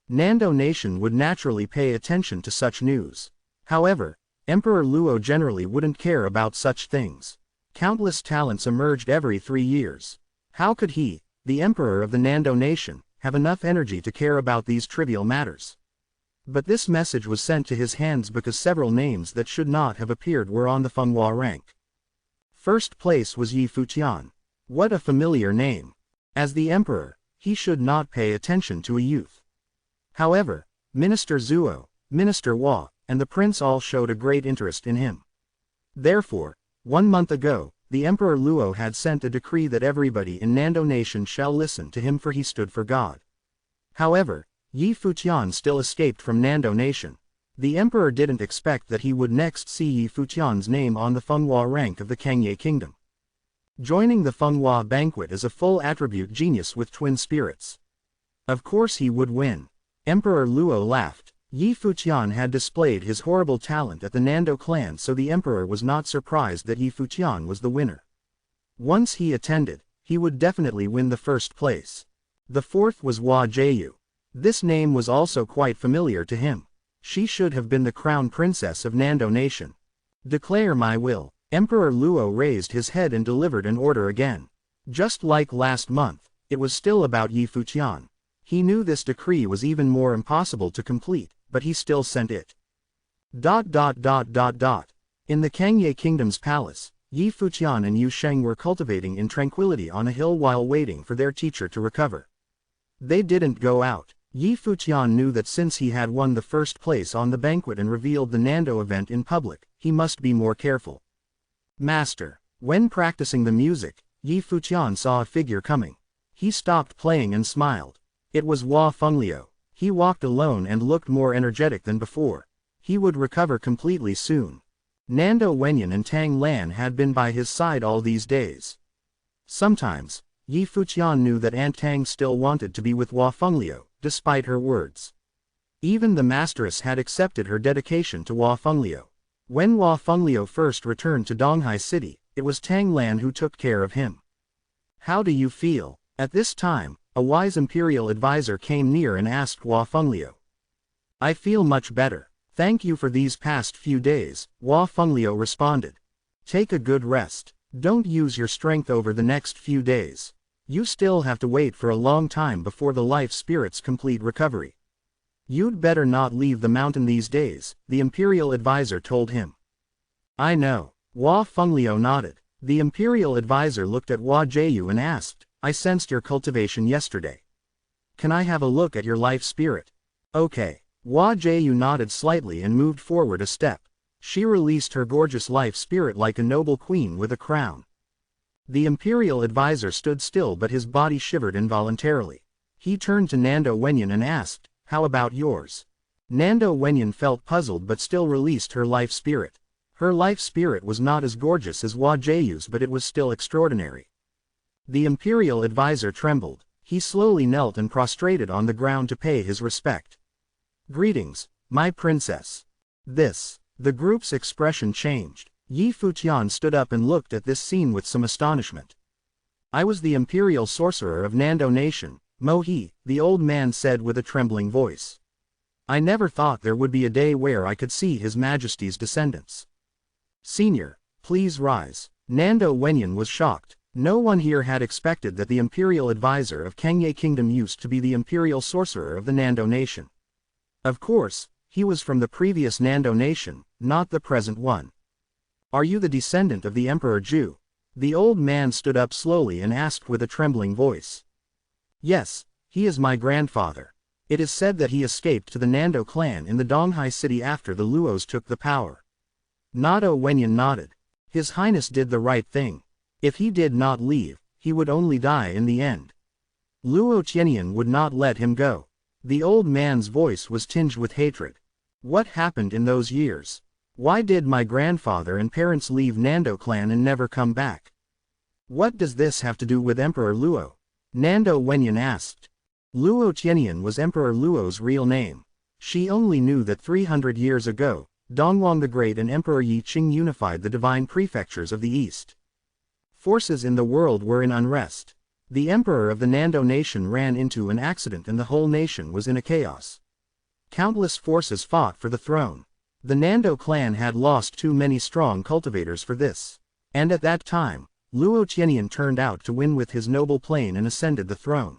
Nando Nation would naturally pay attention to such news. However, Emperor Luo generally wouldn't care about such things. Countless talents emerged every 3 years. How could he, the emperor of the Nando Nation, have enough energy to care about these trivial matters? But this message was sent to his hands because several names that should not have appeared were on the Fenghua rank. First place was Yi Futian. What a familiar name. As the emperor, he should not pay attention to a youth. However, Minister Zuo, Minister Hua, and the prince all showed a great interest in him. Therefore, 1 month ago, the Emperor Luo had sent a decree that everybody in Nando Nation shall listen to him for he stood for God. However, Yi Futian still escaped from Nando Nation. The emperor didn't expect that he would next see Yi Futian's name on the Fenghua rank of the Kangye Kingdom. Joining the Fenghua banquet is a full attribute genius with twin spirits. Of course he would win. Emperor Luo laughed. Yi Futian had displayed his horrible talent at the Nando clan, so the emperor was not surprised that Yi Futian was the winner. Once he attended, he would definitely win the first place. The fourth was Hua Jiu. This name was also quite familiar to him. She should have been the crown princess of Nando Nation. Declare my will. Emperor Luo raised his head and delivered an order again. Just like last month, it was still about Yi Futian. He knew this decree was even more impossible to complete, but he still sent it. In the Kangye Kingdom's palace, Yi Futian and Yu Sheng were cultivating in tranquility on a hill while waiting for their teacher to recover. They didn't go out. Yi Futian knew that since he had won the first place on the banquet and revealed the Nando event in public, he must be more careful. Master. When practicing the music, Yi Futian saw a figure coming. He stopped playing and smiled. It was Hua Fenglio. He walked alone and looked more energetic than before. He would recover completely soon. Nando Wenyan and Tang Lan had been by his side all these days. Sometimes, Yi Futian knew that Aunt Tang still wanted to be with Hua Fenglio, despite her words. Even the masteress had accepted her dedication to Hua Fenglio. When Hua Fenglio first returned to Donghai City, it was Tang Lan who took care of him. How do you feel? At this time, a wise imperial advisor came near and asked Hua Fenglio. I feel much better. Thank you for these past few days, Hua Fenglio responded. Take a good rest. Don't use your strength over the next few days. You still have to wait for a long time before the life spirit's complete recovery. You'd better not leave the mountain these days, the imperial advisor told him. I know. Hua Fenglio nodded. The imperial advisor looked at Hua Jiu and asked, I sensed your cultivation yesterday. Can I have a look at your life spirit? Okay. Hua Jiu nodded slightly and moved forward a step. She released her gorgeous life spirit like a noble queen with a crown. The imperial advisor stood still, but his body shivered involuntarily. He turned to Nando Wenyan and asked, how about yours? Nando Wenyan felt puzzled but still released her life spirit. Her life spirit was not as gorgeous as Hua Jiu's, but it was still extraordinary. The imperial advisor trembled. He slowly knelt and prostrated on the ground to pay his respect. Greetings, my princess. The group's expression changed. Yi Futian stood up and looked at this scene with some astonishment. I was the imperial sorcerer of Nando Nation, Mo He, the old man said with a trembling voice. I never thought there would be a day where I could see His Majesty's descendants. Senior, please rise. Nando Wenyan was shocked. No one here had expected that the imperial advisor of Kangye Kingdom used to be the imperial sorcerer of the Nando Nation. Of course, he was from the previous Nando Nation, not the present one. Are you the descendant of the Emperor Zhu? The old man stood up slowly and asked with a trembling voice. Yes, he is my grandfather. It is said that he escaped to the Nando clan in the Donghai city after the Luos took the power. Nado Wenyan nodded. His Highness did the right thing. If he did not leave, he would only die in the end. Luo Qianyan would not let him go. The old man's voice was tinged with hatred. What happened in those years? Why did my grandfather and parents leave Nando clan and never come back? What does this have to do with Emperor Luo? Nando Wenyan asked. Luo Qianyan was Emperor Luo's real name. She only knew that 300 years ago, Dongwang the Great and Emperor Yi Qing unified the divine prefectures of the East. Forces in the world were in unrest. The emperor of the Nando nation ran into an accident and the whole nation was in a chaos. Countless forces fought for the throne. The Nando clan had lost too many strong cultivators for this. And at that time, Luo Qianyan turned out to win with his noble plane and ascended the throne.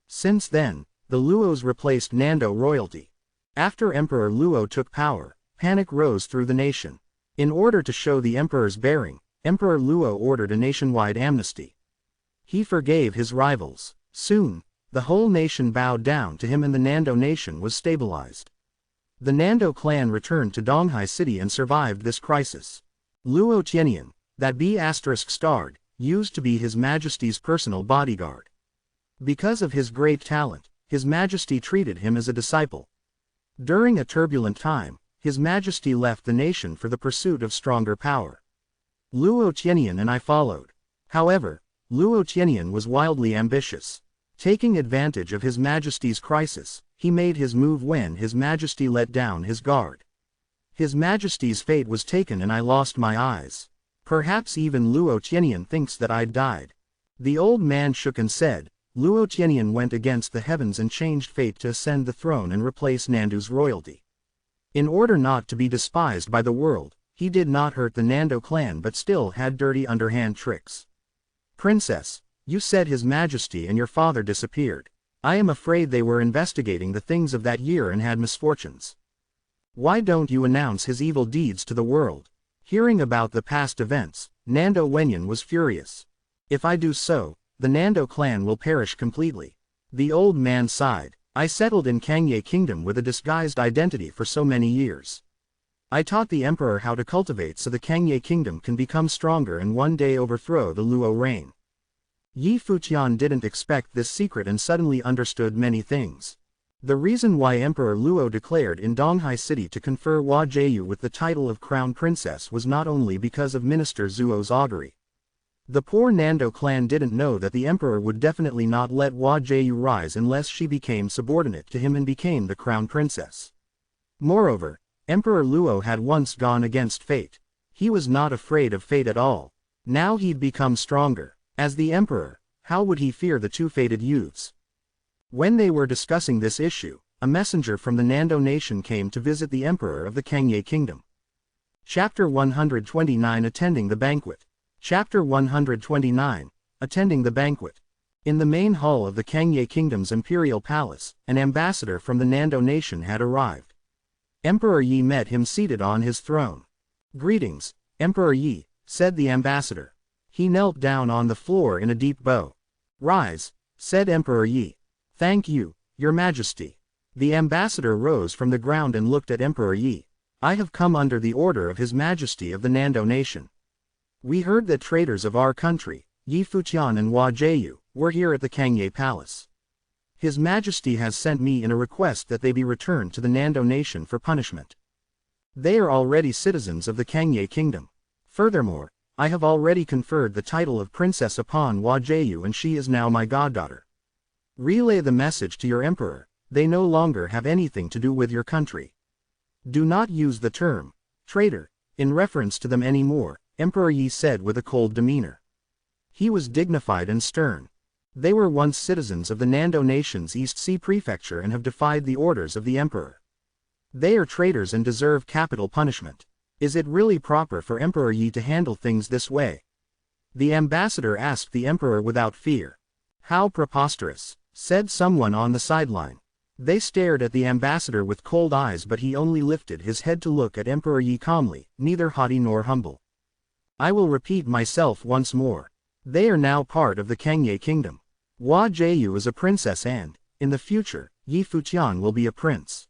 Since then, the Luos replaced Nando royalty. After Emperor Luo took power, panic rose through the nation. In order to show the emperor's bearing, Emperor Luo ordered a nationwide amnesty. He forgave his rivals. Soon, the whole nation bowed down to him and the Nando nation was stabilized. The Nando clan returned to Donghai City and survived this crisis. Luo Qianyan, that B****, used to be His Majesty's personal bodyguard. Because of his great talent, His Majesty treated him as a disciple. During a turbulent time, His Majesty left the nation for the pursuit of stronger power. Luo Qianyan and I followed. However, Luo Qianyan was wildly ambitious. Taking advantage of His Majesty's crisis, he made his move when His Majesty let down his guard. His Majesty's fate was taken and I lost my eyes. Perhaps even Luo Qianyan thinks that I'd died. The old man shook and said, Luo Qianyan went against the heavens and changed fate to ascend the throne and replace Nando's royalty. In order not to be despised by the world, he did not hurt the Nando clan but still had dirty underhand tricks. Princess, you said His Majesty and your father disappeared. I am afraid they were investigating the things of that year and had misfortunes. Why don't you announce his evil deeds to the world? Hearing about the past events, Nando Wenyan was furious. If I do so, the Nando clan will perish completely. The old man sighed. I settled in Kangye Kingdom with a disguised identity for so many years. I taught the emperor how to cultivate so the Kangye Kingdom can become stronger and one day overthrow the Luo reign. Yi Futian didn't expect this secret and suddenly understood many things. The reason why Emperor Luo declared in Donghai City to confer Hua Jieyu with the title of Crown Princess was not only because of Minister Zuo's augury. The poor Nando clan didn't know that the emperor would definitely not let Hua Jieyu rise unless she became subordinate to him and became the crown princess. Moreover, Emperor Luo had once gone against fate. He was not afraid of fate at all. Now he'd become stronger. As the emperor, how would he fear the two fated youths? When they were discussing this issue, a messenger from the Nando nation came to visit the emperor of the Kangye Kingdom. Chapter 129 Attending the Banquet. Chapter 129 Attending the Banquet. In the main hall of the Kangye Kingdom's imperial palace, an ambassador from the Nando nation had arrived. Emperor Yi met him seated on his throne. Greetings, Emperor Yi, said the ambassador. He knelt down on the floor in a deep bow. Rise, said Emperor Yi. Thank you, Your Majesty. The ambassador rose from the ground and looked at Emperor Yi. I have come under the order of His Majesty of the Nando nation. We heard that traitors of our country, Yi Futian and Hua Jieyu, were here at the Kangye Palace. His Majesty has sent me in a request that they be returned to the Nando nation for punishment. They are already citizens of the Kangye Kingdom. Furthermore, I have already conferred the title of princess upon Hua Jieyu and she is now my goddaughter. Relay the message to your emperor, they no longer have anything to do with your country. Do not use the term, traitor, in reference to them anymore, Emperor Yi said with a cold demeanor. He was dignified and stern. They were once citizens of the Nando nation's East Sea Prefecture and have defied the orders of the emperor. They are traitors and deserve capital punishment. Is it really proper for Emperor Yi to handle things this way? The ambassador asked the emperor without fear. How preposterous, said someone on the sideline. They stared at the ambassador with cold eyes but he only lifted his head to look at Emperor Yi calmly, neither haughty nor humble. I will repeat myself once more. They are now part of the Kangye Kingdom. Hua Jieyu is a princess and, in the future, Yi Futian will be a prince.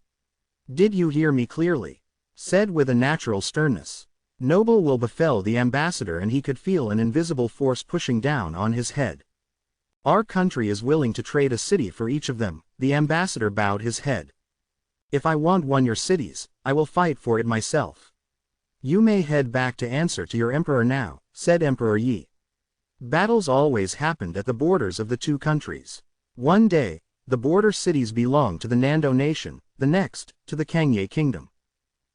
Did you hear me clearly? Said with a natural sternness. Noble will befell the ambassador, and he could feel an invisible force pushing down on his head. Our country is willing to trade a city for each of them. The ambassador bowed his head. If I want one your cities, I will fight for it myself. You may head back to answer to your emperor now, said Emperor Yi. Battles always happened at the borders of the two countries. One day, the border cities belonged to the Nando nation, the next, to the Kangye kingdom.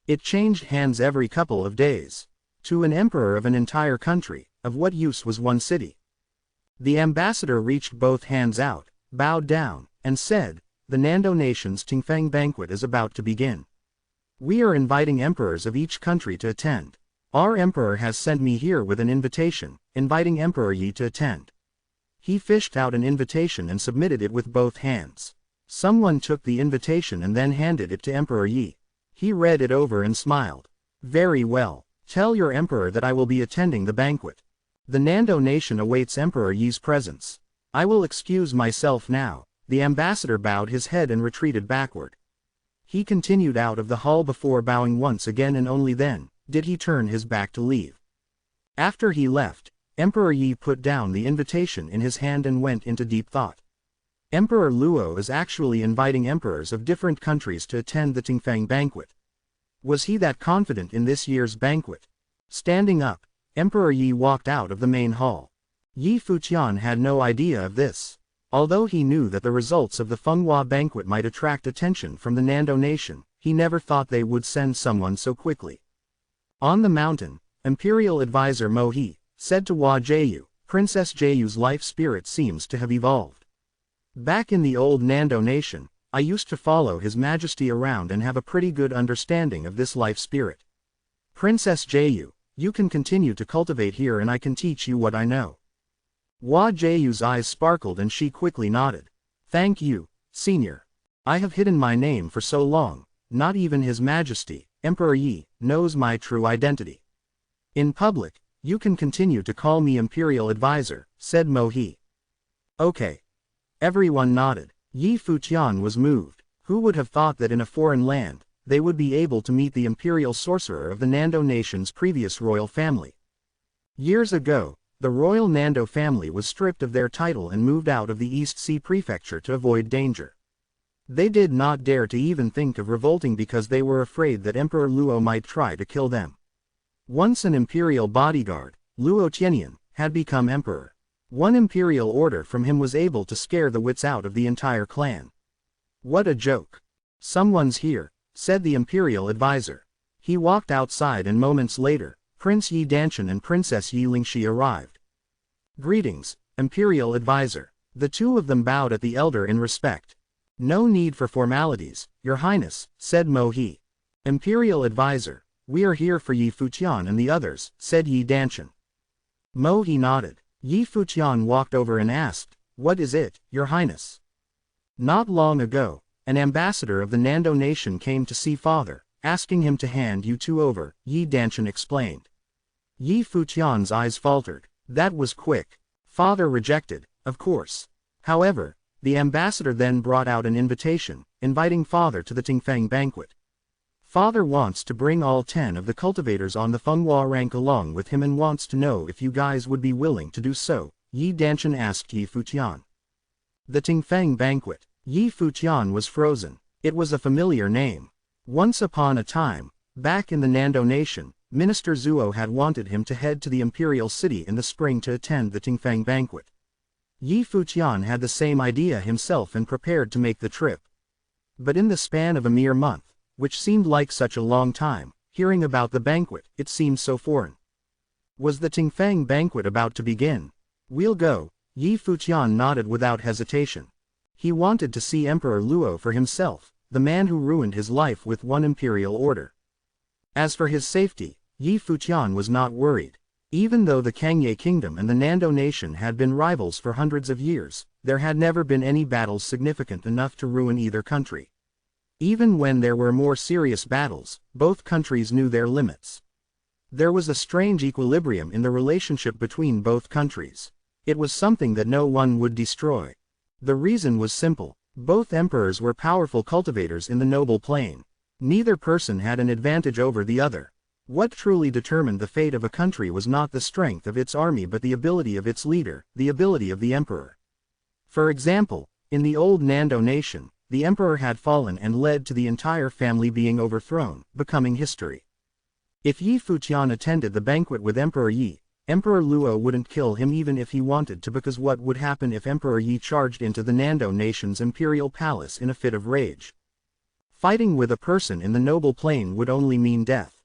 It changed hands every couple of days. To an emperor of an entire country, of what use was one city? The ambassador reached both hands out, bowed down, and said, the Nando nation's Tingfang banquet is about to begin. We are inviting emperors of each country to attend. Our emperor has sent me here with an invitation, inviting Emperor Yi to attend. He fished out an invitation and submitted it with both hands. Someone took the invitation and then handed it to Emperor Yi. He read it over and smiled. Very well. Tell your emperor that I will be attending the banquet. The Nando nation awaits Emperor Yi's presence. I will excuse myself now. The ambassador bowed his head and retreated backward. He continued out of the hall before bowing once again, and only then did he turn his back to leave. After he left, Emperor Yi put down the invitation in his hand and went into deep thought. Emperor Luo is actually inviting emperors of different countries to attend the Tingfang banquet. Was he that confident in this year's banquet? Standing up, Emperor Yi walked out of the main hall. Yi Futian had no idea of this. Although he knew that the results of the Fenghua banquet might attract attention from the Nando nation, he never thought they would send someone so quickly. On the mountain, Imperial Advisor Mo He said to Hua Jieyu, Princess Jieyu's life spirit seems to have evolved. Back in the old Nando nation, I used to follow His Majesty around and have a pretty good understanding of this life spirit. Princess Jieyu, you can continue to cultivate here and I can teach you what I know. Hua Jieyu's eyes sparkled and she quickly nodded. Thank you, Senior. I have hidden my name for so long, not even His Majesty, Emperor Yi, knows my true identity. In public, you can continue to call me Imperial Advisor, said Mo He. Okay. Everyone nodded. Yi Futian was moved. Who would have thought that in a foreign land, they would be able to meet the imperial sorcerer of the Nando nation's previous royal family? Years ago, the royal Nando family was stripped of their title and moved out of the East Sea Prefecture to avoid danger. They did not dare to even think of revolting because they were afraid that Emperor Luo might try to kill them. Once an imperial bodyguard, Luo Tianyan, had become emperor. One imperial order from him was able to scare the wits out of the entire clan. What a joke. Someone's here, said the imperial advisor. He walked outside and moments later, Prince Yi Danshan and Princess Yi Lingxi arrived. Greetings, Imperial Advisor. The two of them bowed at the elder in respect. No need for formalities, Your Highness, said Mo He. Imperial Advisor, we are here for Yi Futian and the others, said Yi Danshan. Mo He nodded. Yi Futian walked over and asked, what is it, Your Highness? Not long ago, an ambassador of the Nando nation came to see Father, asking him to hand you two over, Yi Danshan explained. Yi Futian's eyes faltered. That was quick. Father rejected, of course. However, the ambassador then brought out an invitation, inviting Father to the Tingfang banquet. Father wants to bring all 10 of the cultivators on the Fenghua rank along with him and wants to know if you guys would be willing to do so, Yi Danshan asked Yi Futian. The Tingfang banquet. Yi Futian was frozen. It was a familiar name. Once upon a time, back in the Nando nation, Minister Zuo had wanted him to head to the imperial city in the spring to attend the Tingfang banquet. Yi Futian had the same idea himself and prepared to make the trip. But in the span of a mere month, which seemed like such a long time, hearing about the banquet, it seemed so foreign. Was the Tingfang banquet about to begin? We'll go, Yi Futian nodded without hesitation. He wanted to see Emperor Luo for himself, the man who ruined his life with one imperial order. As for his safety, Yi Futian was not worried. Even though the Kangye kingdom and the Nando nation had been rivals for hundreds of years, there had never been any battles significant enough to ruin either country. Even when there were more serious battles, both countries knew their limits. There was a strange equilibrium in the relationship between both countries. It was something that no one would destroy. The reason was simple. Both emperors were powerful cultivators in the noble plane. Neither person had an advantage over the other. What truly determined the fate of a country was not the strength of its army but the ability of its leader, the ability of the emperor. For example, in the old Nando nation, the emperor had fallen and led to the entire family being overthrown, becoming history. If Yi Futian attended the banquet with Emperor Yi, Emperor Luo wouldn't kill him even if he wanted to, because what would happen if Emperor Yi charged into the Nando nation's imperial palace in a fit of rage? Fighting with a person in the noble plane would only mean death.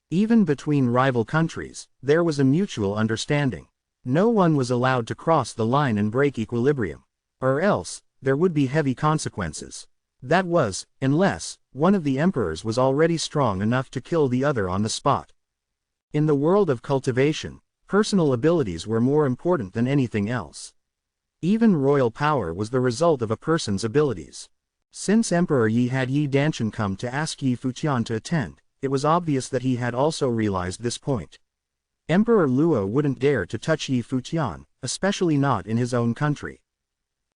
Even between rival countries, there was a mutual understanding. No one was allowed to cross the line and break equilibrium. Or else, there would be heavy consequences. That was, unless one of the emperors was already strong enough to kill the other on the spot. In the world of cultivation, personal abilities were more important than anything else. Even royal power was the result of a person's abilities. Since Emperor Yi had Yi Danshan come to ask Yi Futian to attend, it was obvious that he had also realized this point. Emperor Luo wouldn't dare to touch Yi Futian, especially not in his own country.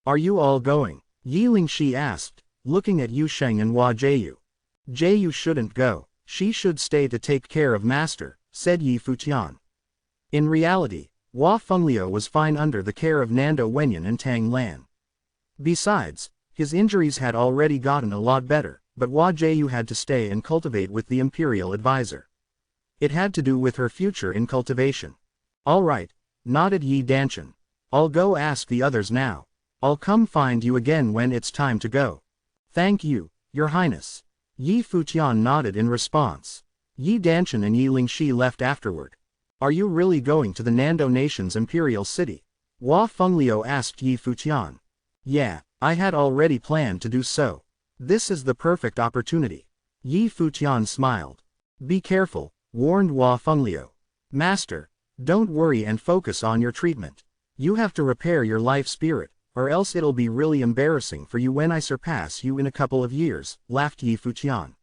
"Are you all going?" Yi Lingxi asked, looking at Yu Sheng and Hua Jieyu. "Jieyu shouldn't go, she should stay to take care of master," said Yi Futian. In reality, Hua Fengliu was fine under the care of Nando Wenyan and Tang Lan. Besides, his injuries had already gotten a lot better, but Hua Jieyu had to stay and cultivate with the imperial advisor. It had to do with her future in cultivation. "All right," nodded Yi Danshan. "I'll go ask the others now. I'll come find you again when it's time to go." "Thank you, Your Highness." Yi Futian nodded in response. Yi Danshan and Yi Lingxi left afterward. "Are you really going to the Nando nation's imperial city?" Hua Fengliu asked Yi Futian. "Yeah, I had already planned to do so. This is the perfect opportunity." Yi Futian smiled. "Be careful," warned Hua Fengliu. "Master, don't worry and focus on your treatment. You have to repair your life spirit, or else it'll be really embarrassing for you when I surpass you in a couple of years," laughed Yi Futian.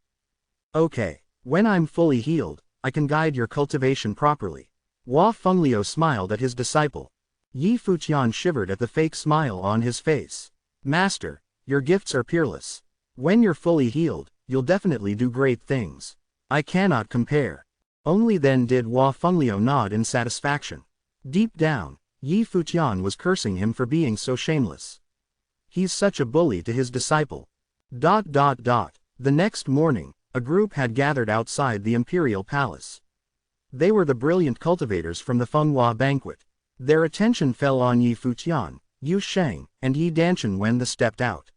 "Okay, when I'm fully healed, I can guide your cultivation properly." Hua Fengliu smiled at his disciple. Yi Futian shivered at the fake smile on his face. "Master, your gifts are peerless. When you're fully healed, you'll definitely do great things. I cannot compare." Only then did Hua Fengliu nod in satisfaction. Deep down, Yi Futian was cursing him for being so shameless. He's such a bully to his disciple. The next morning, a group had gathered outside the imperial palace. They were the brilliant cultivators from the Fenghua banquet. Their attention fell on Yi Futian, Yu Sheng, and Yi Danshan when they stepped out.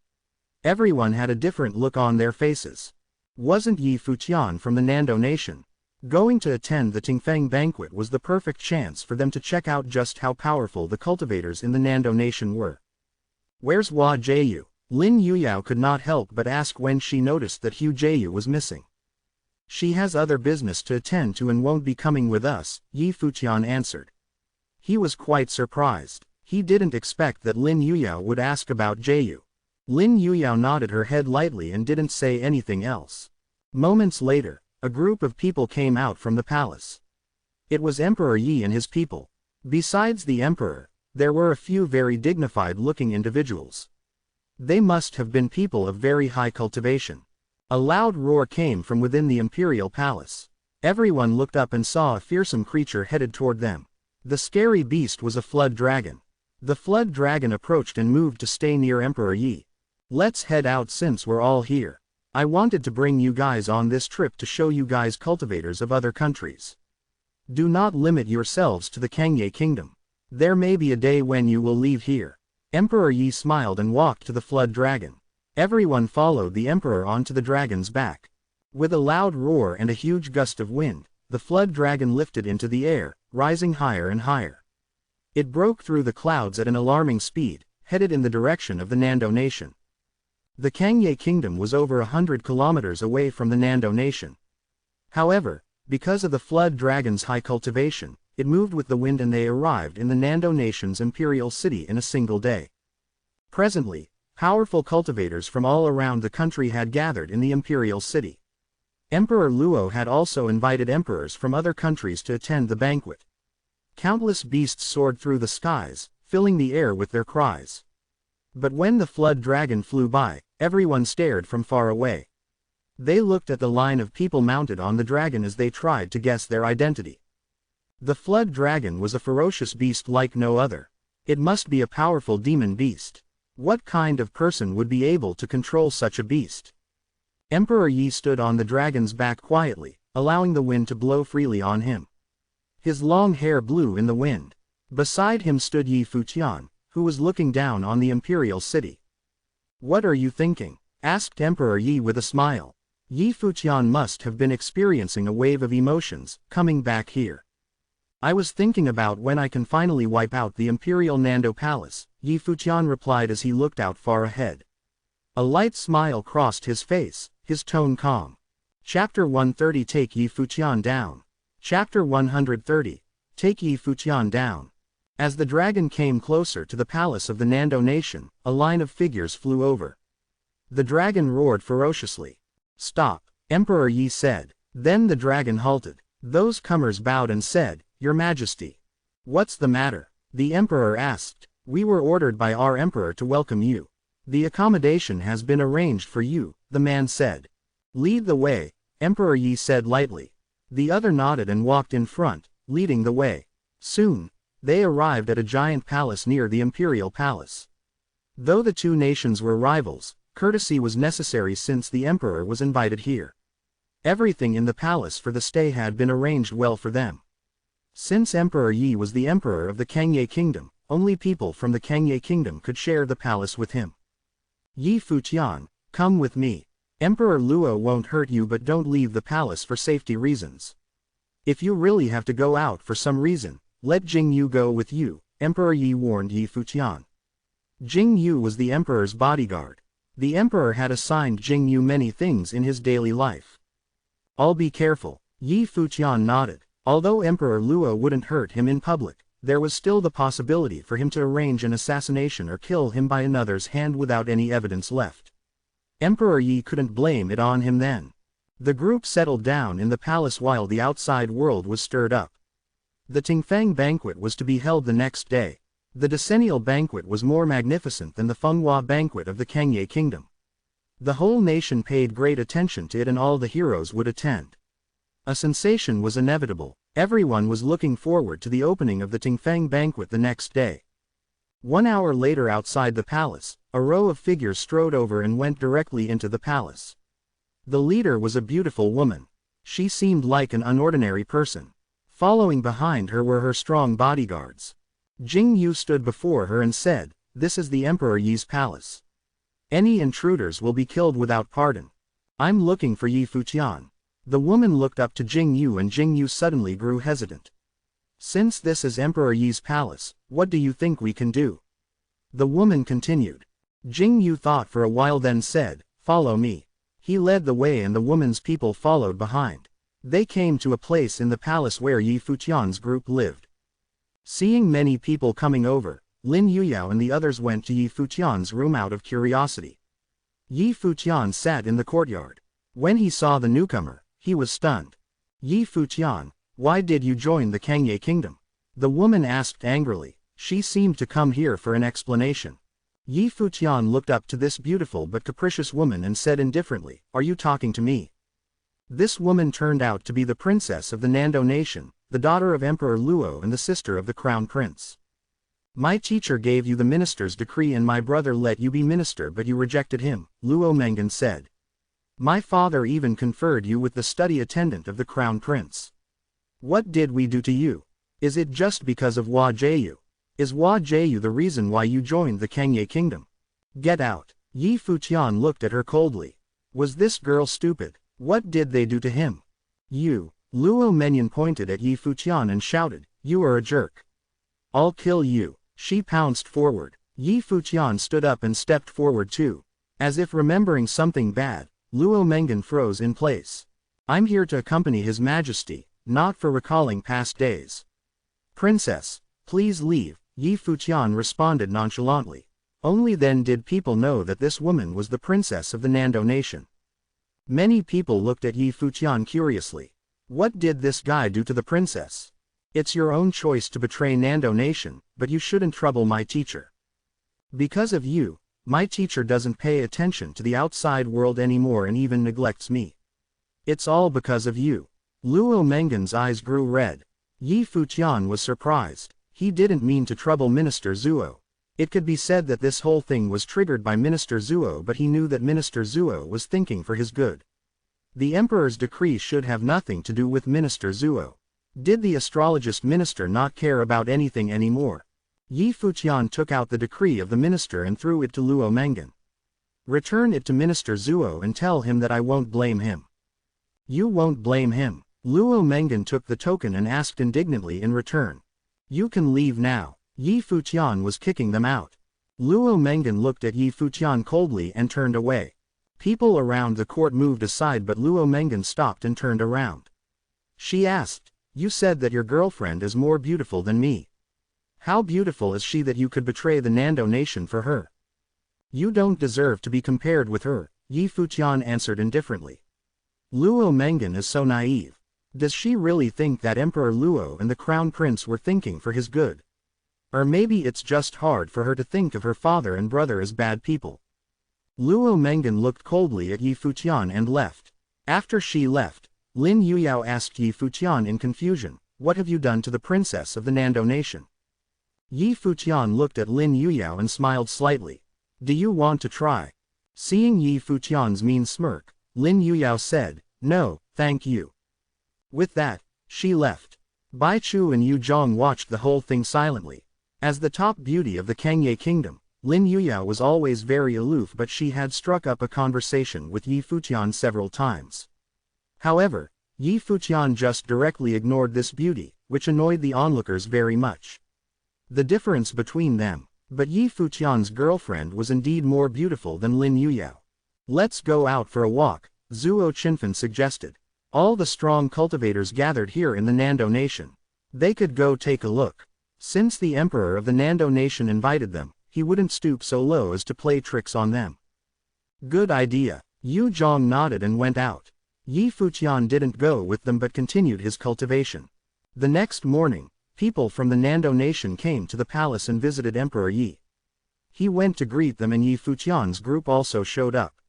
Everyone had a different look on their faces. Wasn't Yi Futian from the Nando nation? Going to attend the Tingfeng banquet was the perfect chance for them to check out just how powerful the cultivators in the Nando nation were. "Where's Hua Jieyu?" Lin Yuyao could not help but ask when she noticed that Hu Jieyu was missing. "She has other business to attend to and won't be coming with us," Yi Futian answered. He was quite surprised. He didn't expect that Lin Yuyao would ask about Jieyu. Lin Yuyao nodded her head lightly and didn't say anything else. Moments later, a group of people came out from the palace. It was Emperor Yi and his people. Besides the emperor, there were a few very dignified-looking individuals. They must have been people of very high cultivation. A loud roar came from within the imperial palace. Everyone looked up and saw a fearsome creature headed toward them. The scary beast was a flood dragon. The flood dragon approached and moved to stay near Emperor Yi. "Let's head out since we're all here. I wanted to bring you guys on this trip to show you guys cultivators of other countries. Do not limit yourselves to the Kangye kingdom. There may be a day when you will leave here." Emperor Yi smiled and walked to the flood dragon. Everyone followed the emperor onto the dragon's back. With a loud roar and a huge gust of wind, the flood dragon lifted into the air, rising higher and higher. It broke through the clouds at an alarming speed, headed in the direction of the Nando nation. The Kangye kingdom was over 100 kilometers away from the Nando nation. However, because of the flood dragon's high cultivation, it moved with the wind and they arrived in the Nando nation's imperial city in a single day. Presently, powerful cultivators from all around the country had gathered in the imperial city. Emperor Luo had also invited emperors from other countries to attend the banquet. Countless beasts soared through the skies, filling the air with their cries. But when the flood dragon flew by, everyone stared from far away. They looked at the line of people mounted on the dragon as they tried to guess their identity. The flood dragon was a ferocious beast like no other. It must be a powerful demon beast. What kind of person would be able to control such a beast? Emperor Yi stood on the dragon's back quietly, allowing the wind to blow freely on him. His long hair blew in the wind. Beside him stood Yi Futian, who was looking down on the imperial city. "What are you thinking?" asked Emperor Yi with a smile. Yi Futian must have been experiencing a wave of emotions, coming back here. "I was thinking about when I can finally wipe out the Imperial Nando Palace," Yi Futian replied as he looked out far ahead. A light smile crossed his face, his tone calm. Chapter 130 Take Yi Futian Down. Chapter 130. Take Yi Futian Down. As the dragon came closer to the palace of the Nando nation, a line of figures flew over. The dragon roared ferociously. "Stop," Emperor Yi said. Then the dragon halted. Those comers bowed and said, "Your Majesty." "What's the matter?" the emperor asked. "We were ordered by our emperor to welcome you. The accommodation has been arranged for you," the man said. "Lead the way," Emperor Yi said lightly. The other nodded and walked in front, leading the way. Soon, they arrived at a giant palace near the imperial palace. Though the two nations were rivals, courtesy was necessary since the emperor was invited here. Everything in the palace for the stay had been arranged well for them. Since Emperor Yi was the emperor of the Kangye kingdom, only people from the Kangye kingdom could share the palace with him. "Yi Futian, come with me. Emperor Luo won't hurt you, but don't leave the palace for safety reasons. If you really have to go out for some reason, let Jing Yu go with you," Emperor Yi warned Yi Futian. Jing Yu was the emperor's bodyguard. The emperor had assigned Jing Yu many things in his daily life. "I'll be careful," Yi Futian nodded. Although Emperor Luo wouldn't hurt him in public, there was still the possibility for him to arrange an assassination or kill him by another's hand without any evidence left. Emperor Yi couldn't blame it on him then. The group settled down in the palace while the outside world was stirred up. The Tingfang banquet was to be held the next day. The decennial banquet was more magnificent than the Fenghua banquet of the Kangye kingdom. The whole nation paid great attention to it and all the heroes would attend. A sensation was inevitable. Everyone was looking forward to the opening of the Tingfang banquet the next day. 1 hour later outside the palace, a row of figures strode over and went directly into the palace. The leader was a beautiful woman. She seemed like an unordinary person. Following behind her were her strong bodyguards. Jing Yu stood before her and said, "This is the Emperor Yi's palace. Any intruders will be killed without pardon. I'm looking for Yi Futian." The woman looked up to Jing Yu and Jing Yu suddenly grew hesitant. "Since this is Emperor Yi's palace, what do you think we can do?" The woman continued. Jing Yu thought for a while then said, "Follow me." He led the way and the woman's people followed behind. They came to a place in the palace where Yi Futian's group lived. Seeing many people coming over, Lin Yuyao and the others went to Yi Futian's room out of curiosity. Yi Futian sat in the courtyard. When he saw the newcomer, he was stunned. "Yi Futian, why did you join the Kangye kingdom?" the woman asked angrily. She seemed to come here for an explanation. Yi Futian looked up to this beautiful but capricious woman and said indifferently, "Are you talking to me?" This woman turned out to be the princess of the Nando nation, the daughter of Emperor Luo and the sister of the crown prince. "My teacher gave you the minister's decree and my brother let you be minister but you rejected him," Luo Mengan said. "My father even conferred you with the study attendant of the crown prince. What did we do to you? Is it just because of Hua Jieyu? Is Hua Jieyu the reason why you joined the Kangye kingdom? Get out." Yi Futian looked at her coldly. Was this girl stupid? What did they do to him? "You." Luo Menyan pointed at Yi Futian and shouted, "You are a jerk. I'll kill you." She pounced forward. Yi Futian stood up and stepped forward too. As if remembering something bad, Luo Mengan froze in place. "I'm here to accompany His Majesty, not for recalling past days." "Princess, please leave," Yi Futian responded nonchalantly. Only then did people know that this woman was the princess of the Nando nation. Many people looked at Yi Futian curiously. What did this guy do to the princess? "It's your own choice to betray Nando nation, but you shouldn't trouble my teacher. Because of you, My teacher doesn't pay attention to the outside world anymore and even neglects me. It's all because of you. Luo Mengen's eyes grew red. Yi Futian was surprised. He didn't mean to trouble Minister Zuo. It could be said that this whole thing was triggered by Minister Zuo, but he knew that Minister Zuo was thinking for his good. The emperor's decree should have nothing to do with Minister Zuo. Did the astrologist minister not care about anything anymore? Yi Futian took out the decree of the minister and threw it to Luo Mengen. Return it to Minister Zuo and tell him that I won't blame him. You won't blame him. Luo Mengen took the token and asked indignantly in return. You can leave now. Yi Futian was kicking them out. Luo Mengen looked at Yi Futian coldly and turned away. People around the court moved aside, but Luo Mengen stopped and turned around. She asked, "You said that your girlfriend is more beautiful than me. How beautiful is she that you could betray the Nando nation for her? You don't deserve to be compared with her," Yi Futian answered indifferently. Luo Mengen is so naive. Does she really think that Emperor Luo and the Crown Prince were thinking for his good? Or maybe it's just hard for her to think of her father and brother as bad people. Luo Mengen looked coldly at Yi Futian and left. After she left, Lin Yuyao asked Yi Futian in confusion, "What have you done to the princess of the Nando nation?" Yi Futian looked at Lin Yuyao and smiled slightly. "Do you want to try?" Seeing Yi Futian's mean smirk, Lin Yuyao said, "No, thank you." With that, she left. Bai Chu and Yu Zhong watched the whole thing silently. As the top beauty of the Kangye kingdom, Lin Yuyao was always very aloof, but she had struck up a conversation with Yi Futian several times. However, Yi Futian just directly ignored this beauty, which annoyed the onlookers very much. The difference between them, but Yi Futian's girlfriend was indeed more beautiful than Lin Yuyao. "Let's go out for a walk," Zuo Chinfen suggested. All the strong cultivators gathered here in the Nando nation. They could go take a look. Since the emperor of the Nando nation invited them, he wouldn't stoop so low as to play tricks on them. Good idea. Yu Zhong nodded and went out. Yi Futian didn't go with them but continued his cultivation. The next morning, people from the Nando nation came to the palace and visited Emperor Yi. He went to greet them and Yi Futian's group also showed up.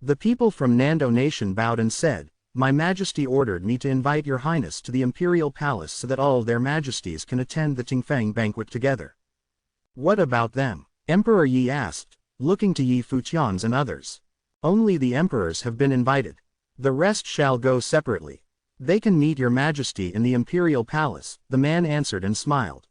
The people from Nando nation bowed and said, "My Majesty ordered me to invite your Highness to the Imperial Palace so that all their Majesties can attend the Tingfang banquet together." "What about them?" Emperor Yi asked, looking to Yi Futian's and others. "Only the emperors have been invited. The rest shall go separately. They can meet your Majesty in the Imperial Palace," the man answered and smiled.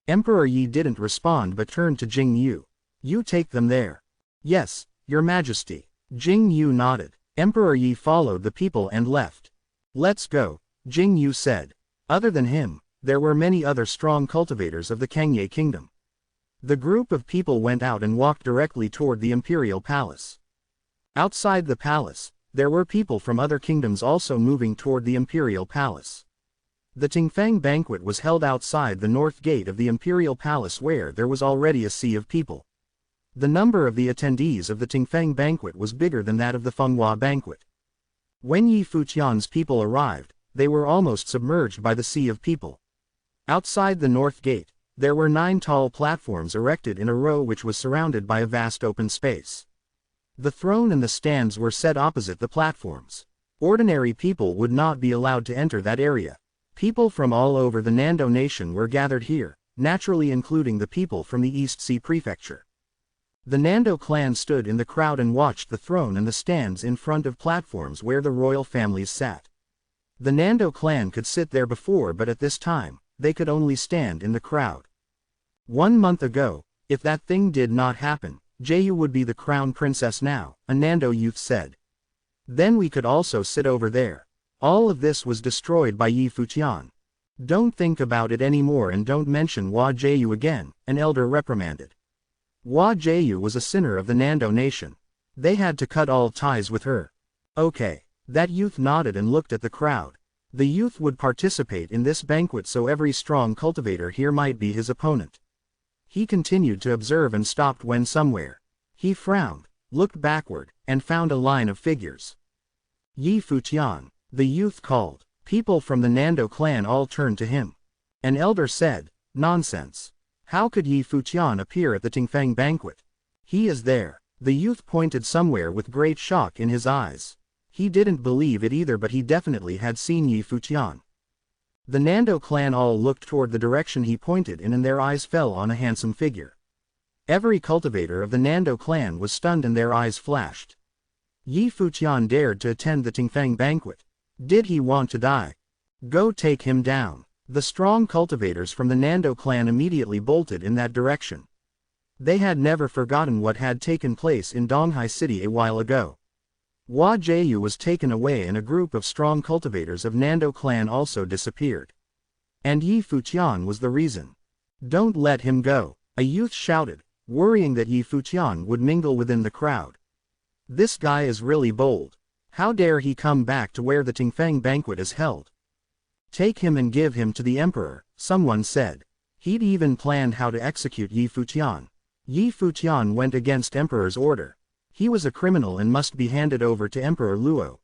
Emperor Yi didn't respond but turned to Jing Yu. "You take them there." "Yes, your Majesty." Jing Yu nodded. Emperor Yi followed the people and left. "Let's go," Jing Yu said. Other than him, there were many other strong cultivators of the Kangye kingdom. The group of people went out and walked directly toward the Imperial Palace. Outside the palace, there were people from other kingdoms also moving toward the Imperial Palace. The Tingfang banquet was held outside the north gate of the Imperial Palace where there was already a sea of people. The number of the attendees of the Tingfang banquet was bigger than that of the Fenghua banquet. When Yi Futian's people arrived, they were almost submerged by the sea of people. Outside the north gate, there were 9 tall platforms erected in a row which was surrounded by a vast open space. The throne and the stands were set opposite the platforms. Ordinary people would not be allowed to enter that area. People from all over the Nando nation were gathered here, naturally including the people from the East Sea Prefecture. The Nando clan stood in the crowd and watched the throne and the stands in front of platforms where the royal families sat. The Nando clan could sit there before, but at this time, they could only stand in the crowd. 1 month ago, if that thing did not happen, Jeyu would be the crown princess now, a Nando youth said. Then we could also sit over there. All of this was destroyed by Yi Futian. Don't think about it anymore and don't mention Hua Jeyu again, an elder reprimanded. Hua Jeyu was a sinner of the Nando nation. They had to cut all ties with her. Okay. That youth nodded and looked at the crowd. The youth would participate in this banquet so every strong cultivator here might be his opponent. He continued to observe and stopped when somewhere. He frowned, looked backward, and found a line of figures. Yi Futian, the youth called. People from the Nando clan all turned to him. An elder said, "Nonsense. How could Yi Futian appear at the Tingfang banquet? He is there. The youth pointed somewhere with great shock in his eyes. He didn't believe it either, but he definitely had seen Yi Futian. The Nando clan all looked toward the direction he pointed in, and their eyes fell on a handsome figure. Every cultivator of the Nando clan was stunned and their eyes flashed. Yi Futian dared to attend the Tingfang banquet. Did he want to die? Go take him down. The strong cultivators from the Nando clan immediately bolted in that direction. They had never forgotten what had taken place in Donghai City a while ago. Hua Jieyu was taken away and a group of strong cultivators of Nando clan also disappeared. And Yi Futian was the reason. Don't let him go, a youth shouted, worrying that Yi Futian would mingle within the crowd. This guy is really bold. How dare he come back to where the Tingfang banquet is held? Take him and give him to the emperor, someone said. He'd even planned how to execute Yi Futian. Yi Futian went against emperor's order. He was a criminal and must be handed over to Emperor Luo.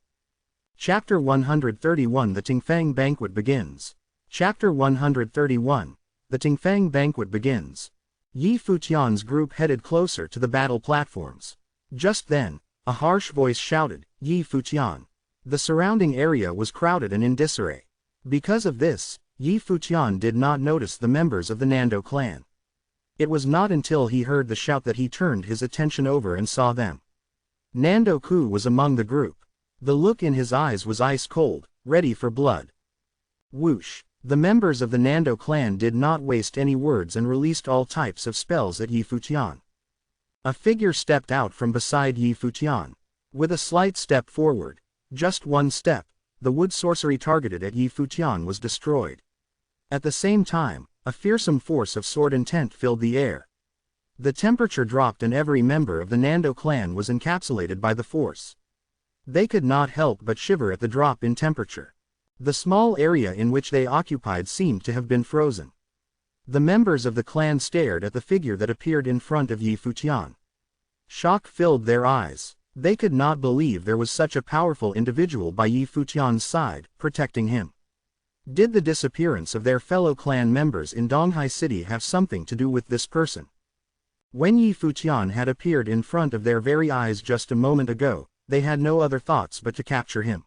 Chapter 131 The Tingfang Banquet Begins. Chapter 131 The Tingfang Banquet Begins. Yi Futian's group headed closer to the battle platforms. Just then, a harsh voice shouted, Yi Futian. The surrounding area was crowded and in disarray. Because of this, Yi Futian did not notice the members of the Nando clan. It was not until he heard the shout that he turned his attention over and saw them. Nando Ku was among the group. The look in his eyes was ice cold, ready for blood. Whoosh! The members of the Nando clan did not waste any words and released all types of spells at Yi Futian. A figure stepped out from beside Yi Futian. With a slight step forward, just one step, the wood sorcery targeted at Yi Futian was destroyed. At the same time, a fearsome force of sword intent filled the air. The temperature dropped and every member of the Nando clan was encapsulated by the force. They could not help but shiver at the drop in temperature. The small area in which they occupied seemed to have been frozen. The members of the clan stared at the figure that appeared in front of Yi Futian. Shock filled their eyes. They could not believe there was such a powerful individual by Yi Futian's side, protecting him. Did the disappearance of their fellow clan members in Donghai City have something to do with this person? When Yi Futian had appeared in front of their very eyes just a moment ago, they had no other thoughts but to capture him.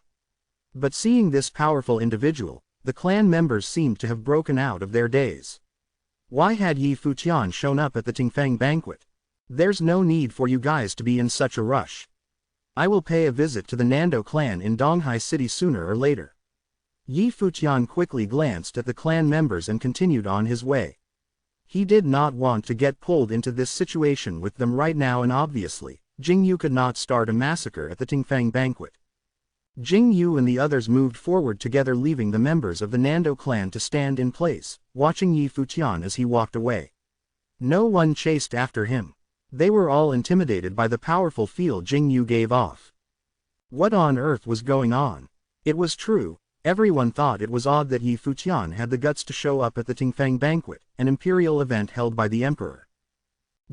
But seeing this powerful individual, the clan members seemed to have broken out of their daze. Why had Yi Futian shown up at the Tingfang banquet? There's no need for you guys to be in such a rush. I will pay a visit to the Nando clan in Donghai City sooner or later. Yi Futian quickly glanced at the clan members and continued on his way. He did not want to get pulled into this situation with them right now, and obviously, Jingyu could not start a massacre at the Tingfang banquet. Jingyu and the others moved forward together, leaving the members of the Nando clan to stand in place, watching Yi Futian as he walked away. No one chased after him. They were all intimidated by the powerful feel Jingyu gave off. What on earth was going on? It was true. Everyone thought it was odd that Yi Futian had the guts to show up at the Tingfang banquet, an imperial event held by the emperor.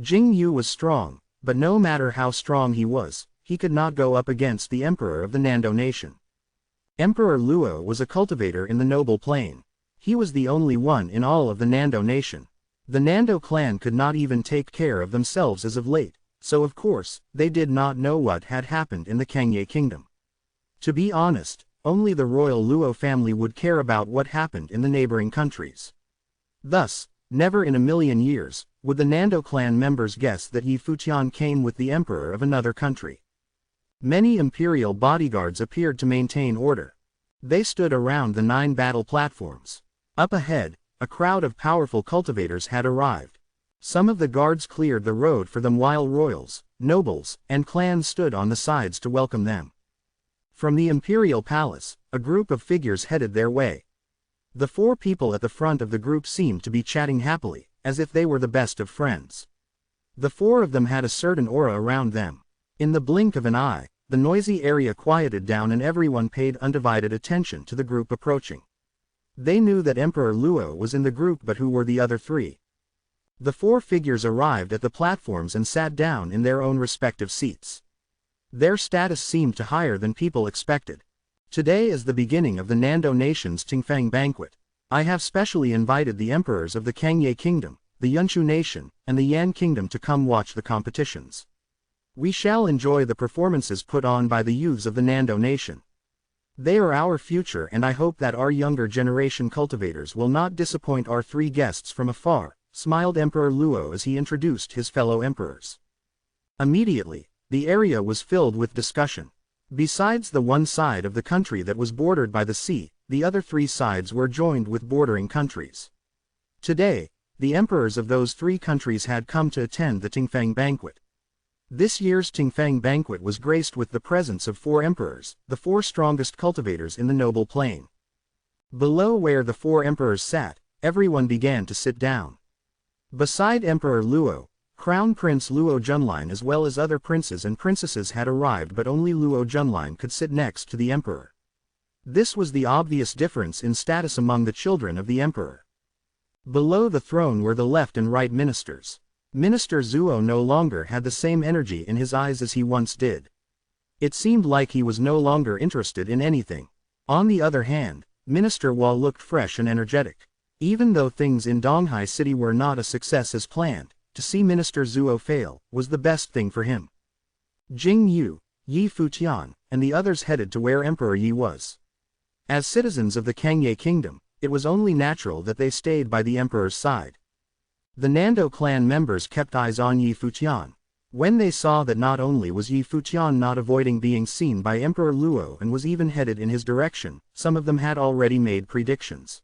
Jingyu was strong, but no matter how strong he was, he could not go up against the emperor of the Nando nation. Emperor Luo was a cultivator in the noble plane. He was the only one in all of the Nando nation. The Nando clan could not even take care of themselves as of late, so of course, they did not know what had happened in the Kangye kingdom. To be honest, only the royal Luo family would care about what happened in the neighboring countries. Thus, never in a million years, would the Nando clan members guess that Yi Futian came with the emperor of another country. Many imperial bodyguards appeared to maintain order. They stood around the 9 battle platforms. Up ahead, a crowd of powerful cultivators had arrived. Some of the guards cleared the road for them while royals, nobles, and clans stood on the sides to welcome them. From the imperial palace, a group of figures headed their way. The 4 people at the front of the group seemed to be chatting happily, as if they were the best of friends. The 4 of them had a certain aura around them. In the blink of an eye, the noisy area quieted down and everyone paid undivided attention to the group approaching. They knew that Emperor Luo was in the group, but who were the other 3? The 4 figures arrived at the platforms and sat down in their own respective seats. Their status seemed to higher than people expected. Today is the beginning of the Nando nation's Tingfang banquet. I have specially invited the emperors of the Kangye kingdom, the Yunshu nation, and the Yan kingdom to come watch the competitions. We shall enjoy the performances put on by the youths of the Nando nation. They are our future, and I hope that our younger generation cultivators will not disappoint our three guests from afar, smiled Emperor Luo as he introduced his fellow emperors. Immediately, the area was filled with discussion. Besides the one side of the country that was bordered by the sea, the other three sides were joined with bordering countries. Today, the emperors of those three countries had come to attend the Tingfang banquet. This year's Tingfang banquet was graced with the presence of 4 emperors, the 4 strongest cultivators in the noble plain. Below where the 4 emperors sat, everyone began to sit down. Beside Emperor Luo, Crown Prince Luo Junlin as well as other princes and princesses had arrived, but only Luo Junlin could sit next to the emperor. This was the obvious difference in status among the children of the emperor. Below the throne were the left and right ministers. Minister Zuo no longer had the same energy in his eyes as he once did. It seemed like he was no longer interested in anything. On the other hand, Minister Hua looked fresh and energetic. Even though things in Donghai City were not a success as planned, to see Minister Zuo fail was the best thing for him. Jing Yu, Yi Futian, and the others headed to where Emperor Yi was. As citizens of the Kangye Kingdom, it was only natural that they stayed by the emperor's side. The Nando clan members kept eyes on Yi Futian. When they saw that not only was Yi Futian not avoiding being seen by Emperor Luo and was even headed in his direction, some of them had already made predictions.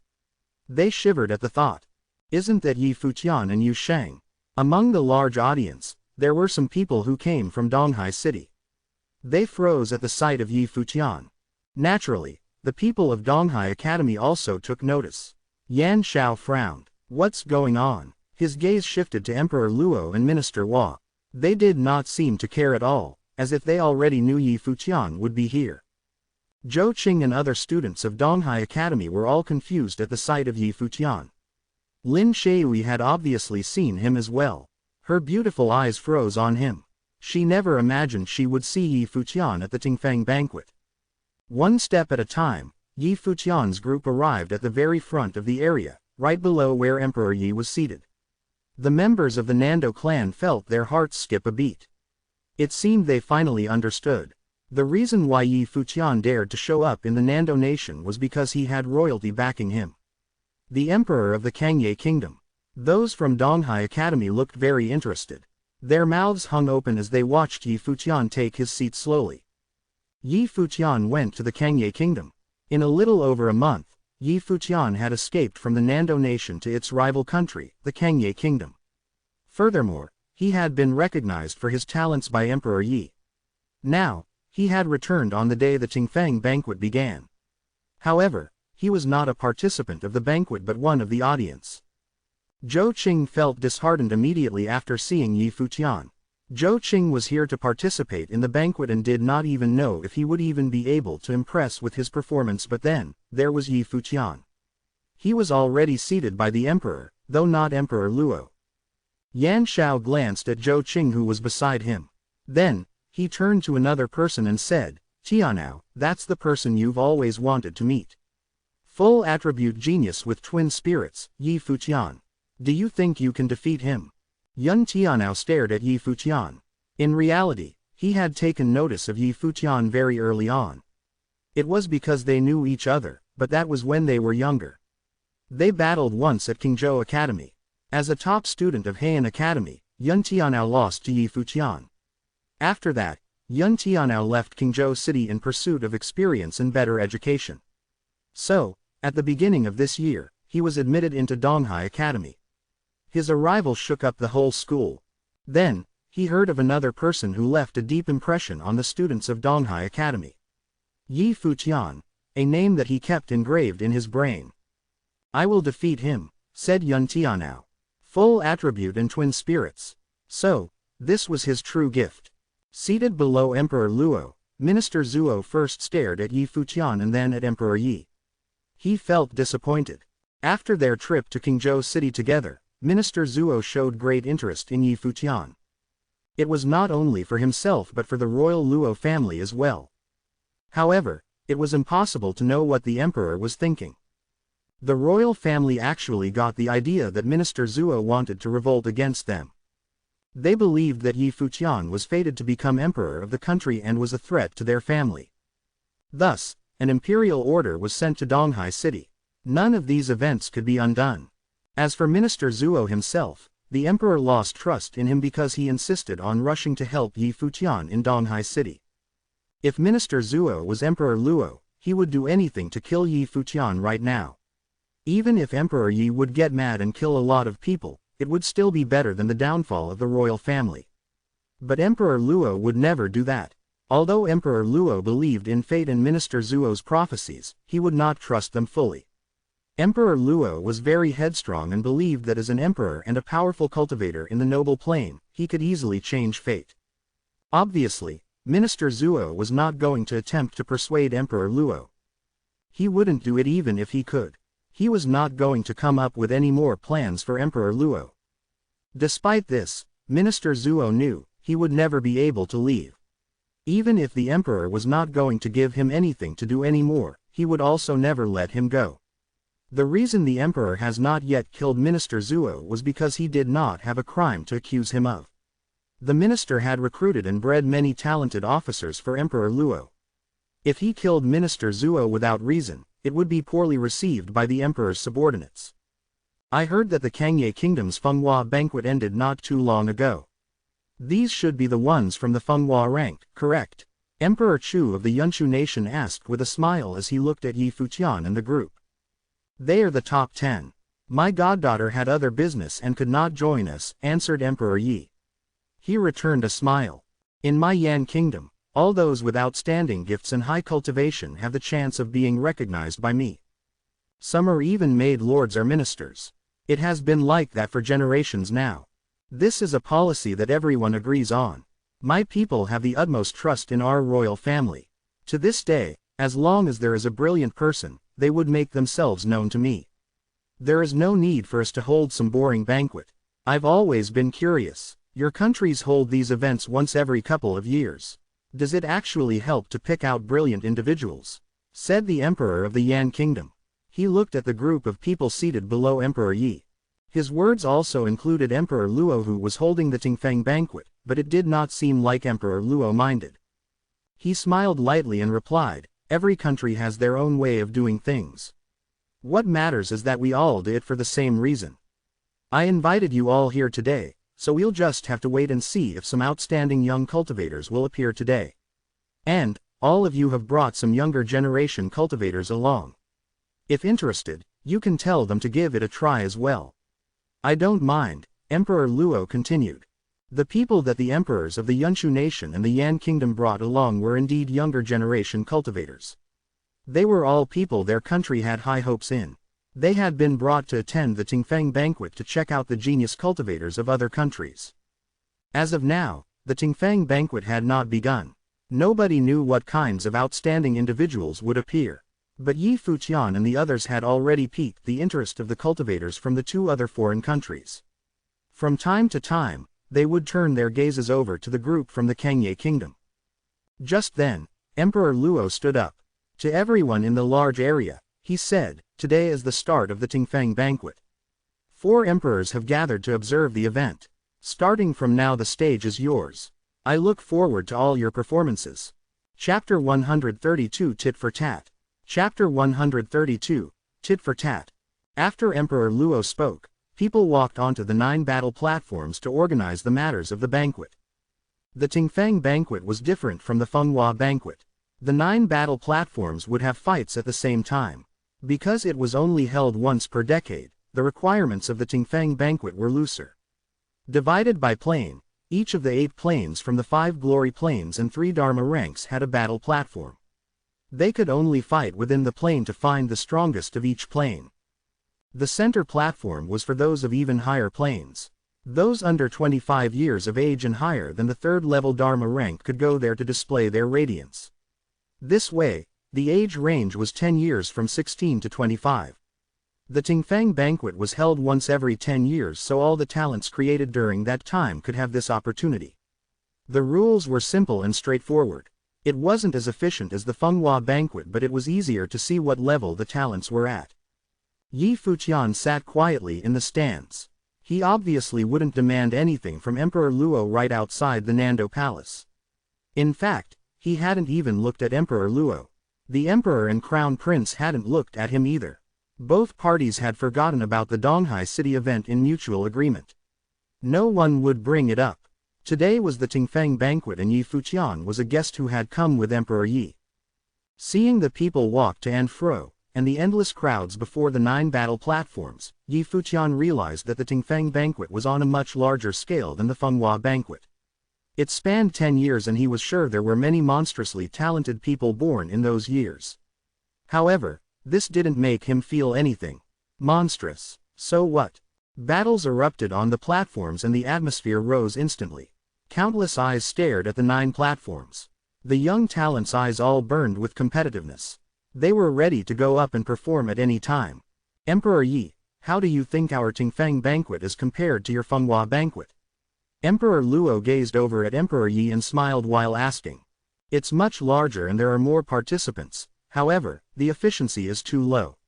They shivered at the thought. Isn't that Yi Futian and Yu Sheng? Among the large audience, there were some people who came from Donghai City. They froze at the sight of Yi Futian. Naturally, the people of Donghai Academy also took notice. Yan Shao frowned. What's going on? His gaze shifted to Emperor Luo and Minister Hua. They did not seem to care at all, as if they already knew Yi Futian would be here. Zhou Qing and other students of Donghai Academy were all confused at the sight of Yi Futian. Lin Shui had obviously seen him as well. Her beautiful eyes froze on him. She never imagined she would see Yi Futian at the Tingfang banquet. One step at a time, Yi Futian's group arrived at the very front of the area, right below where Emperor Yi was seated. The members of the Nando clan felt their hearts skip a beat. It seemed they finally understood. The reason why Yi Futian dared to show up in the Nando nation was because he had royalty backing him. The emperor of the Kangye kingdom. Those from Donghai Academy looked very interested. Their mouths hung open as they watched Yi Futian take his seat slowly. Yi Futian went to the Kangye kingdom. In a little over a month, Yi Futian had escaped from the Nando nation to its rival country, the Kangye kingdom. Furthermore, he had been recognized for his talents by Emperor Yi. Now, he had returned on the day the Tingfang banquet began. However, he was not a participant of the banquet but one of the audience. Zhou Qing felt disheartened immediately after seeing Yi Futian. Zhou Qing was here to participate in the banquet and did not even know if he would even be able to impress with his performance, but then, there was Yi Futian. He was already seated by the emperor, though not Emperor Luo. Yan Shao glanced at Zhou Qing who was beside him. Then, he turned to another person and said, Tianao, that's the person you've always wanted to meet. Full attribute genius with twin spirits, Yi Futian. Do you think you can defeat him? Yun Tianao stared at Yi Futian. In reality, he had taken notice of Yi Futian very early on. It was because they knew each other, but that was when they were younger. They battled once at Qingzhou Academy. As a top student of Heian Academy, Yun Tianao lost to Yi Futian. After that, Yun Tianao left Qingzhou City in pursuit of experience and better education. So, at the beginning of this year, he was admitted into Donghai Academy. His arrival shook up the whole school. Then, he heard of another person who left a deep impression on the students of Donghai Academy. Yi Futian, a name that he kept engraved in his brain. I will defeat him, said Yun Tianao. Full attribute and twin spirits. So, this was his true gift. Seated below Emperor Luo, Minister Zuo first stared at Yi Futian and then at Emperor Yi. He felt disappointed. After their trip to Qingzhou City together, Minister Zuo showed great interest in Yi Futian. It was not only for himself but for the royal Luo family as well. However, it was impossible to know what the emperor was thinking. The royal family actually got the idea that Minister Zuo wanted to revolt against them. They believed that Yi Futian was fated to become emperor of the country and was a threat to their family. Thus, an imperial order was sent to Donghai City. None of these events could be undone. As for Minister Zuo himself, the emperor lost trust in him because he insisted on rushing to help Yi Futian in Donghai City. If Minister Zuo was Emperor Luo, he would do anything to kill Yi Futian right now. Even if Emperor Yi would get mad and kill a lot of people, it would still be better than the downfall of the royal family. But Emperor Luo would never do that. Although Emperor Luo believed in fate and Minister Zuo's prophecies, he would not trust them fully. Emperor Luo was very headstrong and believed that as an emperor and a powerful cultivator in the noble plane, he could easily change fate. Obviously, Minister Zuo was not going to attempt to persuade Emperor Luo. He wouldn't do it even if he could. He was not going to come up with any more plans for Emperor Luo. Despite this, Minister Zuo knew he would never be able to leave. Even if the emperor was not going to give him anything to do anymore, he would also never let him go. The reason the emperor has not yet killed Minister Zuo was because he did not have a crime to accuse him of. The minister had recruited and bred many talented officers for Emperor Luo. If he killed Minister Zuo without reason, it would be poorly received by the emperor's subordinates. I heard that the Kangye Kingdom's Fenghua banquet ended not too long ago. These should be the ones from the Fenghua rank, correct? Emperor Chu of the Yunshu nation asked with a smile as he looked at Yi Futian and the group. They are the top 10. My goddaughter had other business and could not join us, answered Emperor Yi. He returned a smile. In my Yan kingdom, all those with outstanding gifts and high cultivation have the chance of being recognized by me. Some are even made lords or ministers. It has been like that for generations now. This is a policy that everyone agrees on. My people have the utmost trust in our royal family. To this day, as long as there is a brilliant person, they would make themselves known to me. There is no need for us to hold some boring banquet. I've always been curious. Your countries hold these events once every couple of years. Does it actually help to pick out brilliant individuals? Said the emperor of the Yan kingdom. He looked at the group of people seated below Emperor Yi. His words also included Emperor Luo, who was holding the Tingfeng banquet, but it did not seem like Emperor Luo minded. He smiled lightly and replied, every country has their own way of doing things. What matters is that we all do it for the same reason. I invited you all here today, so we'll just have to wait and see if some outstanding young cultivators will appear today. And, all of you have brought some younger generation cultivators along. If interested, you can tell them to give it a try as well. I don't mind, Emperor Luo continued. The people that the emperors of the Yunshu nation and the Yan kingdom brought along were indeed younger generation cultivators. They were all people their country had high hopes in. They had been brought to attend the Tingfeng banquet to check out the genius cultivators of other countries. As of now, the Tingfeng banquet had not begun. Nobody knew what kinds of outstanding individuals would appear. But Yi Futian and the others had already piqued the interest of the cultivators from the two other foreign countries. From time to time, they would turn their gazes over to the group from the Kangye kingdom. Just then, Emperor Luo stood up. To everyone in the large area, he said, today is the start of the Tingfeng banquet. 4 emperors have gathered to observe the event. Starting from now the stage is yours. I look forward to all your performances. Chapter 132 Tit for Tat. Chapter 132, Tit for Tat. After Emperor Luo spoke, people walked onto the 9 battle platforms to organize the matters of the banquet. The Tingfeng banquet was different from the Fenghua banquet. The 9 battle platforms would have fights at the same time. Because it was only held once per decade, the requirements of the Tingfeng banquet were looser. Divided by plane, each of the 8 planes from the 5 glory planes and 3 dharma ranks had a battle platform. They could only fight within the plane to find the strongest of each plane. The center platform was for those of even higher planes. Those under 25 years of age and higher than the 3rd level dharma rank could go there to display their radiance. This way, the age range was 10 years from 16 to 25. The Tingfeng banquet was held once every 10 years, so all the talents created during that time could have this opportunity. The rules were simple and straightforward. It wasn't as efficient as the Fenghua banquet, but it was easier to see what level the talents were at. Yi Futian sat quietly in the stands. He obviously wouldn't demand anything from Emperor Luo right outside the Nando Palace. In fact, he hadn't even looked at Emperor Luo. The Emperor and Crown Prince hadn't looked at him either. Both parties had forgotten about the Donghai City event in mutual agreement. No one would bring it up. Today was the Tingfeng banquet and Yi Futian was a guest who had come with Emperor Yi. Seeing the people walk to and fro, and the endless crowds before the 9 battle platforms, Yi Futian realized that the Tingfeng banquet was on a much larger scale than the Fenghua banquet. It spanned 10 years and he was sure there were many monstrously talented people born in those years. However, this didn't make him feel anything monstrous. So what? Battles erupted on the platforms and the atmosphere rose instantly. Countless eyes stared at the 9 platforms. The young talents' eyes all burned with competitiveness. They were ready to go up and perform at any time. Emperor Yi, how do you think our Tingfeng banquet is compared to your Fenghua banquet? Emperor Luo gazed over at Emperor Yi and smiled while asking. It's much larger and there are more participants, however, the efficiency is too low.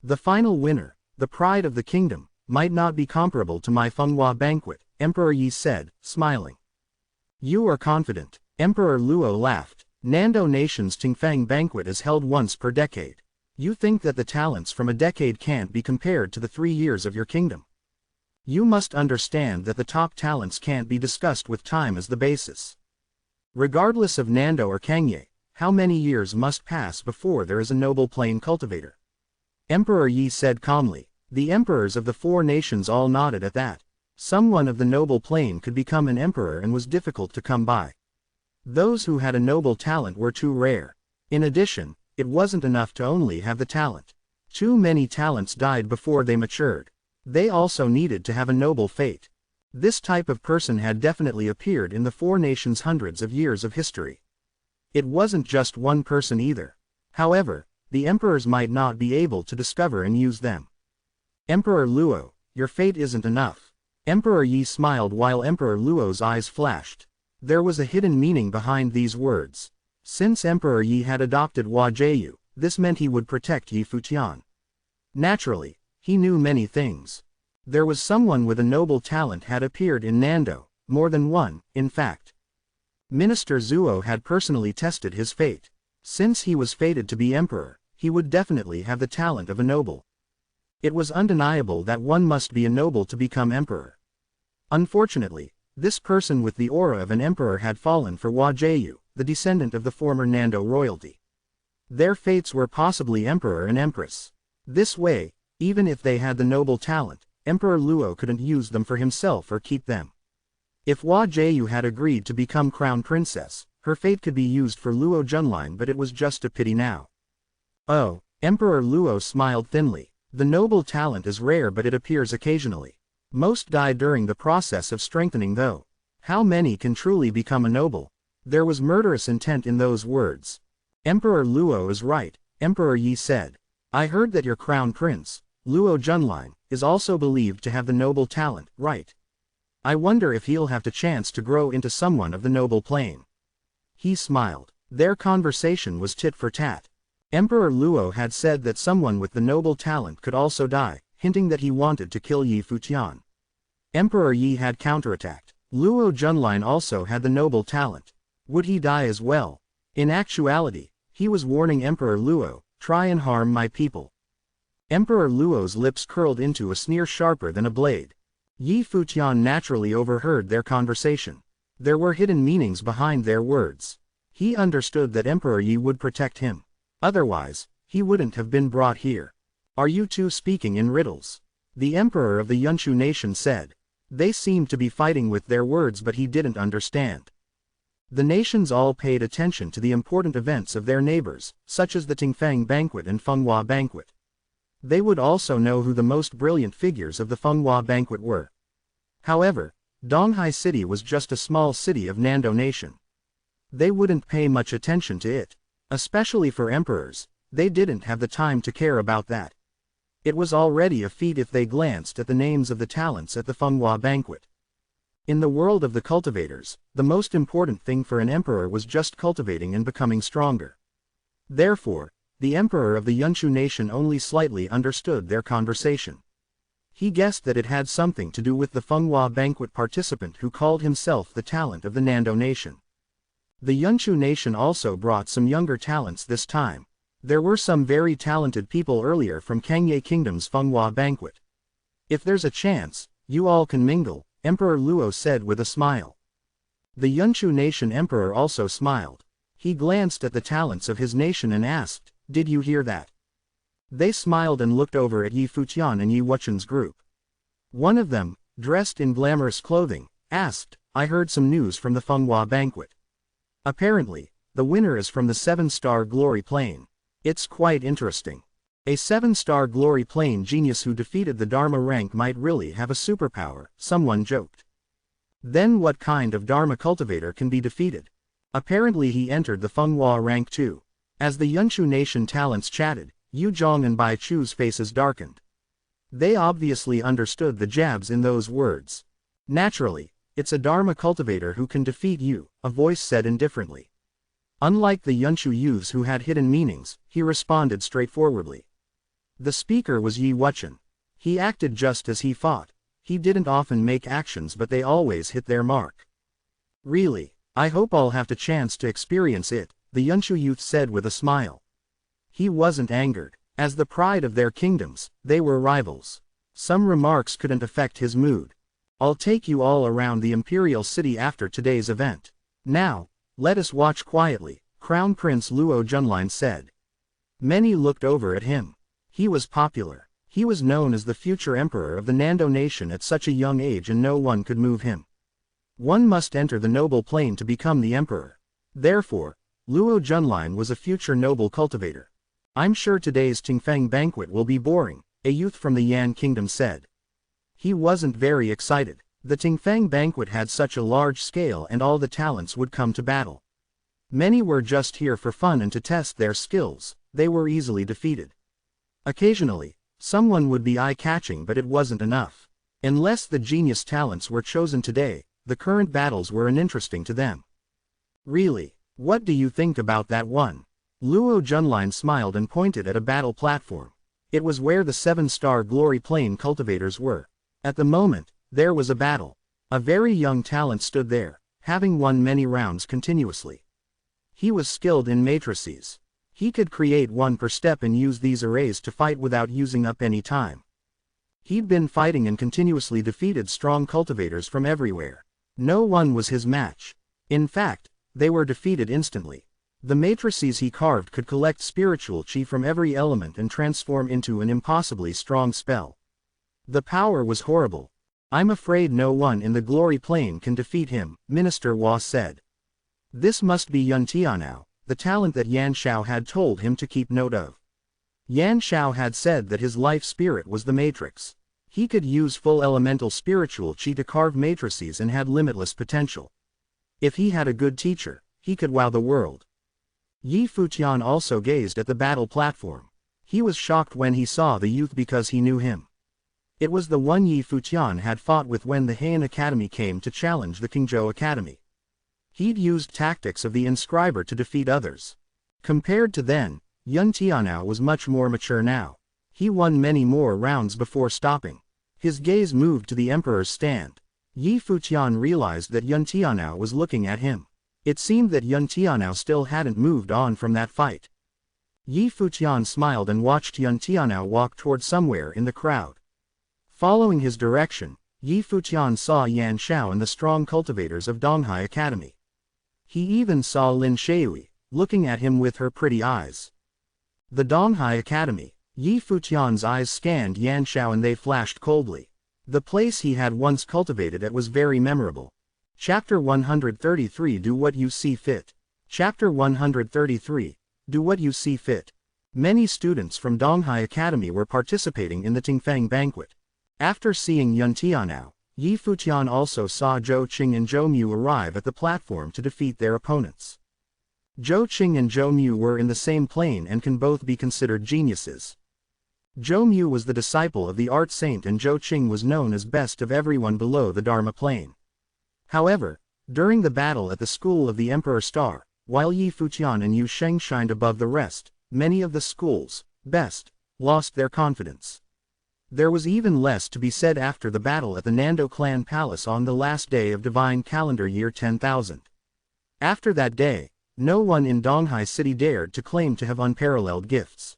The final winner, the pride of the kingdom, might not be comparable to my Fenghua banquet, Emperor Yi said, smiling. You are confident. Emperor Luo laughed. Nando Nation's Tingfeng banquet is held once per decade. You think that the talents from a decade can't be compared to the 3 years of your kingdom? You must understand that the top talents can't be discussed with time as the basis. Regardless of Nando or Kangye, how many years must pass before there is a noble plain cultivator? Emperor Yi said calmly. The emperors of the 4 nations all nodded at that. Someone of the noble plane could become an emperor and was difficult to come by. Those who had a noble talent were too rare. In addition, it wasn't enough to only have the talent. Too many talents died before they matured. They also needed to have a noble fate. This type of person had definitely appeared in the 4 nations' hundreds of years of history. It wasn't just one person either. However, the emperors might not be able to discover and use them. Emperor Luo, your fate isn't enough. Emperor Yi smiled while Emperor Luo's eyes flashed. There was a hidden meaning behind these words. Since Emperor Yi had adopted Hua Jieyu, this meant he would protect Yi Futian. Naturally, he knew many things. There was someone with a noble talent had appeared in Nando, more than one, in fact. Minister Zuo had personally tested his fate. Since he was fated to be emperor, he would definitely have the talent of a noble. It was undeniable that one must be a noble to become emperor. Unfortunately, this person with the aura of an emperor had fallen for Hua Jieyu, the descendant of the former Nando royalty. Their fates were possibly emperor and empress. This way, even if they had the noble talent, Emperor Luo couldn't use them for himself or keep them. If Hua Jieyu had agreed to become crown princess, her fate could be used for Luo Junline, but it was just a pity now. Oh, Emperor Luo smiled thinly. The noble talent is rare but it appears occasionally. Most die during the process of strengthening though. How many can truly become a noble? There was murderous intent in those words. Emperor Luo is right, Emperor Yi said. I heard that your crown prince, Luo Junline, is also believed to have the noble talent, right? I wonder if he'll have the chance to grow into someone of the noble plane. He smiled. Their conversation was tit for tat. Emperor Luo had said that someone with the noble talent could also die, hinting that he wanted to kill Yi Futian. Emperor Yi had counterattacked. Luo Junline also had the noble talent. Would he die as well? In actuality, he was warning Emperor Luo, try and harm my people. Emperor Luo's lips curled into a sneer sharper than a blade. Yi Futian naturally overheard their conversation. There were hidden meanings behind their words. He understood that Emperor Yi would protect him. Otherwise, he wouldn't have been brought here. Are you two speaking in riddles? The emperor of the Yunshu nation said. They seemed to be fighting with their words but he didn't understand. The nations all paid attention to the important events of their neighbors, such as the Tingfeng banquet and Fenghua banquet. They would also know who the most brilliant figures of the Fenghua banquet were. However, Donghai City was just a small city of Nando Nation. They wouldn't pay much attention to it. Especially for emperors, they didn't have the time to care about that. It was already a feat if they glanced at the names of the talents at the Fenghua banquet. In the world of the cultivators, the most important thing for an emperor was just cultivating and becoming stronger. Therefore, the emperor of the Yunshu nation only slightly understood their conversation. He guessed that it had something to do with the Fenghua banquet participant who called himself the talent of the Nando nation. The Yunshu nation also brought some younger talents this time. There were some very talented people earlier from Kangye Kingdom's Fenghua banquet. If there's a chance, you all can mingle, Emperor Luo said with a smile. The Yunshu nation emperor also smiled. He glanced at the talents of his nation and asked, "Did you hear that?" They smiled and looked over at Yi Futian and Yi Wuchen's group. One of them, dressed in glamorous clothing, asked, "I heard some news from the Fenghua banquet. Apparently, the winner is from the 7-star Glory Plane. It's quite interesting. A 7-star Glory Plane genius who defeated the Dharma rank might really have a superpower," someone joked. Then what kind of Dharma cultivator can be defeated? Apparently he entered the Fenghua rank too. As the Yunshu nation talents chatted, Yu Zhong and Bai Chu's faces darkened. They obviously understood the jabs in those words. "Naturally, it's a Dharma cultivator who can defeat you," a voice said indifferently. Unlike the Yunshu youths who had hidden meanings, he responded straightforwardly. The speaker was Yi Wuchen. He acted just as he thought. He didn't often make actions but they always hit their mark. "Really, I hope I'll have the chance to experience it," the Yunshu youth said with a smile. He wasn't angered. As the pride of their kingdoms, they were rivals. Some remarks couldn't affect his mood. "I'll take you all around the imperial city after today's event. Now, let us watch quietly," Crown Prince Luo Junlin said. Many looked over at him. He was popular. He was known as the future emperor of the Nando nation at such a young age and no one could move him. One must enter the noble plane to become the emperor. Therefore, Luo Junlin was a future noble cultivator. "I'm sure today's Tingfeng banquet will be boring," a youth from the Yan kingdom said. He wasn't very excited. The Tingfeng banquet had such a large scale and all the talents would come to battle. Many were just here for fun and to test their skills. They were easily defeated. Occasionally, someone would be eye-catching but it wasn't enough. Unless the genius talents were chosen today, the current battles were uninteresting to them. "Really, what do you think about that one?" Luo Junlin smiled and pointed at a battle platform. It was where the 7-star Glory Plane cultivators were. At the moment, there was a battle. A very young talent stood there, having won many rounds continuously. He was skilled in matrices. He could create one per step and use these arrays to fight without using up any time. He'd been fighting and continuously defeated strong cultivators from everywhere. No one was his match. In fact, they were defeated instantly. The matrices he carved could collect spiritual chi from every element and transform into an impossibly strong spell. The power was horrible. "I'm afraid no one in the Glory Plane can defeat him," Minister Hua said. This must be Yun Tianao, the talent that Yan Shao had told him to keep note of. Yan Shao had said that his life spirit was the matrix. He could use full elemental spiritual chi to carve matrices and had limitless potential. If he had a good teacher, he could wow the world. Yi Futian also gazed at the battle platform. He was shocked when he saw the youth because he knew him. It was the one Yi Futian had fought with when the Heian Academy came to challenge the Qingzhou Academy. He'd used tactics of the inscriber to defeat others. Compared to then, Yun Tianao was much more mature now. He won many more rounds before stopping. His gaze moved to the emperor's stand. Yi Futian realized that Yun Tianao was looking at him. It seemed that Yun Tianao still hadn't moved on from that fight. Yi Futian smiled and watched Yun Tianao walk toward somewhere in the crowd. Following his direction, Yi Futian saw Yan Shao and the strong cultivators of Donghai Academy. He even saw Lin Shui, looking at him with her pretty eyes. The Donghai Academy. Yi Futian's eyes scanned Yan Shao and they flashed coldly. The place he had once cultivated at was very memorable. Chapter 133 Do What You See Fit. Chapter 133 Do What You See Fit. Many students from Donghai Academy were participating in the Tingfeng banquet. After seeing Yun Tianao, Yi Futian also saw Zhou Qing and Zhou Mu arrive at the platform to defeat their opponents. Zhou Qing and Zhou Mu were in the same plane and can both be considered geniuses. Zhou Mu was the disciple of the art saint and Zhou Qing was known as best of everyone below the Dharma plane. However, during the battle at the school of the Emperor Star, while Yi Futian and Yu Sheng shined above the rest, many of the school's best lost their confidence. There was even less to be said after the battle at the Nando clan palace on the last day of divine calendar year 10,000. After that day, no one in Donghai City dared to claim to have unparalleled gifts.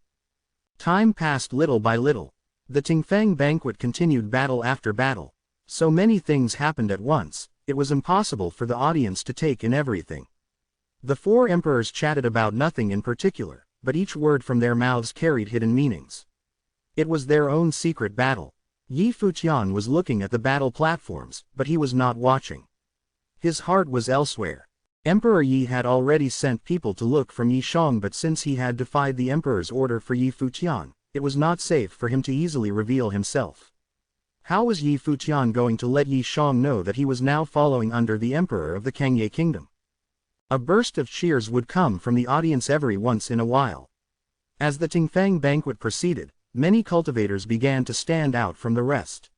Time passed little by little. The Tingfang banquet continued battle after battle. So many things happened at once, it was impossible for the audience to take in everything. The four emperors chatted about nothing in particular, but each word from their mouths carried hidden meanings. It was their own secret battle. Yi Futian was looking at the battle platforms, but he was not watching. His heart was elsewhere. Emperor Yi had already sent people to look for Yi Shang, but since he had defied the emperor's order for Yi Futian, it was not safe for him to easily reveal himself. How was Yi Futian going to let Yi Shang know that he was now following under the emperor of the Kangye kingdom? A burst of cheers would come from the audience every once in a while. As the Tingfang banquet proceeded, many cultivators began to stand out from the rest.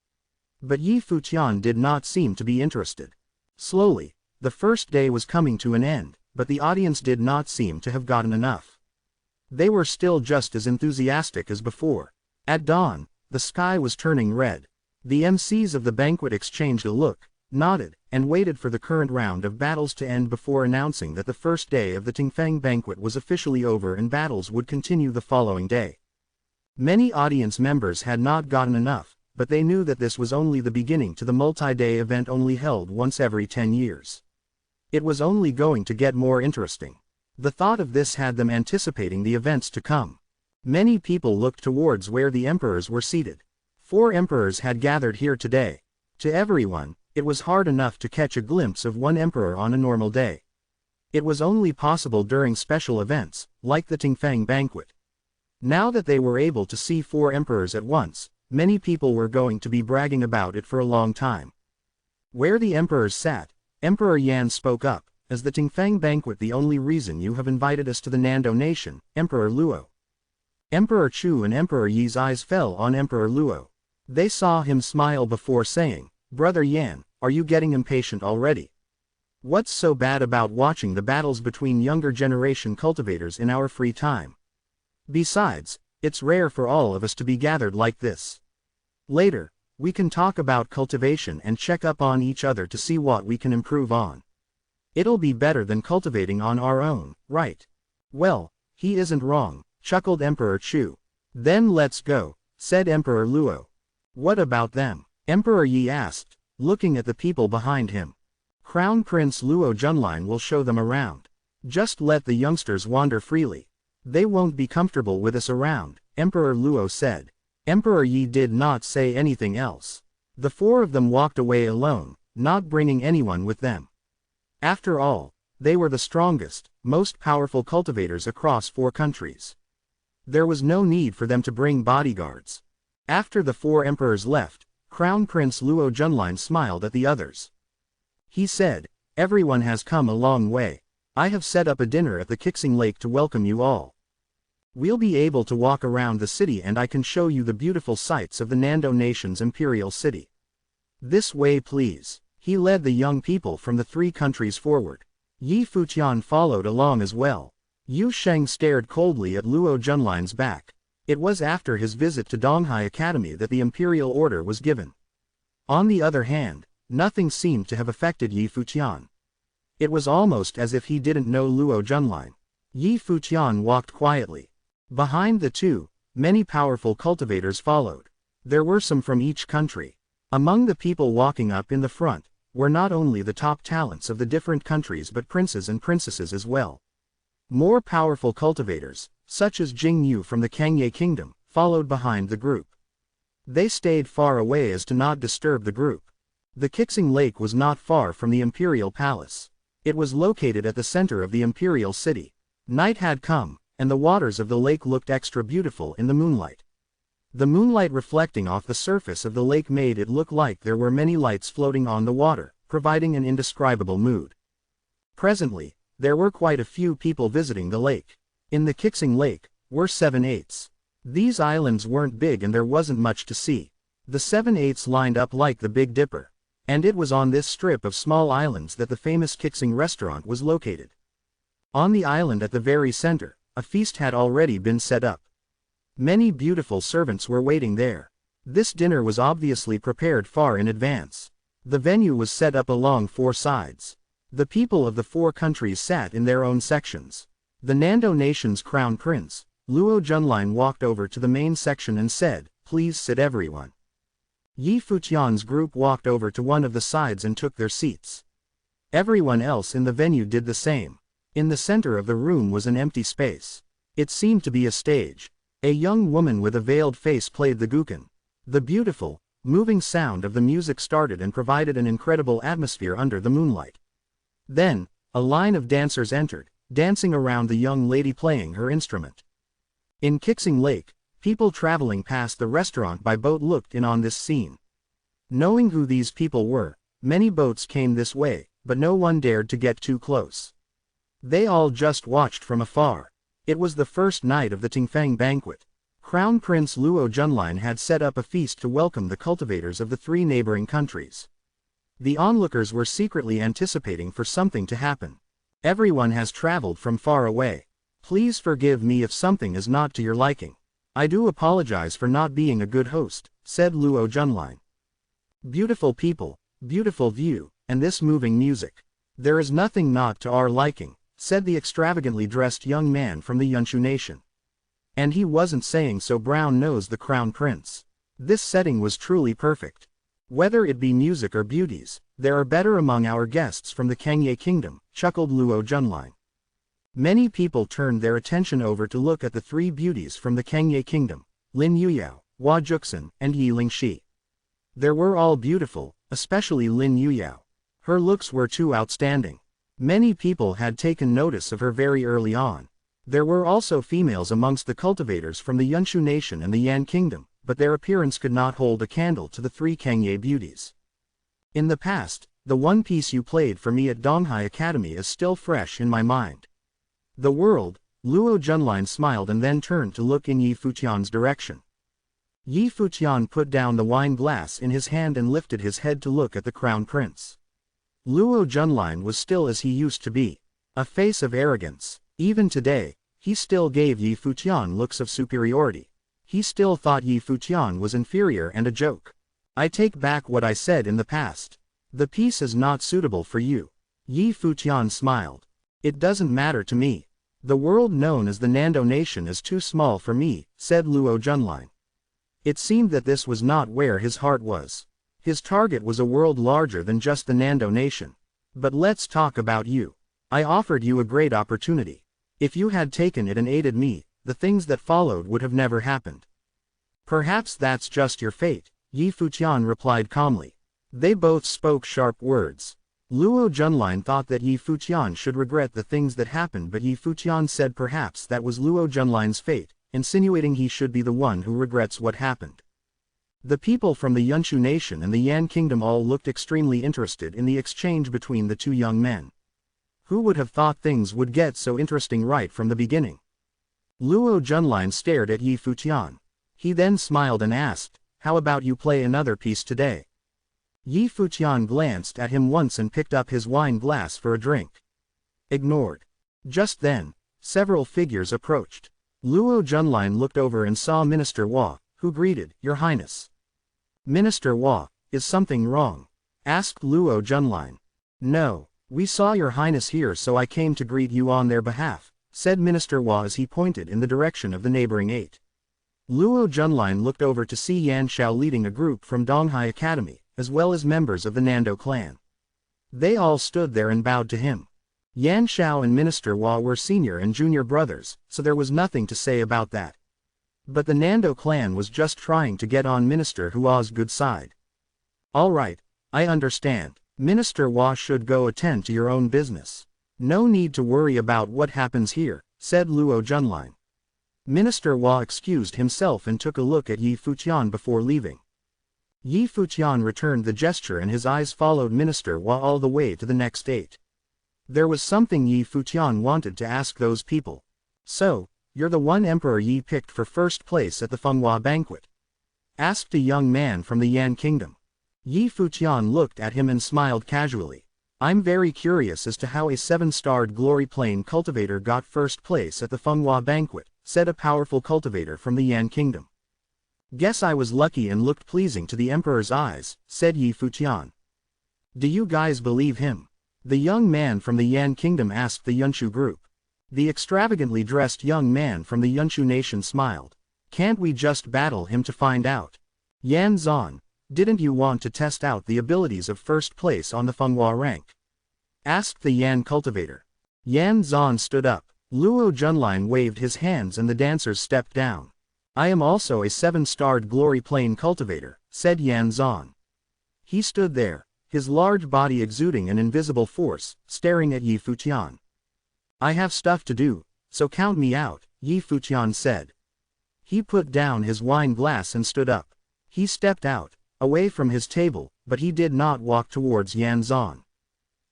But Yi Futian did not seem to be interested. Slowly, the first day was coming to an end, but the audience did not seem to have gotten enough. They were still just as enthusiastic as before. At dawn, the sky was turning red. The MCs of the banquet exchanged a look, nodded, and waited for the current round of battles to end before announcing that the first day of the Tingfang banquet was officially over and battles would continue the following day. Many audience members had not gotten enough, but they knew that this was only the beginning to the multi-day event only held once every 10 years. It was only going to get more interesting. The thought of this had them anticipating the events to come. Many people looked towards where the emperors were seated. 4 emperors had gathered here today. To everyone, it was hard enough to catch a glimpse of one emperor on a normal day. It was only possible during special events, like the Tingfang banquet. Now that they were able to see 4 emperors at once, many people were going to be bragging about it for a long time. Where the emperors sat, Emperor Yan spoke up, "As the Tingfang banquet the only reason you have invited us to the Nando nation, Emperor Luo." Emperor Chu and Emperor Yi's eyes fell on Emperor Luo. They saw him smile before saying, "Brother Yan, are you getting impatient already? What's so bad about watching the battles between younger generation cultivators in our free time? Besides, it's rare for all of us to be gathered like this. Later, we can talk about cultivation and check up on each other to see what we can improve on. It'll be better than cultivating on our own, right?" "Well, he isn't wrong," chuckled Emperor Chu. "Then let's go," said Emperor Luo. "What about them?" Emperor Yi asked, looking at the people behind him. "Crown Prince Luo Junlin will show them around. Just let the youngsters wander freely. They won't be comfortable with us around," Emperor Luo said. Emperor Yi did not say anything else. The 4 of them walked away alone, not bringing anyone with them. After all, they were the strongest, most powerful cultivators across 4 countries. There was no need for them to bring bodyguards. After the 4 emperors left, Crown Prince Luo Junlin smiled at the others. He said, "Everyone has come a long way. I have set up a dinner at the Kixing Lake to welcome you all. We'll be able to walk around the city and I can show you the beautiful sights of the Nando nation's imperial city. This way please." He led the young people from the 3 countries forward. Yi Futian followed along as well. Yu Sheng stared coldly at Luo Junlin's back. It was after his visit to Donghai Academy that the imperial order was given. On the other hand, nothing seemed to have affected Yi Futian. It was almost as if he didn't know Luo Junlin. Yi Futian walked quietly. Behind the 2, many powerful cultivators followed. There were some from each country. Among the people walking up in the front, were not only the top talents of the different countries but princes and princesses as well. More powerful cultivators, such as Jing Yu from the Kangye kingdom, followed behind the group. They stayed far away as to not disturb the group. The Kixing Lake was not far from the imperial palace. It was located at the center of the imperial city. Night had come, and the waters of the lake looked extra beautiful in the moonlight. The moonlight reflecting off the surface of the lake made it look like there were many lights floating on the water, providing an indescribable mood. Presently, there were quite a few people visiting the lake. In the Kixing Lake, were 7/8. These islands weren't big and there wasn't much to see. The 7/8 lined up like the Big Dipper. And it was on this strip of small islands that the famous Kixing restaurant was located. On the island at the very center, a feast had already been set up. Many beautiful servants were waiting there. This dinner was obviously prepared far in advance. The venue was set up along 4 sides. The people of the 4 countries sat in their own sections. The Nando nation's crown prince, Luo Junlin, walked over to the main section and said, "Please sit everyone." Yi Futian's group walked over to one of the sides and took their seats. Everyone else in the venue did the same. In the center of the room was an empty space. It seemed to be a stage. A young woman with a veiled face played the guqin. The beautiful, moving sound of the music started and provided an incredible atmosphere under the moonlight. Then, a line of dancers entered, dancing around the young lady playing her instrument. In Kixing Lake, people traveling past the restaurant by boat looked in on this scene. Knowing who these people were, many boats came this way, but no one dared to get too close. They all just watched from afar. It was the first night of the Tingfeng banquet. Crown Prince Luo Junlin had set up a feast to welcome the cultivators of the 3 neighboring countries. The onlookers were secretly anticipating for something to happen. Everyone has traveled from far away. Please forgive me if something is not to your liking. I do apologize for not being a good host, said Luo Junlin. Beautiful people, beautiful view, and this moving music. There is nothing not to our liking, said the extravagantly dressed young man from the Yunshu nation. And he wasn't saying so, brown-nosed the crown prince. This setting was truly perfect. Whether it be music or beauties, there are better among our guests from the Kangye kingdom, chuckled Luo Junlin. Many people turned their attention over to look at the 3 beauties from the Kangye kingdom, Lin Yuyao, Hua Juxin, and Yi Lingxi. They were all beautiful, especially Lin Yuyao. Her looks were too outstanding. Many people had taken notice of her very early on. There were also females amongst the cultivators from the Yunshu nation and the Yan kingdom, but their appearance could not hold a candle to the 3 Kangye beauties. In the past, the one piece you played for me at Donghai Academy is still fresh in my mind. The world, Luo Junlin smiled and then turned to look in Yi Futian's direction. Yi Futian put down the wine glass in his hand and lifted his head to look at the crown prince. Luo Junlin was still as he used to be. A face of arrogance. Even today, he still gave Yi Futian looks of superiority. He still thought Yi Futian was inferior and a joke. I take back what I said in the past. The piece is not suitable for you. Yi Futian smiled. It doesn't matter to me. The world known as the Nando nation is too small for me, said Luo Junlin. It seemed that this was not where his heart was. His target was a world larger than just the Nando nation. But let's talk about you. I offered you a great opportunity. If you had taken it and aided me, the things that followed would have never happened. Perhaps that's just your fate, Yi Futian replied calmly. They both spoke sharp words. Luo Junlin thought that Yi Futian should regret the things that happened, but Yi Futian said perhaps that was Luo Junlin's fate, insinuating he should be the one who regrets what happened. The people from the Yunshu nation and the Yan kingdom all looked extremely interested in the exchange between the 2 young men. Who would have thought things would get so interesting right from the beginning? Luo Junlin stared at Yi Futian. He then smiled and asked, "How about you play another piece today?" Yi Futian glanced at him once and picked up his wine glass for a drink. Ignored. Just then, several figures approached. Luo Junlin looked over and saw Minister Hua, who greeted, "Your Highness." "Minister Hua, is something wrong?" asked Luo Junlin. "No, we saw Your Highness here, so I came to greet you on their behalf," said Minister Hua as he pointed in the direction of the neighboring 8. Luo Junlin looked over to see Yan Shao leading a group from Donghai Academy, as well as members of the Nando clan. They all stood there and bowed to him. Yan Shao and Minister Hua were senior and junior brothers, so there was nothing to say about that. But the Nando clan was just trying to get on Minister Hua's good side. "All right, I understand. Minister Hua should go attend to your own business. No need to worry about what happens here," said Luo Junlin. Minister Hua excused himself and took a look at Yi Futian before leaving. Yi Futian returned the gesture and his eyes followed Minister Hua all the way to the next 8. There was something Yi Futian wanted to ask those people. "So, you're the one Emperor Yi picked for first place at the Fenghua banquet?" asked a young man from the Yan kingdom. Yi Futian looked at him and smiled casually. I'm very curious as to how a 7-starred glory plane cultivator got first place at the Fenghua banquet, said a powerful cultivator from the Yan kingdom. Guess I was lucky and looked pleasing to the emperor's eyes, said Yi Futian. Do you guys believe him? The young man from the Yan kingdom asked the Yunshu group. The extravagantly dressed young man from the Yunshu nation smiled. Can't we just battle him to find out? Yan Zan, didn't you want to test out the abilities of first place on the Fenghua rank? Asked the Yan cultivator. Yan Zan stood up. Luo Junlin waved his hands and the dancers stepped down. I am also a 7-starred glory plane cultivator, said Yan Zan. He stood there, his large body exuding an invisible force, staring at Yi Futian. I have stuff to do, so count me out, Yi Futian said. He put down his wine glass and stood up. He stepped out, away from his table, but he did not walk towards Yan Zan.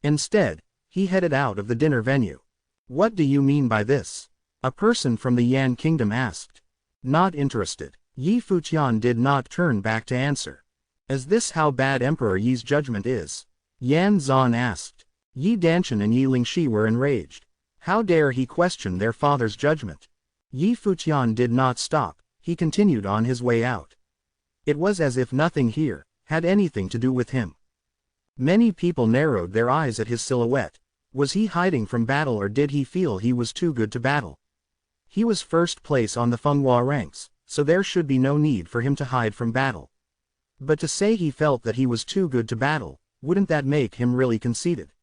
Instead, he headed out of the dinner venue. What do you mean by this? A person from the Yan kingdom asked. Not interested. Yi Futian did not turn back to answer. Is this how bad Emperor Yi's judgment is? Yan Zan asked. Yi Danshan and Yi Lingxi were enraged. How dare he question their father's judgment? Yi Futian did not stop, he continued on his way out. It was as if nothing here had anything to do with him. Many people narrowed their eyes at his silhouette. Was he hiding from battle or did he feel he was too good to battle? He was first place on the Fenghua ranks, so there should be no need for him to hide from battle. But to say he felt that he was too good to battle, wouldn't that make him really conceited?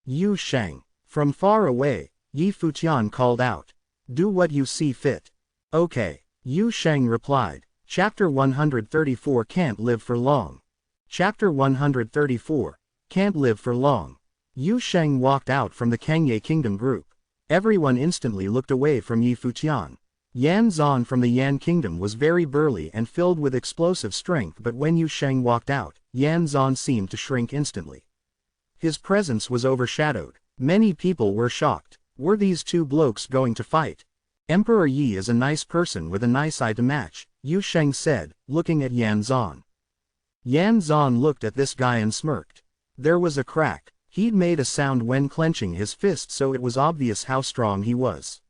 Yu Sheng. From far away, Yi Futian called out. Do what you see fit. Okay, Yu Sheng replied. Chapter 134 Can't Live for Long. Chapter 134, Can't Live for Long. Yu Sheng walked out from the Kangye Kingdom group. Everyone instantly looked away from Yi Futian. Yan Zan from the Yan Kingdom was very burly and filled with explosive strength, but when Yu Sheng walked out, Yan Zan seemed to shrink instantly. His presence was overshadowed. Many people were shocked. Were these two blokes going to fight? Emperor Yi is a nice person with a nice eye to match, Yu Sheng said, looking at Yan Zan. Yan Zan looked at this guy and smirked. There was a crack. He'd made a sound when clenching his fist, so it was obvious how strong he was.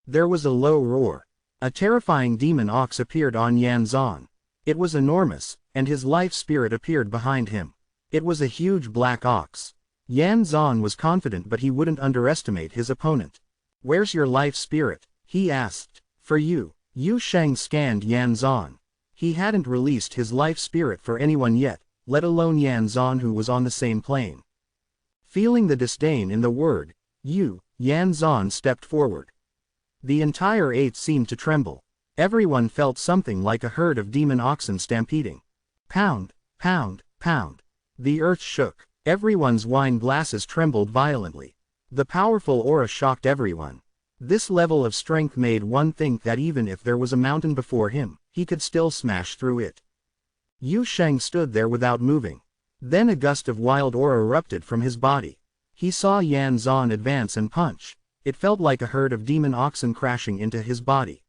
There was a low roar. A terrifying demon ox appeared on Yan Zan. It was enormous, and his life spirit appeared behind him. It was a huge black ox. Yan Zan was confident, but he wouldn't underestimate his opponent. Where's your life spirit? He asked. For you. Yu Sheng scanned Yan Zan. He hadn't released his life spirit for anyone yet, let alone Yan Zan, who was on the same plane. Feeling the disdain in the word, Yan Zan stepped forward. The entire 8 seemed to tremble. Everyone felt something like a herd of demon oxen stampeding. Pound, pound, pound. The earth shook. Everyone's wine glasses trembled violently. The powerful aura shocked everyone. This level of strength made one think that even if there was a mountain before him, he could still smash through it. Yu Sheng stood there without moving. Then a gust of wild aura erupted from his body. He saw Yan Zan advance and punch. It felt like a herd of demon oxen crashing into his body.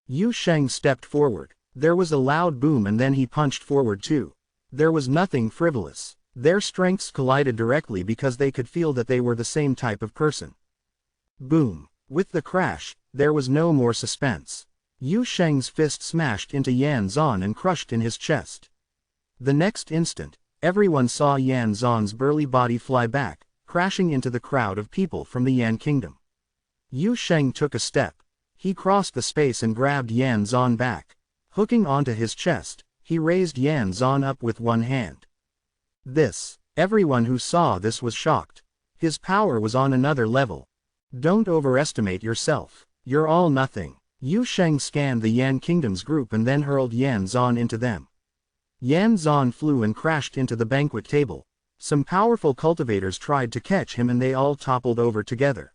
Yu Sheng stepped forward. There was a loud boom and then he punched forward too. There was nothing frivolous. Their strengths collided directly because they could feel that they were the same type of person. Boom. With the crash, there was no more suspense. Yu Sheng's fist smashed into Yan Zan and crushed in his chest. The next instant, everyone saw Yan Zan's burly body fly back, crashing into the crowd of people from the Yan Kingdom. Yu Sheng took a step. He crossed the space and grabbed Yan Zan back. Hooking onto his chest, he raised Yan Zan up with one hand. Everyone who saw this was shocked. His power was on another level. Don't overestimate yourself. You're all nothing. Yu Sheng scanned the Yan Kingdom's group and then hurled Yan Zan into them. Yan Zan flew and crashed into the banquet table. Some powerful cultivators tried to catch him and they all toppled over together.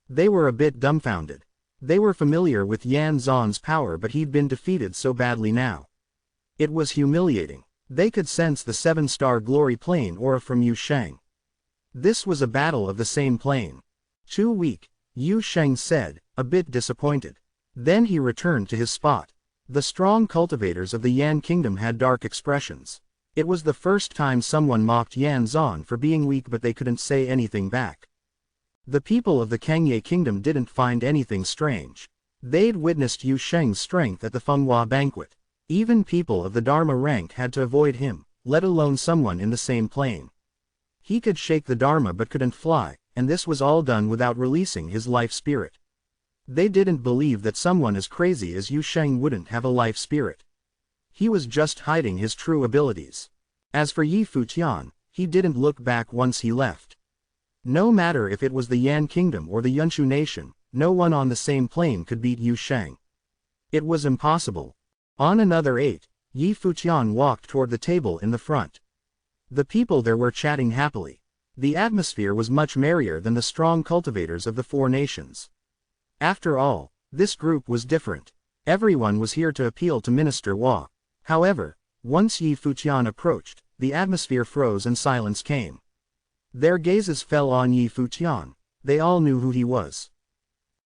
They were a bit dumbfounded. They were familiar with Yan Zan's power, but he'd been defeated so badly now. It was humiliating. They could sense the 7-star glory plane aura from Yu Sheng. This was a battle of the same plane. Too weak, Yu Sheng said, a bit disappointed. Then he returned to his spot. The strong cultivators of the Yan Kingdom had dark expressions. It was the first time someone mocked Yan Zhan for being weak, but they couldn't say anything back. The people of the Kangye kingdom didn't find anything strange. They'd witnessed Yu Sheng's strength at the Fenghua banquet. Even people of the Dharma rank had to avoid him, let alone someone in the same plane. He could shake the Dharma but couldn't fly, and this was all done without releasing his life spirit. They didn't believe that someone as crazy as Yu Sheng wouldn't have a life spirit. He was just hiding his true abilities. As for Yi Futian, he didn't look back once he left. No matter if it was the Yan kingdom or the Yunshu nation, no one on the same plane could beat Yu Sheng. It was impossible. On another 8, Yi Futian walked toward the table in the front. The people there were chatting happily. The atmosphere was much merrier than the strong cultivators of the 4 nations. After all, this group was different. Everyone was here to appeal to Minister Hua. However, once Yi Futian approached, the atmosphere froze and silence came. Their gazes fell on Yi Futian. They all knew who he was.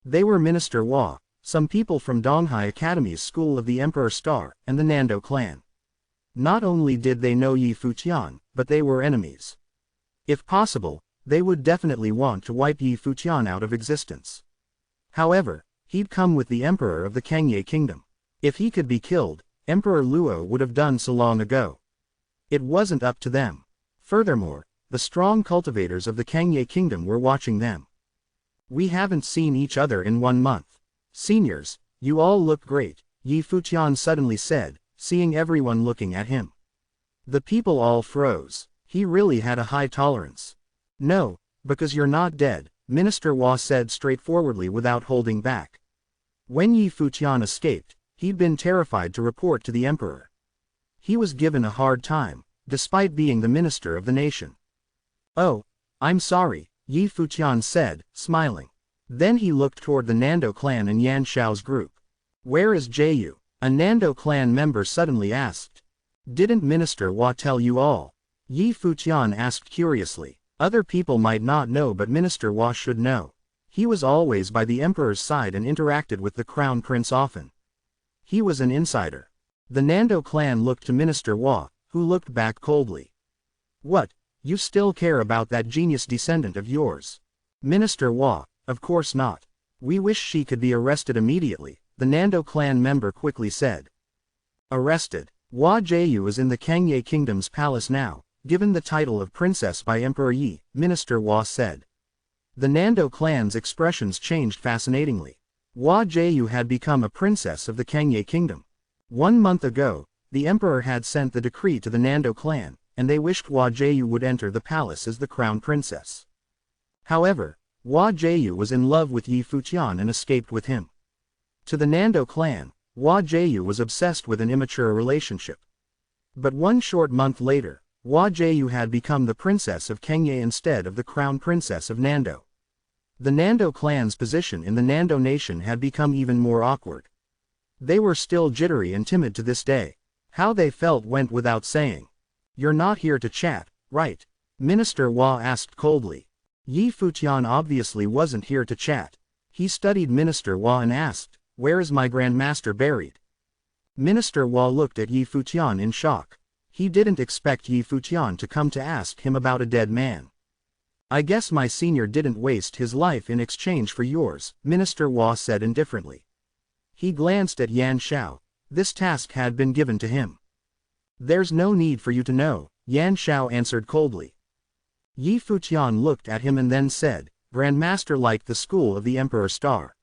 They were Minister Hua, some people from Donghai Academy's School of the Emperor Star, and the Nando clan. Not only did they know Yi Futian, but they were enemies. If possible, they would definitely want to wipe Yi Futian out of existence. However, he'd come with the Emperor of the Kangye Kingdom. If he could be killed, Emperor Luo would have done so long ago. It wasn't up to them. Furthermore, the strong cultivators of the Kangye Kingdom were watching them. We haven't seen each other in 1 month. Seniors, you all look great, Yi Futian suddenly said, seeing everyone looking at him. The people all froze. He really had a high tolerance. No, because you're not dead, Minister Hua said straightforwardly without holding back. When Yi Futian escaped, he'd been terrified to report to the emperor. He was given a hard time, despite being the minister of the nation. Oh, I'm sorry, Yi Futian said, smiling. Then he looked toward the Nando clan and Yan Shao's group. Where is Jiu? A Nando clan member suddenly asked. Didn't Minister Hua tell you all? Yi Futian asked curiously. Other people might not know, but Minister Hua should know. He was always by the emperor's side and interacted with the crown prince often. He was an insider. The Nando clan looked to Minister Hua, who looked back coldly. What? You still care about that genius descendant of yours? Minister Hua, of course not. We wish she could be arrested immediately, the Nando clan member quickly said. Arrested? Hua Jiu is in the Kangye Kingdom's palace now, given the title of princess by Emperor Yi, Minister Hua said. The Nando clan's expressions changed fascinatingly. Hua Jiu had become a princess of the Kangye Kingdom. 1 month ago, the emperor had sent the decree to the Nando clan, and they wished Hua Jiu would enter the palace as the crown princess. However, Hua Jiu was in love with Yi Futian and escaped with him. To the Nando clan, Hua Jiu was obsessed with an immature relationship. But 1 short month later, Hua Jiu had become the princess of Kangye instead of the crown princess of Nando. The Nando clan's position in the Nando nation had become even more awkward. They were still jittery and timid to this day. How they felt went without saying. You're not here to chat, right? Minister Hua asked coldly. Yi Futian obviously wasn't here to chat. He studied Minister Hua and asked, where is my grandmaster buried? Minister Hua looked at Yi Futian in shock. He didn't expect Yi Futian to come to ask him about a dead man. I guess my senior didn't waste his life in exchange for yours, Minister Hua said indifferently. He glanced at Yan Shao. This task had been given to him. There's no need for you to know, Yan Shao answered coldly. Yi Futian looked at him and then said, Grandmaster liked the school of the Emperor Star.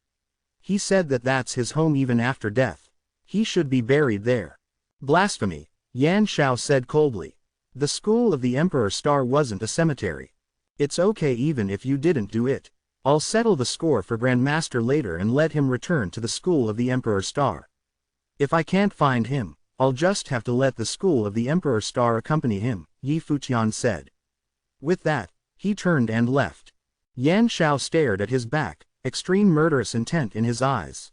He said that that's his home even after death. He should be buried there. Blasphemy, Yan Shao said coldly. The school of the Emperor Star wasn't a cemetery. It's okay even if you didn't do it. I'll settle the score for Grandmaster later and let him return to the school of the Emperor Star. If I can't find him, I'll just have to let the school of the Emperor Star accompany him, Yi Futian said. With that, he turned and left. Yan Shao stared at his back, extreme murderous intent in his eyes.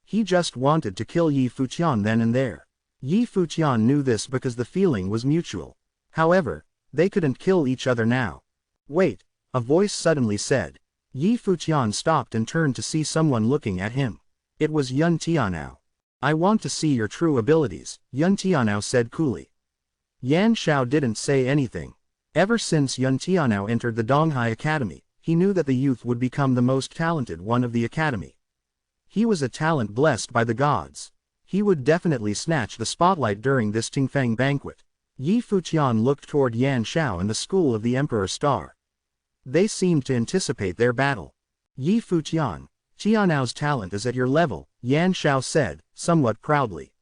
He just wanted to kill Yi Futian then and there. Yi Futian knew this because the feeling was mutual. However, they couldn't kill each other now. Wait, a voice suddenly said. Yi Futian stopped and turned to see someone looking at him. It was Yun Tianao. I want to see your true abilities, Yun Tianao said coolly. Yan Shao didn't say anything. Ever since Yun Tianao entered the Donghai Academy, he knew that the youth would become the most talented one of the academy. He was a talent blessed by the gods. He would definitely snatch the spotlight during this Tingfeng banquet. Yi Futian looked toward Yan Shao and the school of the Emperor Star. They seemed to anticipate their battle. Yi Futian, Tianao's talent is at your level, Yan Shao said, somewhat proudly.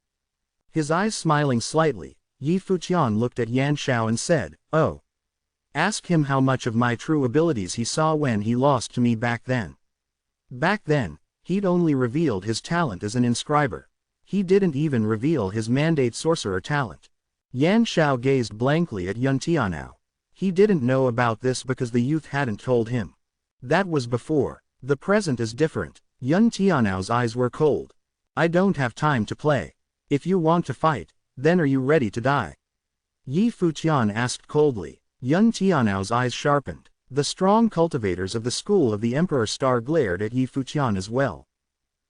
His eyes smiling slightly, Yi Futian looked at Yan Shao and said, "Oh. Ask him how much of my true abilities he saw when he lost to me back then." Back then, he'd only revealed his talent as an inscriber. He didn't even reveal his mandate sorcerer talent. Yan Shao gazed blankly at Yun Tianao. He didn't know about this because the youth hadn't told him. That was before. The present is different. Yun Tianao's eyes were cold. "I don't have time to play. If you want to fight, then are you ready to die?" Yi Futian asked coldly. Yun Tianao's eyes sharpened. The strong cultivators of the school of the Emperor Star glared at Yi Futian as well.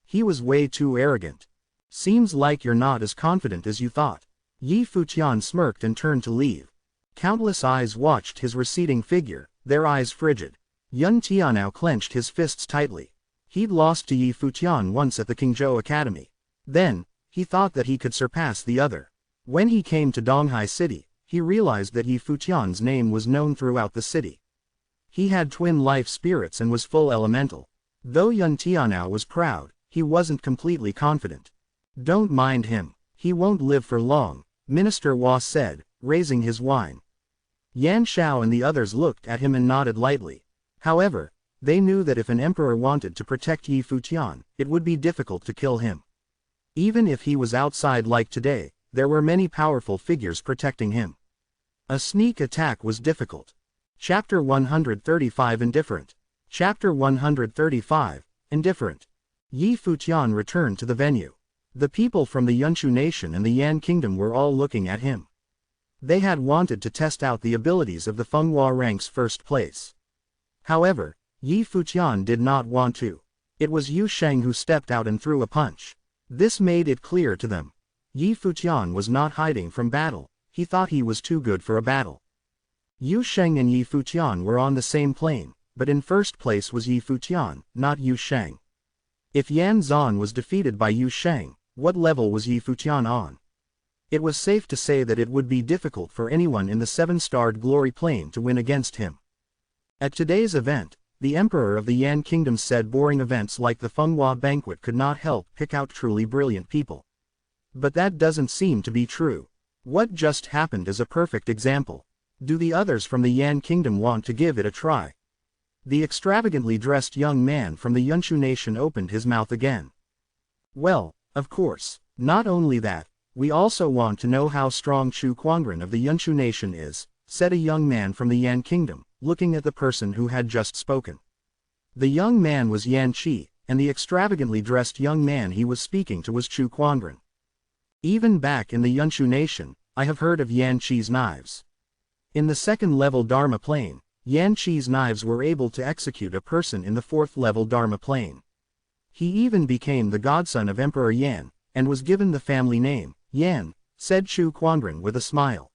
He was way too arrogant. "Seems like you're not as confident as you thought." Yi Futian smirked and turned to leave. Countless eyes watched his receding figure, their eyes frigid. Yun Tianao clenched his fists tightly. He'd lost to Yi Futian once at the Qingzhou Academy. Then, he thought that he could surpass the other. When he came to Donghai City, he realized that Yi Futian's name was known throughout the city. He had twin life spirits and was full elemental. Though Yun Tianao was proud, he wasn't completely confident. "Don't mind him. He won't live for long," Minister Hua said, raising his wine. Yan Shao and the others looked at him and nodded lightly. However, they knew that if an emperor wanted to protect Yi Futian, it would be difficult to kill him. Even if he was outside like today, there were many powerful figures protecting him. A sneak attack was difficult. Chapter 135 Indifferent. Chapter 135, Indifferent. Yi Futian returned to the venue. The people from the Yunshu nation and the Yan kingdom were all looking at him. They had wanted to test out the abilities of the Fenghua rank's first place. However, Yi Futian did not want to. It was Yu Sheng who stepped out and threw a punch. This made it clear to them. Yi Futian was not hiding from battle. He thought he was too good for a battle. Yu Sheng and Yi Futian were on the same plane, but in first place was Yi Futian, not Yu Sheng. If Yan Zhan was defeated by Yu Sheng, what level was Yi Futian on? It was safe to say that it would be difficult for anyone in the seven-starred glory plane to win against him. At today's event, the Emperor of the Yan Kingdom said boring events like the Fenghua banquet could not help pick out truly brilliant people. But that doesn't seem to be true. What just happened is a perfect example. Do the others from the Yan Kingdom want to give it a try? The extravagantly dressed young man from the Yunshu nation opened his mouth again. "Well, of course. Not only that, we also want to know how strong Chu Quangren of the Yunshu nation is," said a young man from the Yan Kingdom, looking at the person who had just spoken. The young man was Yan Qi, and the extravagantly dressed young man he was speaking to was Chu Quangren. "Even back in the Yunshu nation, I have heard of Yan Qi's knives. In the second-level Dharma plane, Yan Qi's knives were able to execute a person in the fourth-level Dharma plane. He even became the godson of Emperor Yan, and was given the family name, Yan," said Chu Quangren with a smile.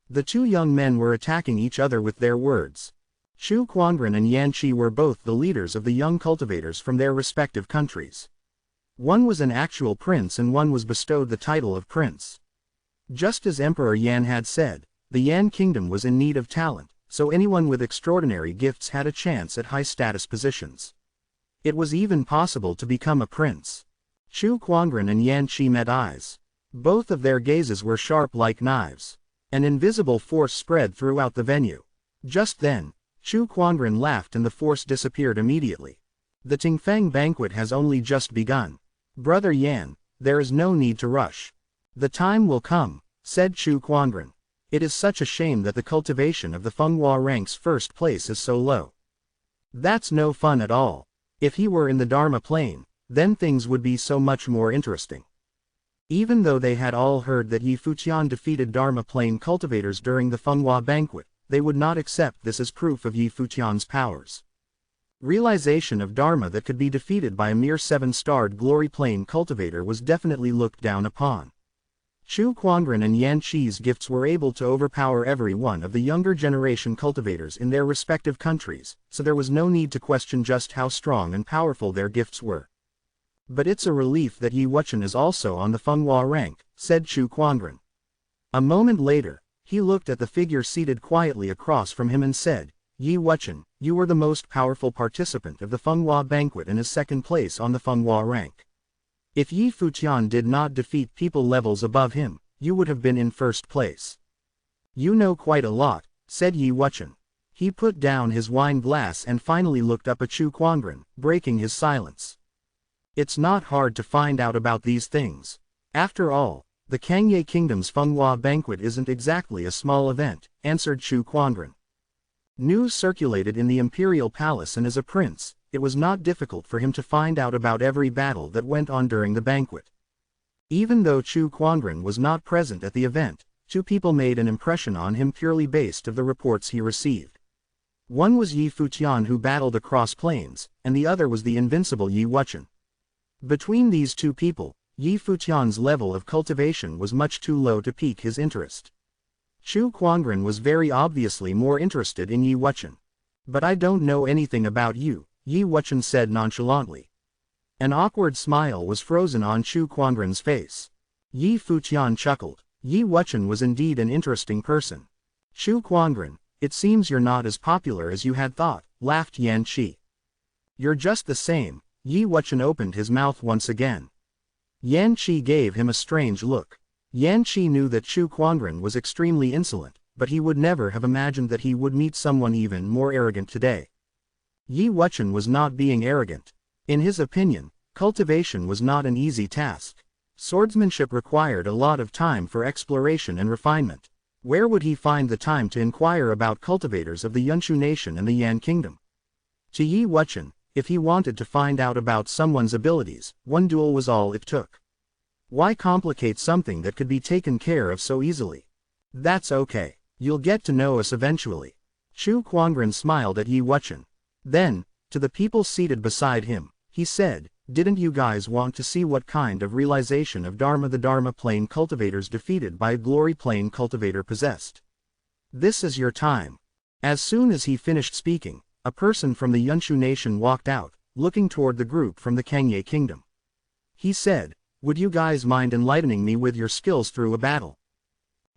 The two young men were attacking each other with their words. Chu Quangren and Yan Qi were both the leaders of the young cultivators from their respective countries. One was an actual prince and one was bestowed the title of prince. Just as Emperor Yan had said, the Yan kingdom was in need of talent, so anyone with extraordinary gifts had a chance at high-status positions. It was even possible to become a prince. Chu Quangren and Yan Qi met eyes. Both of their gazes were sharp like knives. An invisible force spread throughout the venue. Just then, Chu Quangren laughed and the force disappeared immediately. "The Tingfeng banquet has only just begun. Brother Yan, there is no need to rush. The time will come," said Chu Quangren. "It is such a shame that the cultivation of the Fenghua rank's first place is so low. That's no fun at all. If he were in the Dharma plane, then things would be so much more interesting." Even though they had all heard that Yi Futian defeated Dharma plane cultivators during the Fenghua banquet, they would not accept this as proof of Yi Futian's powers. Realization of Dharma that could be defeated by a mere seven-starred glory plane cultivator was definitely looked down upon. Chu Quanren and Yan Qi's gifts were able to overpower every one of the younger generation cultivators in their respective countries, so there was no need to question just how strong and powerful their gifts were. But it's a relief that Yi Wuchen is also on the Fenghua rank, said Chu Quanren. A moment later, he looked at the figure seated quietly across from him and said, Yi Wuchen, you were the most powerful participant of the Fenghua banquet and is second place on the Fenghua rank. If Yi Futian did not defeat people levels above him, you would have been in first place. You know quite a lot, said Yi Wuchen. He put down his wine glass and finally looked up at Chu Quanren, breaking his silence. It's not hard to find out about these things. After all, the Kangye Kingdom's Fenghua banquet isn't exactly a small event, answered Chu Quanren. News circulated in the imperial palace, and as a prince, it was not difficult for him to find out about every battle that went on during the banquet. Even though Chu Quanren was not present at the event, two people made an impression on him purely based on the reports he received. One was Yi Futian, who battled across plains, and the other was the invincible Yi Wuchen. Between these two people, Yi Futian's level of cultivation was much too low to pique his interest. Chu Quanren was very obviously more interested in Yi Wuchen. But I don't know anything about you, Yi Wuchen said nonchalantly. An awkward smile was frozen on Chu Quanren's face. Yi Futian chuckled. Yi Wuchen was indeed an interesting person. Chu Quanren, it seems you're not as popular as you had thought, laughed Yan Qi. You're just the same. Yi Wuchen opened his mouth once again. Yan Qi gave him a strange look. Yan Qi knew that Chu Quanren was extremely insolent, but he would never have imagined that he would meet someone even more arrogant today. Yi Wuchen was not being arrogant. In his opinion, cultivation was not an easy task. Swordsmanship required a lot of time for exploration and refinement. Where would he find the time to inquire about cultivators of the Yunshu nation and the Yan kingdom? To Yi Wuchen, if he wanted to find out about someone's abilities, one duel was all it took. Why complicate something that could be taken care of so easily? That's okay. You'll get to know us eventually. Chu Quanren smiled at Yi Wuchen. Then, to the people seated beside him, he said, didn't you guys want to see what kind of realization of Dharma the Dharma plane cultivators defeated by a glory plane cultivator possessed? This is your time. As soon as he finished speaking, a person from the Yunshu nation walked out, looking toward the group from the Kangye kingdom. He said, would you guys mind enlightening me with your skills through a battle?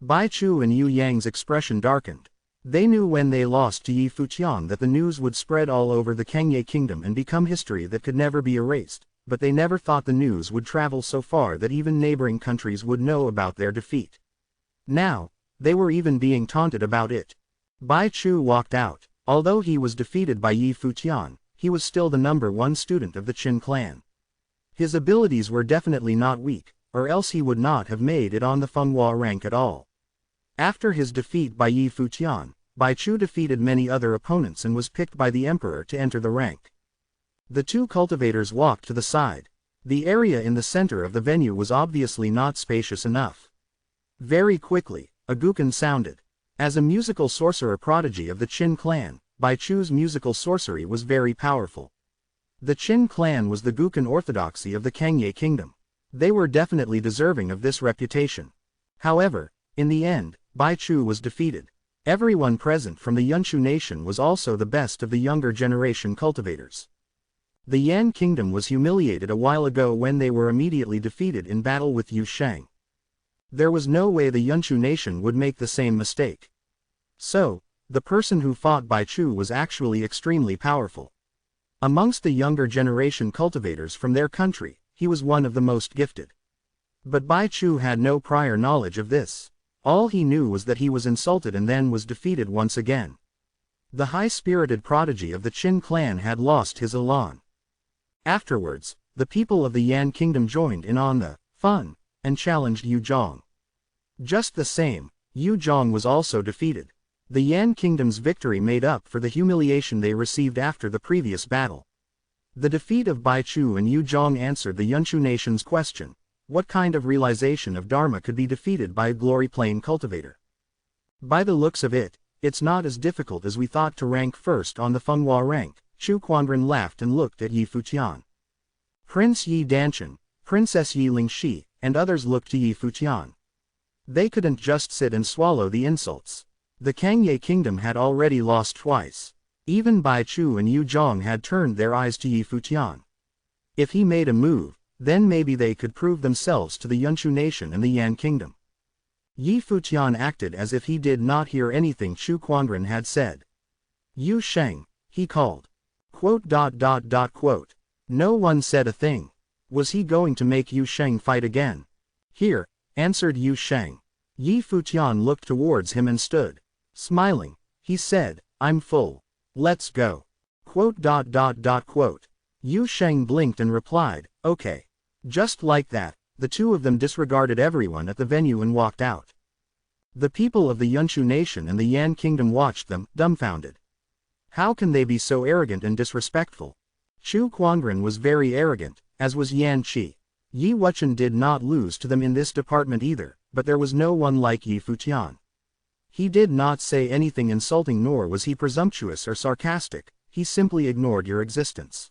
Bai Chu and Yu Yang's expression darkened. They knew when they lost to Yi Futian that the news would spread all over the Kangye kingdom and become history that could never be erased, but they never thought the news would travel so far that even neighboring countries would know about their defeat. Now, they were even being taunted about it. Bai Chu walked out. Although he was defeated by Yi Futian, he was still the #1 student of the Qin clan. His abilities were definitely not weak, or else he would not have made it on the Fenghua rank at all. After his defeat by Yi Futian, Bai Chu defeated many other opponents and was picked by the emperor to enter the rank. The two cultivators walked to the side. The area in the center of the venue was obviously not spacious enough. Very quickly, a guqin sounded. As a musical sorcerer prodigy of the Qin clan, Bai Chu's musical sorcery was very powerful. The Qin clan was the guqin orthodoxy of the Kangye kingdom. They were definitely deserving of this reputation. However, in the end, Bai Chu was defeated. Everyone present from the Yunshu nation was also the best of the younger generation cultivators. The Yan kingdom was humiliated a while ago when they were immediately defeated in battle with Yu Sheng. There was no way the Yunshu nation would make the same mistake. So, the person who fought Bai Chu was actually extremely powerful. Amongst the younger generation cultivators from their country, he was one of the most gifted. But Bai Chu had no prior knowledge of this. All he knew was that he was insulted and then was defeated once again. The high-spirited prodigy of the Qin clan had lost his elan. Afterwards, the people of the Yan kingdom joined in on the fun and challenged Yu Zhong. Just the same, Yu Zhong was also defeated. The Yan kingdom's victory made up for the humiliation they received after the previous battle. The defeat of Bai Chu and Yu Zhong answered the Yunshu nation's question. What kind of realization of Dharma could be defeated by a glory plane cultivator? By the looks of it, it's not as difficult as we thought to rank first on the Fenghua rank. Chu Quanren laughed and looked at Yi Futian. Prince Yi Danchen, Princess Yi Lingxi, and others looked to Yi Futian. They couldn't just sit and swallow the insults. The Kangye kingdom had already lost twice. Even Bai Chu and Yu Zhong had turned their eyes to Yi Futian. If he made a move, then maybe they could prove themselves to the Yunshu nation and the Yan kingdom. Yi Futian acted as if he did not hear anything Chu Quanren had said. Yu Sheng, he called. Quote. No one said a thing. Was he going to make Yu Sheng fight again? Here, answered Yu Sheng. Yi Futian looked towards him and stood. Smiling, he said, I'm full. Let's go. Quote. Yu Sheng blinked and replied, okay. Just like that, the two of them disregarded everyone at the venue and walked out. The people of the Yunshu nation and the Yan kingdom watched them, dumbfounded. How can they be so arrogant and disrespectful? Chu Quanren was very arrogant, as was Yan Qi. Yi Wuchen did not lose to them in this department either, but there was no one like Yi Futian. He did not say anything insulting, nor was he presumptuous or sarcastic, he simply ignored your existence.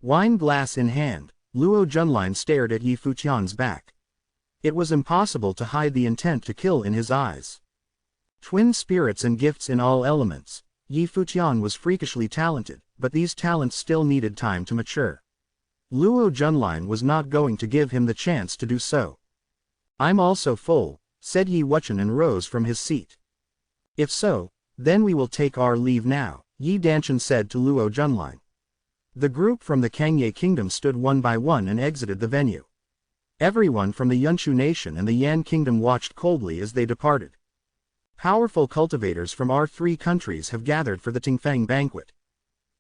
Wine glass in hand, Luo Junlin stared at Yi Futian's back. It was impossible to hide the intent to kill in his eyes. Twin spirits and gifts in all elements, Yi Futian was freakishly talented, but these talents still needed time to mature. Luo Junlin was not going to give him the chance to do so. I'm also full, said Yi Wuchen and rose from his seat. If so, then we will take our leave now, Yi Danshan said to Luo Junlin. The group from the Kangye kingdom stood one by one and exited the venue. Everyone from the Yunshu nation and the Yan kingdom watched coldly as they departed. Powerful cultivators from our three countries have gathered for the Tingfeng banquet.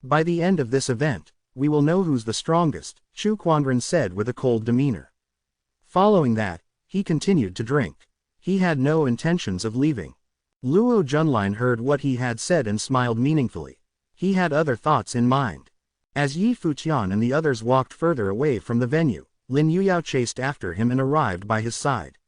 By the end of this event, we will know who's the strongest, Chu Quanren said with a cold demeanor. Following that, he continued to drink. He had no intentions of leaving. Luo Junlin heard what he had said and smiled meaningfully. He had other thoughts in mind. As Yi Futian and the others walked further away from the venue, Lin Yuyao chased after him and arrived by his side.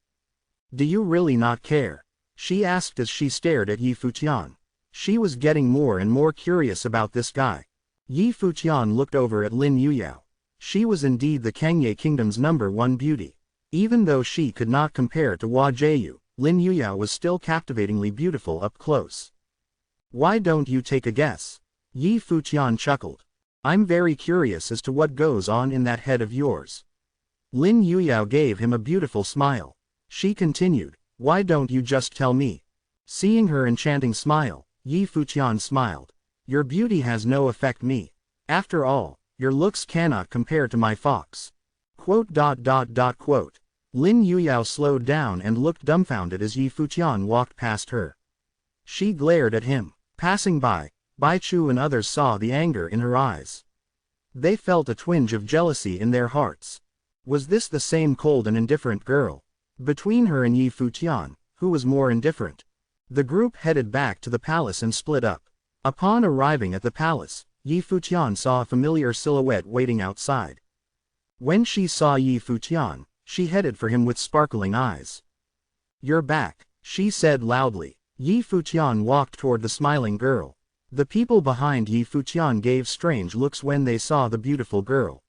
Do you really not care? She asked as she stared at Yi Futian. She was getting more and more curious about this guy. Yi Futian looked over at Lin Yuyao. She was indeed the Kangye kingdom's #1 beauty. Even though she could not compare to Hua Jieyu, Lin Yuyao was still captivatingly beautiful up close. Why don't you take a guess? Yi Futian chuckled. I'm very curious as to what goes on in that head of yours. Lin Yuyao gave him a beautiful smile. She continued, why don't you just tell me? Seeing her enchanting smile, Yi Futian smiled. Your beauty has no effect me. After all, your looks cannot compare to my fox. Quote. Lin Yuyao slowed down and looked dumbfounded as Yi Futian walked past her. She glared at him. Passing by, Bai Chu and others saw the anger in her eyes. They felt a twinge of jealousy in their hearts. Was this the same cold and indifferent girl? Between her and Yi Futian, who was more indifferent? The group headed back to the palace and split up. Upon arriving at the palace, Yi Futian saw a familiar silhouette waiting outside. When she saw Yi Futian, she headed for him with sparkling eyes. You're back, she said loudly. Yi Futian walked toward the smiling girl. The people behind Yi Futian gave strange looks when they saw the beautiful girl.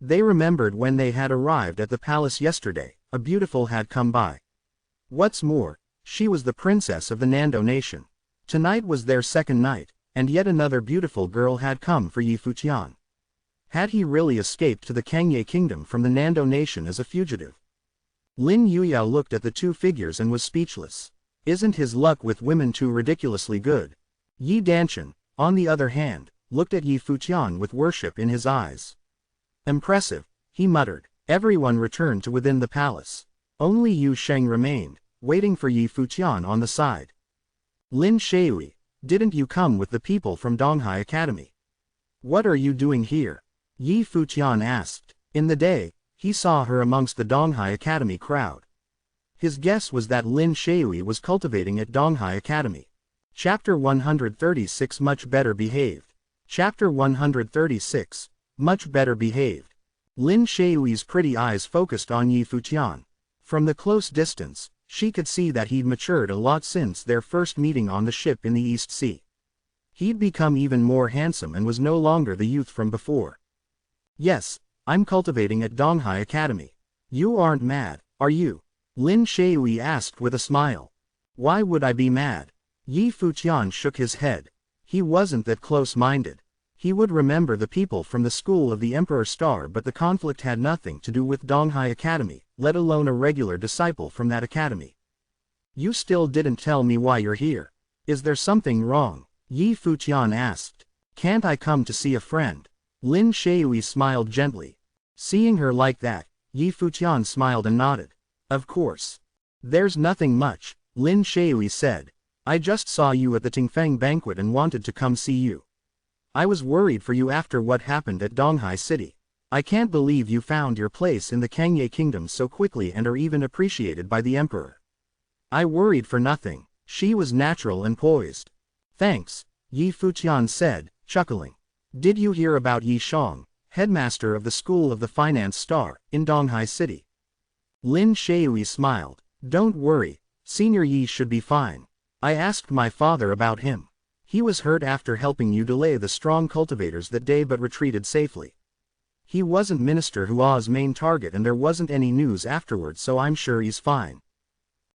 They remembered when they had arrived at the palace yesterday, a beautiful had come by. What's more, she was the princess of the Nando nation. Tonight was their second night, and yet another beautiful girl had come for Yi Futian. Had he really escaped to the Kangye kingdom from the Nando nation as a fugitive? Lin Yuyao looked at the two figures and was speechless. Isn't his luck with women too ridiculously good? Yi Danshan, on the other hand, looked at Yi Futian with worship in his eyes. Impressive, he muttered. Everyone returned to within the palace. Only Yu Sheng remained, waiting for Yi Futian on the side. Lin Shui, didn't you come with the people from Donghai Academy? What are you doing here? Yi Futian asked. In the day, he saw her amongst the Donghai Academy crowd. His guess was that Lin Shui was cultivating at Donghai Academy. Chapter 136 Much Better Behaved. Chapter 136, Much Better Behaved. Lin Shui's pretty eyes focused on Yi Futian. From the close distance, she could see that he'd matured a lot since their first meeting on the ship in the East Sea. He'd become even more handsome and was no longer the youth from before. Yes, I'm cultivating at Donghai Academy. You aren't mad, are you? Lin Shui asked with a smile. Why would I be mad? Yi Futian shook his head. He wasn't that close-minded. He would remember the people from the school of the Emperor Star, but the conflict had nothing to do with Donghai Academy, let alone a regular disciple from that academy. You still didn't tell me why you're here. Is there something wrong? Yi Futian asked. Can't I come to see a friend? Lin Shui smiled gently. Seeing her like that, Yi Futian smiled and nodded. Of course. There's nothing much, Lin Shui said. I just saw you at the Tingfeng banquet and wanted to come see you. I was worried for you after what happened at Donghai City. I can't believe you found your place in the Kangye Kingdom so quickly and are even appreciated by the Emperor. I worried for nothing. She was natural and poised. Thanks, Yi Futian said, chuckling. Did you hear about Yi Shang, headmaster of the School of the Finance Star, in Donghai City? Lin Shui smiled. Don't worry, Senior Yi should be fine. I asked my father about him. He was hurt after helping you delay the strong cultivators that day but retreated safely. He wasn't Minister Hua's main target and there wasn't any news afterwards, so I'm sure he's fine.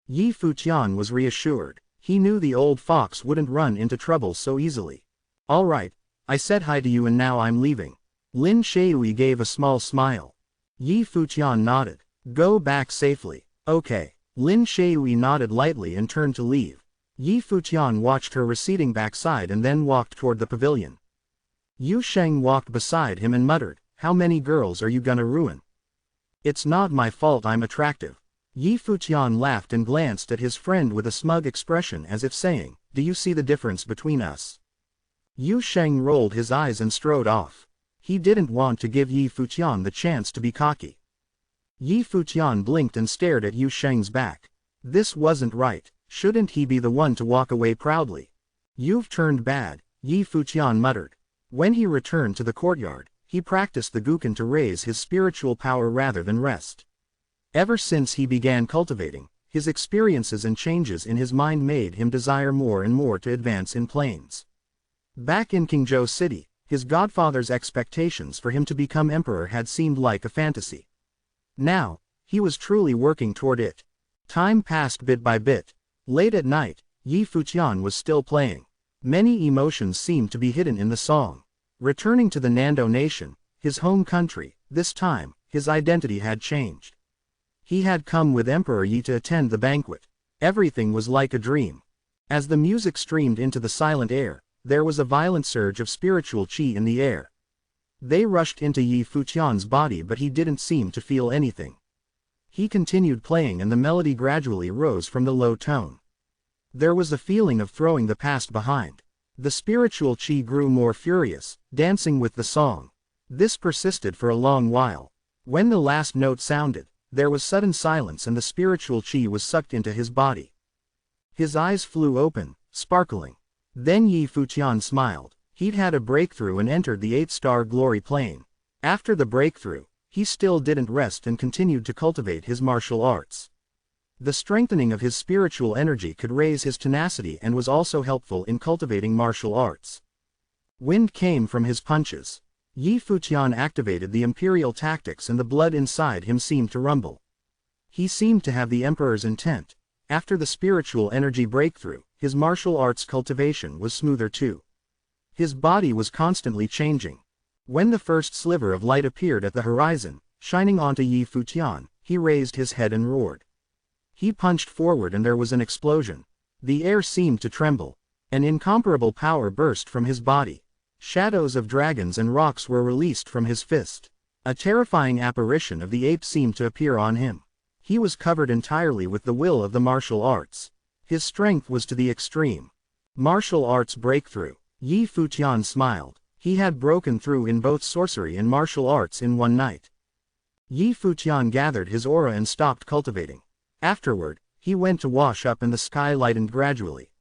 Yi Futian was reassured. He knew the old fox wouldn't run into trouble so easily. All right, I said hi to you and now I'm leaving. Lin Shui gave a small smile. Yi Futian nodded. Go back safely. Okay. Lin Shui nodded lightly and turned to leave. Yi Futian watched her receding backside and then walked toward the pavilion. Yu Sheng walked beside him and muttered, How many girls are you gonna ruin? It's not my fault I'm attractive. Yi Futian laughed and glanced at his friend with a smug expression as if saying, Do you see the difference between us? Yu Sheng rolled his eyes and strode off. He didn't want to give Yi Futian the chance to be cocky. Yi Futian blinked and stared at Yu Sheng's back. This wasn't right. Shouldn't he be the one to walk away proudly? You've turned bad, Yi Futian muttered. When he returned to the courtyard, he practiced the Gukan to raise his spiritual power rather than rest. Ever since he began cultivating, his experiences and changes in his mind made him desire more and more to advance in planes. Back in Qingzhou City, his godfather's expectations for him to become emperor had seemed like a fantasy. Now, he was truly working toward it. Time passed bit by bit. Late at night, Yi Futian was still playing. Many emotions seemed to be hidden in the song. Returning to the Nando nation, his home country, this time, his identity had changed. He had come with Emperor Yi to attend the banquet. Everything was like a dream. As the music streamed into the silent air, there was a violent surge of spiritual qi in the air. They rushed into Yi Futian's body but he didn't seem to feel anything. He continued playing and the melody gradually rose from the low tone. There was a feeling of throwing the past behind. The spiritual qi grew more furious, dancing with the song. This persisted for a long while. When the last note sounded, there was sudden silence and the spiritual qi was sucked into his body. His eyes flew open, sparkling. Then Yi Futian smiled. He'd had a breakthrough and entered the 8-star glory plane. After the breakthrough, he still didn't rest and continued to cultivate his martial arts. The strengthening of his spiritual energy could raise his tenacity and was also helpful in cultivating martial arts. Wind came from his punches. Yi Futian activated the imperial tactics and the blood inside him seemed to rumble. He seemed to have the emperor's intent. After the spiritual energy breakthrough, his martial arts cultivation was smoother too. His body was constantly changing. When the first sliver of light appeared at the horizon, shining onto Yi Futian, he raised his head and roared. He punched forward and there was an explosion. The air seemed to tremble. An incomparable power burst from his body. Shadows of dragons and rocks were released from his fist. A terrifying apparition of the ape seemed to appear on him. He was covered entirely with the will of the martial arts. His strength was to the extreme. Martial arts breakthrough. Yi Futian smiled. He had broken through in both sorcery and martial arts in one night. Yi Futian gathered his aura and stopped cultivating. Afterward, he went to wash up and the sky lightened gradually.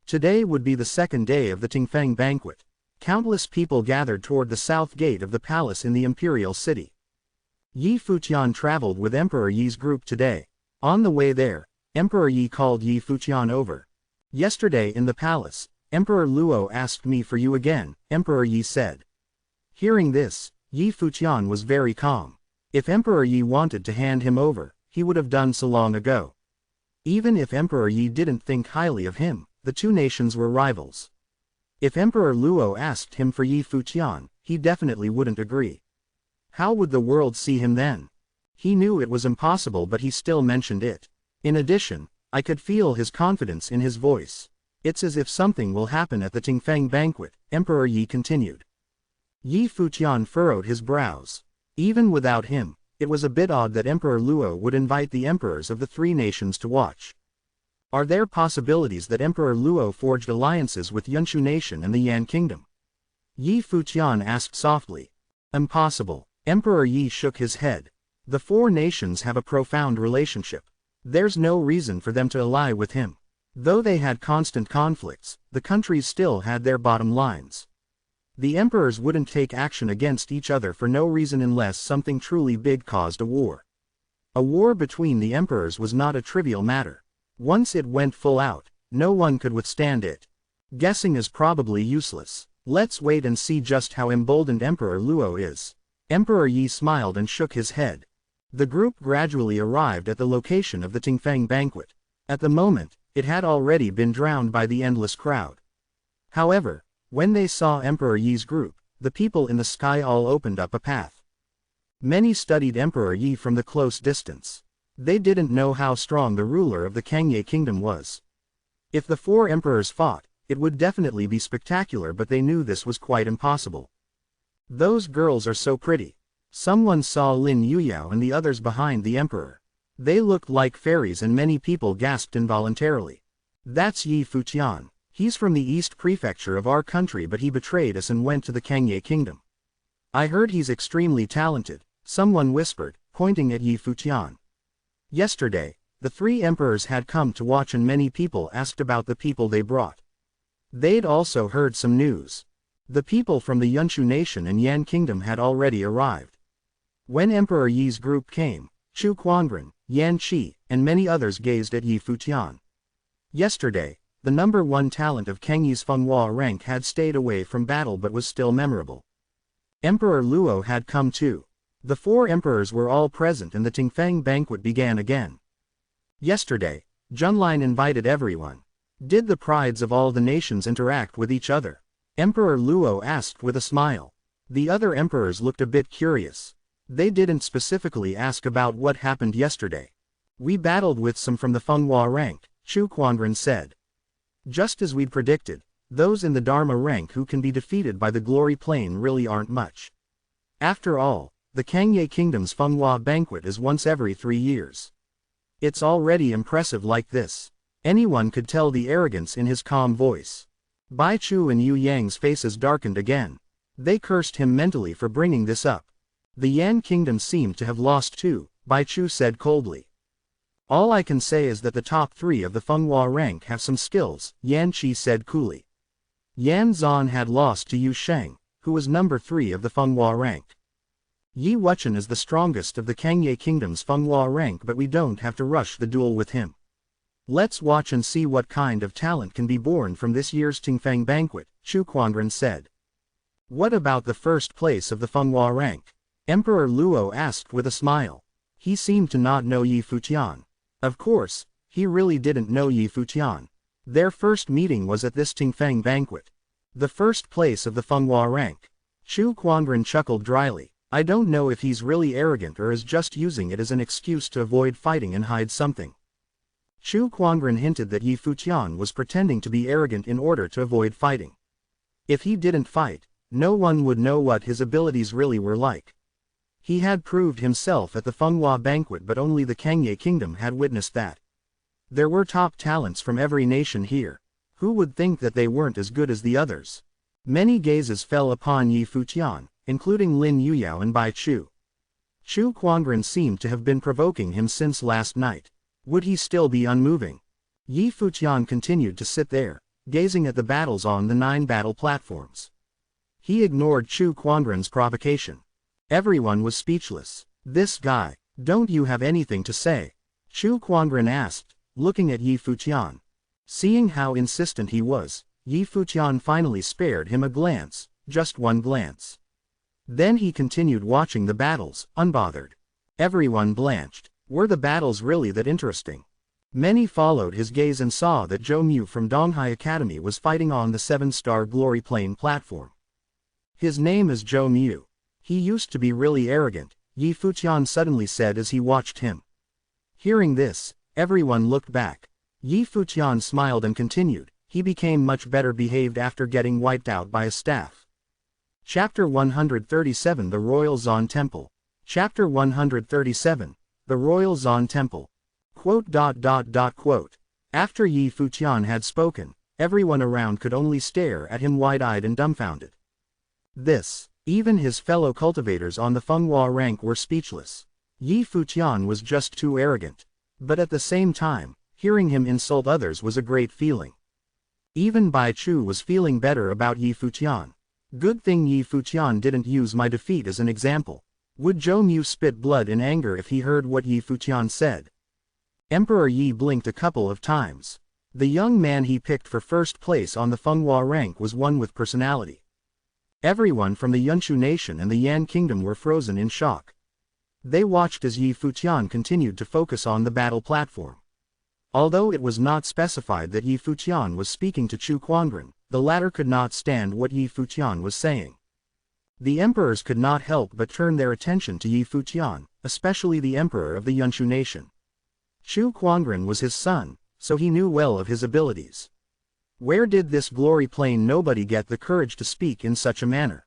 Today would be the second day of the Tingfeng banquet. Countless people gathered toward the south gate of the palace in the imperial city. Yi Futian traveled with Emperor Yi's group today. On the way there, Emperor Yi called Yi Futian over. Yesterday in the palace, Emperor Luo asked me for you again, Emperor Yi said. Hearing this, Yi Futian was very calm. If Emperor Yi wanted to hand him over, he would have done so long ago. Even if Emperor Yi didn't think highly of him, the two nations were rivals. If Emperor Luo asked him for Yi Futian, he definitely wouldn't agree. How would the world see him then? He knew it was impossible, but he still mentioned it. In addition, I could feel his confidence in his voice. It's as if something will happen at the Tingfeng banquet, Emperor Yi continued. Yi Futian furrowed his brows. Even without him, it was a bit odd that Emperor Luo would invite the emperors of the three nations to watch. Are there possibilities that Emperor Luo forged alliances with Yunshu nation and the Yan kingdom? Yi Futian asked softly. Impossible. Emperor Yi shook his head. The four nations have a profound relationship. There's no reason for them to ally with him. Though they had constant conflicts, the countries still had their bottom lines. The emperors wouldn't take action against each other for no reason unless something truly big caused a war. A war between the emperors was not a trivial matter. Once it went full out, no one could withstand it. Guessing is probably useless. Let's wait and see just how emboldened Emperor Luo is. Emperor Yi smiled and shook his head. The group gradually arrived at the location of the Tingfeng banquet. At the moment, it had already been drowned by the endless crowd. However, when they saw Emperor Yi's group, the people in the sky all opened up a path. Many studied Emperor Yi from the close distance. They didn't know how strong the ruler of the Kangye kingdom was. If the four emperors fought, it would definitely be spectacular, but they knew this was quite impossible. Those girls are so pretty. Someone saw Lin Yuyao and the others behind the emperor. They looked like fairies and many people gasped involuntarily. That's Yi Futian. He's from the East Prefecture of our country, but he betrayed us and went to the Kangye kingdom. I heard he's extremely talented, someone whispered, pointing at Yi Futian. Yesterday, the three emperors had come to watch and many people asked about the people they brought. They'd also heard some news. The people from the Yunshu nation and Yan kingdom had already arrived. When Emperor Yi's group came, Chu Quanren, Yan Qi, and many others gazed at Yi Futian. Yesterday, the number one talent of Kangye's Fenghua rank had stayed away from battle but was still memorable. Emperor Luo had come too. The four emperors were all present and the Tingfeng banquet began again. Yesterday, Junlin invited everyone. Did the prides of all the nations interact with each other? Emperor Luo asked with a smile. The other emperors looked a bit curious. They didn't specifically ask about what happened yesterday. We battled with some from the Fenghua rank, Chu Quanren said. Just as we'd predicted, those in the Dharma rank who can be defeated by the glory plane really aren't much. After all, the Kangye kingdom's Fenghua banquet is once every 3 years. It's already impressive like this. Anyone could tell the arrogance in his calm voice. Bai Chu and Yu Yang's faces darkened again. They cursed him mentally for bringing this up. The Yan kingdom seemed to have lost too, Bai Chu said coldly. All I can say is that the top 3 of the Fenghua rank have some skills, Yan Qi said coolly. Yan Zan had lost to Yu Sheng, who was number 3 of the Fenghua rank. Yi Wuchen is the strongest of the Kangye kingdom's Fenghua rank, but we don't have to rush the duel with him. Let's watch and see what kind of talent can be born from this year's Tingfeng banquet, Chu Quanren said. What about the first place of the Fenghua rank? Emperor Luo asked with a smile. He seemed to not know Yi Futian. Of course, he really didn't know Yi Futian. Their first meeting was at this Tingfeng banquet. The first place of the Fenghua rank. Chu Quanren chuckled dryly. I don't know if he's really arrogant or is just using it as an excuse to avoid fighting and hide something. Chu Quanren hinted that Yi Futian was pretending to be arrogant in order to avoid fighting. If he didn't fight, no one would know what his abilities really were like. He had proved himself at the Fenghua banquet, but only the Kangye kingdom had witnessed that. There were top talents from every nation here. Who would think that they weren't as good as the others? Many gazes fell upon Yi Futian, including Lin Yuyao and Bai Chu. Chu Quanren seemed to have been provoking him since last night. Would he still be unmoving? Yi Futian continued to sit there, gazing at the battles on the 9 battle platforms. He ignored Chu Quanren's provocation. Everyone was speechless. This guy, don't you have anything to say? Chu Quanren asked, looking at Yi Futian. Seeing how insistent he was, Yi Futian finally spared him a glance, just one glance. Then he continued watching the battles, unbothered. Everyone blanched. Were the battles really that interesting? Many followed his gaze and saw that Zhou Mu from Donghai Academy was fighting on the 7-star Glory Plane platform. His name is Zhou Mu. He used to be really arrogant, Yi Futian suddenly said as he watched him. Hearing this, everyone looked back. Yi Futian smiled and continued, he became much better behaved after getting wiped out by a staff. Chapter 137 The Royal Zon Temple. Chapter 137 The Royal Zon Temple. Quote. After Yi Futian had spoken, everyone around could only stare at him wide-eyed and dumbfounded. Even his fellow cultivators on the Fenghua rank were speechless. Yi Futian was just too arrogant. But at the same time, hearing him insult others was a great feeling. Even Bai Chu was feeling better about Yi Futian. Good thing Yi Futian didn't use my defeat as an example. Would Zhou Mu spit blood in anger if he heard what Yi Futian said? Emperor Yi blinked a couple of times. The young man he picked for first place on the Fenghua rank was one with personality. Everyone from the Yunshu nation and the Yan kingdom were frozen in shock. They watched as Yi Futian continued to focus on the battle platform. Although it was not specified that Yi Futian was speaking to Chu Quanren, the latter could not stand what Yi Futian was saying. The emperors could not help but turn their attention to Yi Futian, especially the emperor of the Yunshu nation. Chu Quanren was his son, so he knew well of his abilities. Where did this glory plane nobody get the courage to speak in such a manner?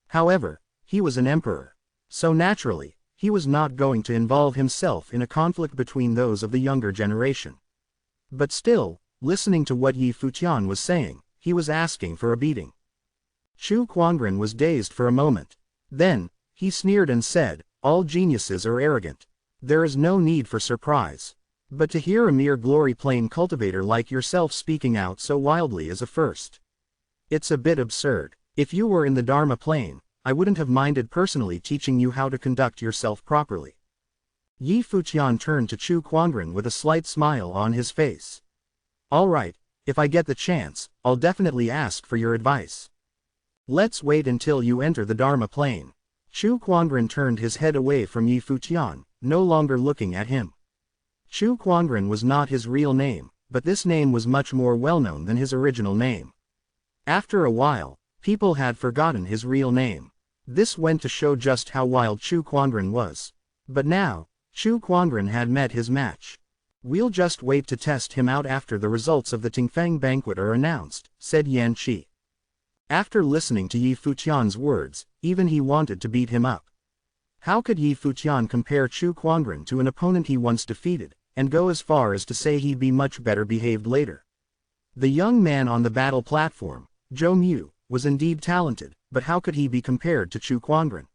However, he was an emperor. So naturally, he was not going to involve himself in a conflict between those of the younger generation. But still, listening to what Yi Futian was saying, he was asking for a beating. Chu Quanren was dazed for a moment. Then, he sneered and said, all geniuses are arrogant. There is no need for surprise. But to hear a mere glory plane cultivator like yourself speaking out so wildly is a first. It's a bit absurd. If you were in the Dharma plane, I wouldn't have minded personally teaching you how to conduct yourself properly. Yi Futian turned to Chu Quanren with a slight smile on his face. All right, if I get the chance, I'll definitely ask for your advice. Let's wait until you enter the Dharma plane. Chu Quanren turned his head away from Yi Futian, no longer looking at him. Chu Quanren was not his real name, but this name was much more well-known than his original name. After a while, people had forgotten his real name. This went to show just how wild Chu Quanren was. But now, Chu Quanren had met his match. We'll just wait to test him out after the results of the Tingfeng banquet are announced, said Yan Qi. After listening to Yi Futian's words, even he wanted to beat him up. How could Yi Futian compare Chu Quanren to an opponent he once defeated, and go as far as to say he'd be much better behaved later? The young man on the battle platform, Zhou Mu, was indeed talented, but how could he be compared to Chu Quanren?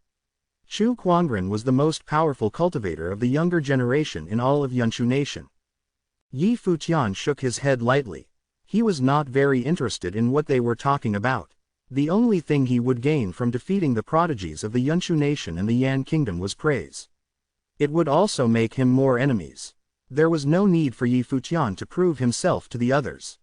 Chu Quanren was the most powerful cultivator of the younger generation in all of Yunshu nation. Yi Futian shook his head lightly. He was not very interested in what they were talking about. The only thing he would gain from defeating the prodigies of the Yunshu nation and the Yan kingdom was praise. It would also make him more enemies. There was no need for Yi Futian to prove himself to the others.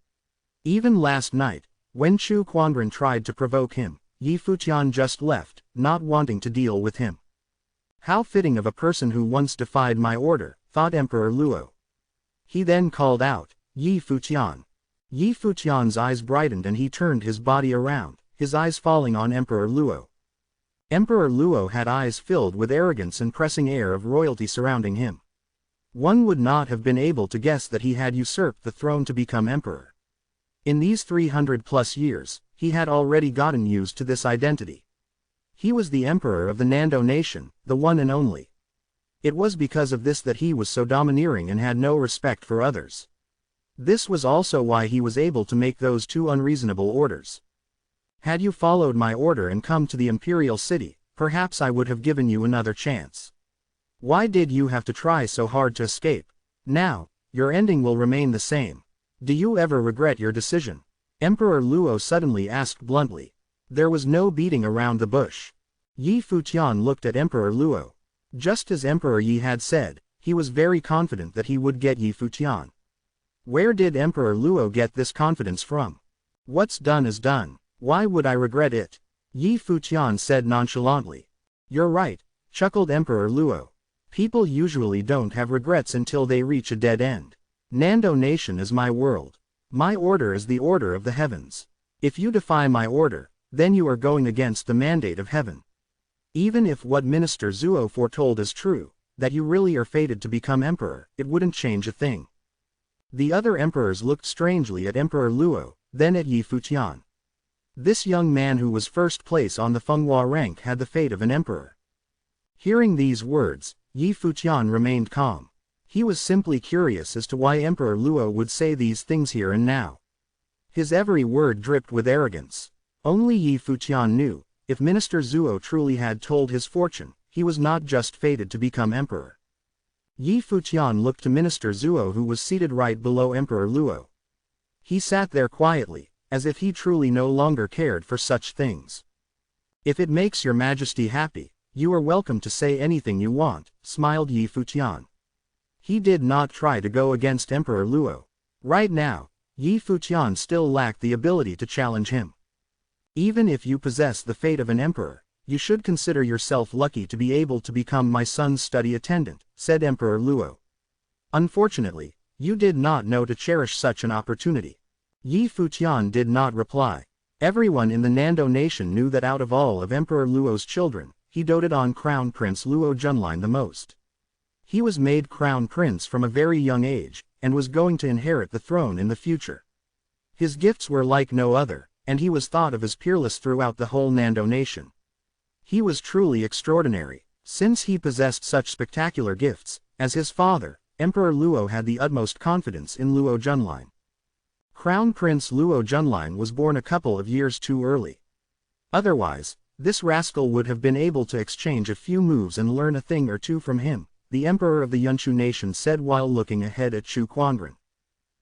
Even last night, when Chu Quanren tried to provoke him, Yi Futian just left, not wanting to deal with him. How fitting of a person who once defied my order, thought Emperor Luo. He then called out, Yi Futian. Yi Futian's eyes brightened and he turned his body around, his eyes falling on Emperor Luo. Emperor Luo had eyes filled with arrogance and pressing air of royalty surrounding him. One would not have been able to guess that he had usurped the throne to become emperor. In these 300+ years, he had already gotten used to this identity. He was the emperor of the Nando nation, the one and only. It was because of this that he was so domineering and had no respect for others. This was also why he was able to make those two unreasonable orders. Had you followed my order and come to the imperial city, perhaps I would have given you another chance. Why did you have to try so hard to escape? Now, your ending will remain the same. Do you ever regret your decision? Emperor Luo suddenly asked bluntly. There was no beating around the bush. Yi Futian looked at Emperor Luo. Just as Emperor Yi had said, he was very confident that he would get Yi Futian. Where did Emperor Luo get this confidence from? What's done is done. Why would I regret it? Yi Futian said nonchalantly. You're right, chuckled Emperor Luo. People usually don't have regrets until they reach a dead end. Nando Nation is my world. My order is the order of the heavens. If you defy my order, then you are going against the mandate of heaven. Even if what Minister Zuo foretold is true, that you really are fated to become emperor, it wouldn't change a thing. The other emperors looked strangely at Emperor Luo, then at Yi Futian. This young man who was first place on the Fenghua rank had the fate of an emperor. Hearing these words, Yi Futian remained calm. He was simply curious as to why Emperor Luo would say these things here and now. His every word dripped with arrogance. Only Yi Futian knew, if Minister Zuo truly had told his fortune, he was not just fated to become emperor. Yi Futian looked to Minister Zuo, who was seated right below Emperor Luo. He sat there quietly, as if he truly no longer cared for such things. "If it makes your majesty happy, you are welcome to say anything you want," smiled Yi Futian. He did not try to go against Emperor Luo. Right now, Yi Futian still lacked the ability to challenge him. "Even if you possess the fate of an emperor, you should consider yourself lucky to be able to become my son's study attendant," said Emperor Luo. "Unfortunately, you did not know to cherish such an opportunity." Yi Futian did not reply. Everyone in the Nando Nation knew that out of all of Emperor Luo's children, he doted on Crown Prince Luo Junlin the most. He was made Crown Prince from a very young age, and was going to inherit the throne in the future. His gifts were like no other, and he was thought of as peerless throughout the whole Nando Nation. He was truly extraordinary, since he possessed such spectacular gifts. As his father, Emperor Luo had the utmost confidence in Luo Junlin. Crown Prince Luo Junlin was born a couple of years too early. Otherwise, this rascal would have been able to exchange a few moves and learn a thing or two from him, the Emperor of the Yunshu Nation said while looking ahead at Chu Quanren.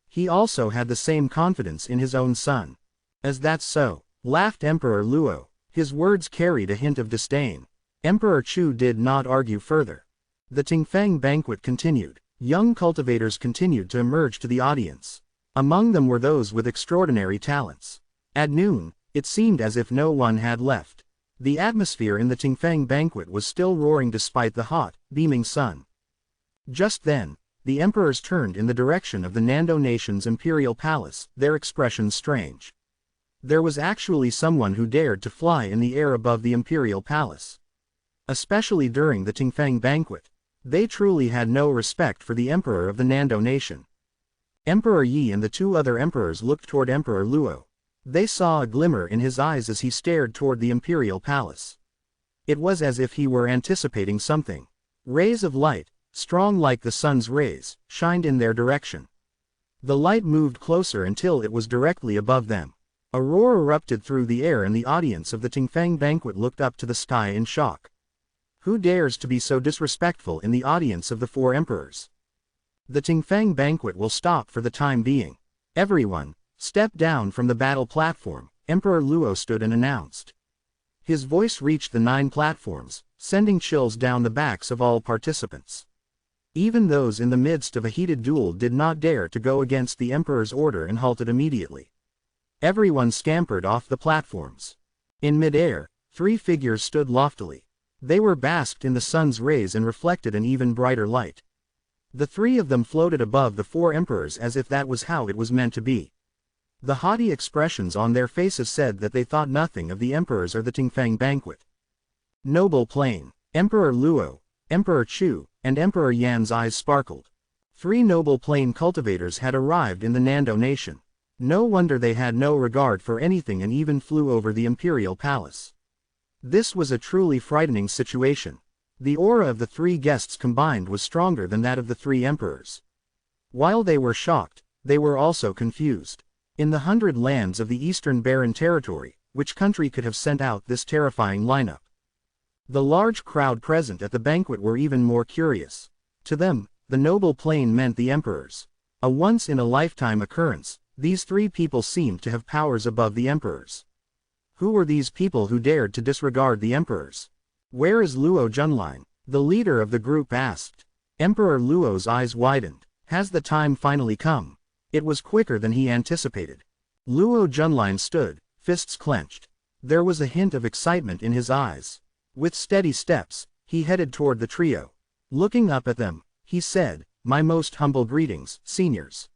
He also had the same confidence in his own son. "As that's so," laughed Emperor Luo. His words carried a hint of disdain. Emperor Chu did not argue further. The Tingfeng banquet continued. Young cultivators continued to emerge to the audience. Among them were those with extraordinary talents. At noon, it seemed as if no one had left. The atmosphere in the Tingfeng banquet was still roaring despite the hot, beaming sun. Just then, the emperors turned in the direction of the Nando Nation's imperial palace, their expressions strange. There was actually someone who dared to fly in the air above the imperial palace. Especially during the Tingfeng banquet. They truly had no respect for the emperor of the Nando Nation. Emperor Yi and the two other emperors looked toward Emperor Luo. They saw a glimmer in his eyes as he stared toward the imperial palace. It was as if he were anticipating something. Rays of light, strong like the sun's rays, shined in their direction. The light moved closer until it was directly above them. A roar erupted through the air and the audience of the Tingfeng banquet looked up to the sky in shock. Who dares to be so disrespectful in the audience of the four emperors? The Tingfeng banquet will stop for the time being. Everyone, step down from the battle platform, Emperor Luo stood and announced. His voice reached the 9 platforms, sending chills down the backs of all participants. Even those in the midst of a heated duel did not dare to go against the emperor's order and halted immediately. Everyone scampered off the platforms. In mid-air, 3 figures stood loftily. They were basked in the sun's rays and reflected an even brighter light. The 3 of them floated above the 4 emperors as if that was how it was meant to be. The haughty expressions on their faces said that they thought nothing of the emperors or the Tingfeng banquet. Noble Plain, Emperor Luo, Emperor Chu, and Emperor Yan's eyes sparkled. 3 noble plain cultivators had arrived in the Nando Nation. No wonder they had no regard for anything and even flew over the imperial palace. This was a truly frightening situation. The aura of the 3 guests combined was stronger than that of the 3 emperors. While they were shocked, they were also confused. In the 100 lands of the Eastern Barren Territory, which country could have sent out this terrifying lineup? The large crowd present at the banquet were even more curious. To them, the noble plain meant the emperors. A once-in-a-lifetime occurrence, these 3 people seemed to have powers above the emperors. Who were these people who dared to disregard the emperors? "Where is Luo Junlin?" the leader of the group asked. Emperor Luo's eyes widened. Has the time finally come? It was quicker than he anticipated. Luo Junlin stood, fists clenched. There was a hint of excitement in his eyes. With steady steps, he headed toward the trio. Looking up at them, he said, "My most humble greetings, seniors."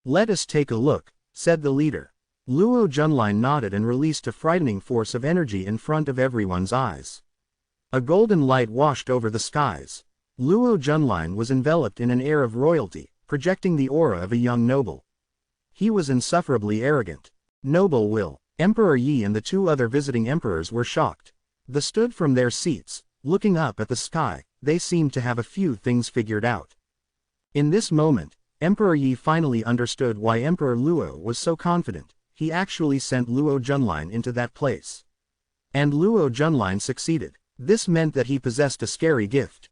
"Let us take a look," said the leader. Luo Junlin nodded and released a frightening force of energy in front of everyone's eyes. A golden light washed over the skies. Luo Junlin was enveloped in an air of royalty, projecting the aura of a young noble. He was insufferably arrogant. Noble will. Emperor Yi and the two other visiting emperors were shocked. They stood from their seats, looking up at the sky. They seemed to have a few things figured out. In this moment, Emperor Yi finally understood why Emperor Luo was so confident. He actually sent Luo Junlin into that place. And Luo Junlin succeeded. This meant that he possessed a scary gift.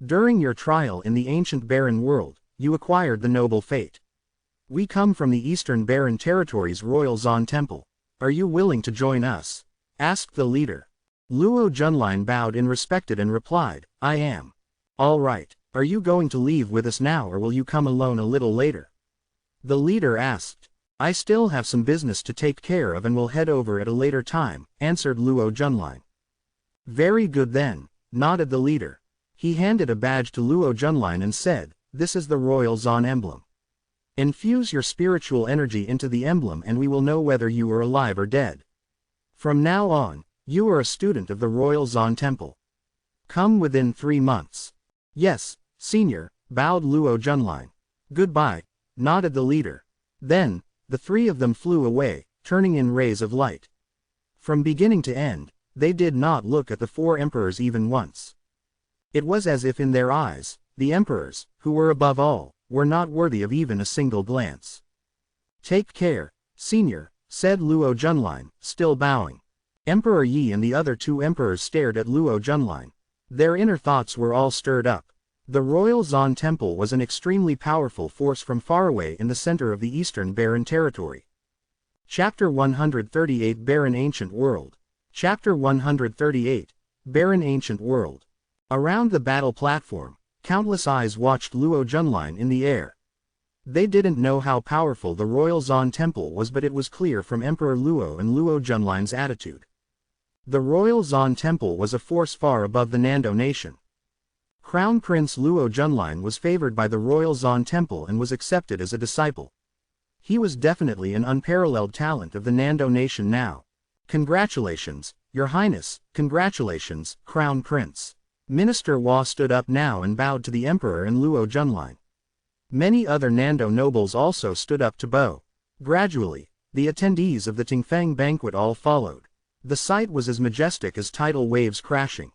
During your trial in the ancient barren world, you acquired the noble fate. We come from the Eastern Barren Territory's Royal Zon Temple. Are you willing to join us? Asked the leader. Luo Junlin bowed in respect and replied, I am. All right, are you going to leave with us now or will you come alone a little later? The leader asked. I still have some business to take care of and will head over at a later time, answered Luo Junlin. Very good then, nodded the leader. He handed a badge to Luo Junlin and said, this is the Royal Zon emblem. Infuse your spiritual energy into the emblem and we will know whether you are alive or dead. From now on, you are a student of the Royal Zon Temple. Come within 3 months. Yes, senior, bowed Luo Junlin. Goodbye, nodded the leader. Then, the three of them flew away, turning in rays of light. From beginning to end, they did not look at the 4 emperors even once. It was as if in their eyes, the emperors, who were above all, were not worthy of even a single glance. Take care, senior, said Luo Junlin, still bowing. Emperor Yi and the other 2 emperors stared at Luo Junlin. Their inner thoughts were all stirred up. The Royal Zon Temple was an extremely powerful force from far away in the center of the Eastern Barren Territory. Chapter 138 Barren Ancient World. Chapter 138 Barren Ancient World. Around the battle platform, countless eyes watched Luo Junlin in the air. They didn't know how powerful the Royal Zon Temple was, but it was clear from Emperor Luo and Luo Junlin's attitude. The Royal Zon Temple was a force far above the Nando nation. Crown Prince Luo Junlin was favored by the Royal Zon Temple and was accepted as a disciple. He was definitely an unparalleled talent of the Nando nation now. Congratulations, Your Highness, congratulations, Crown Prince. Minister Hua stood up now and bowed to the Emperor and Luo Junlin. Many other Nando nobles also stood up to bow. Gradually, the attendees of the Tingfeng banquet all followed. The sight was as majestic as tidal waves crashing.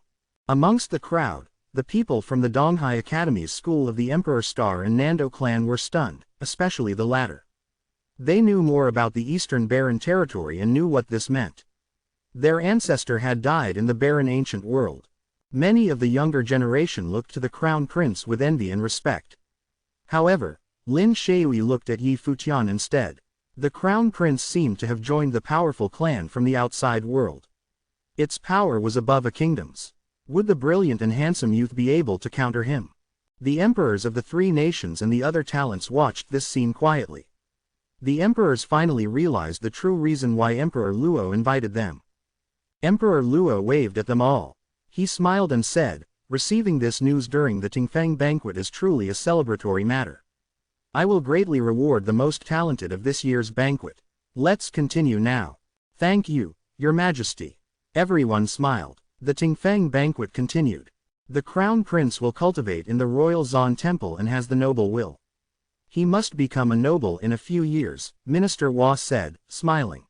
Amongst the crowd, the people from the Donghai Academy's school of the Emperor Star and Nando clan were stunned, especially the latter. They knew more about the Eastern Barren Territory and knew what this meant. Their ancestor had died in the barren ancient world. Many of the younger generation looked to the Crown Prince with envy and respect. However, Lin Shui looked at Yi Futian instead. The Crown Prince seemed to have joined the powerful clan from the outside world. Its power was above a kingdom's. Would the brilliant and handsome youth be able to counter him? The emperors of the 3 nations and the other talents watched this scene quietly. The emperors finally realized the true reason why Emperor Luo invited them. Emperor Luo waved at them all. He smiled and said, receiving this news during the Tingfeng banquet is truly a celebratory matter. I will greatly reward the most talented of this year's banquet. Let's continue now. Thank you, Your Majesty. Everyone smiled. The Tingfeng banquet continued. The Crown Prince will cultivate in the Royal Zon Temple and has the noble will. He must become a noble in a few years, Minister Hua said, smiling.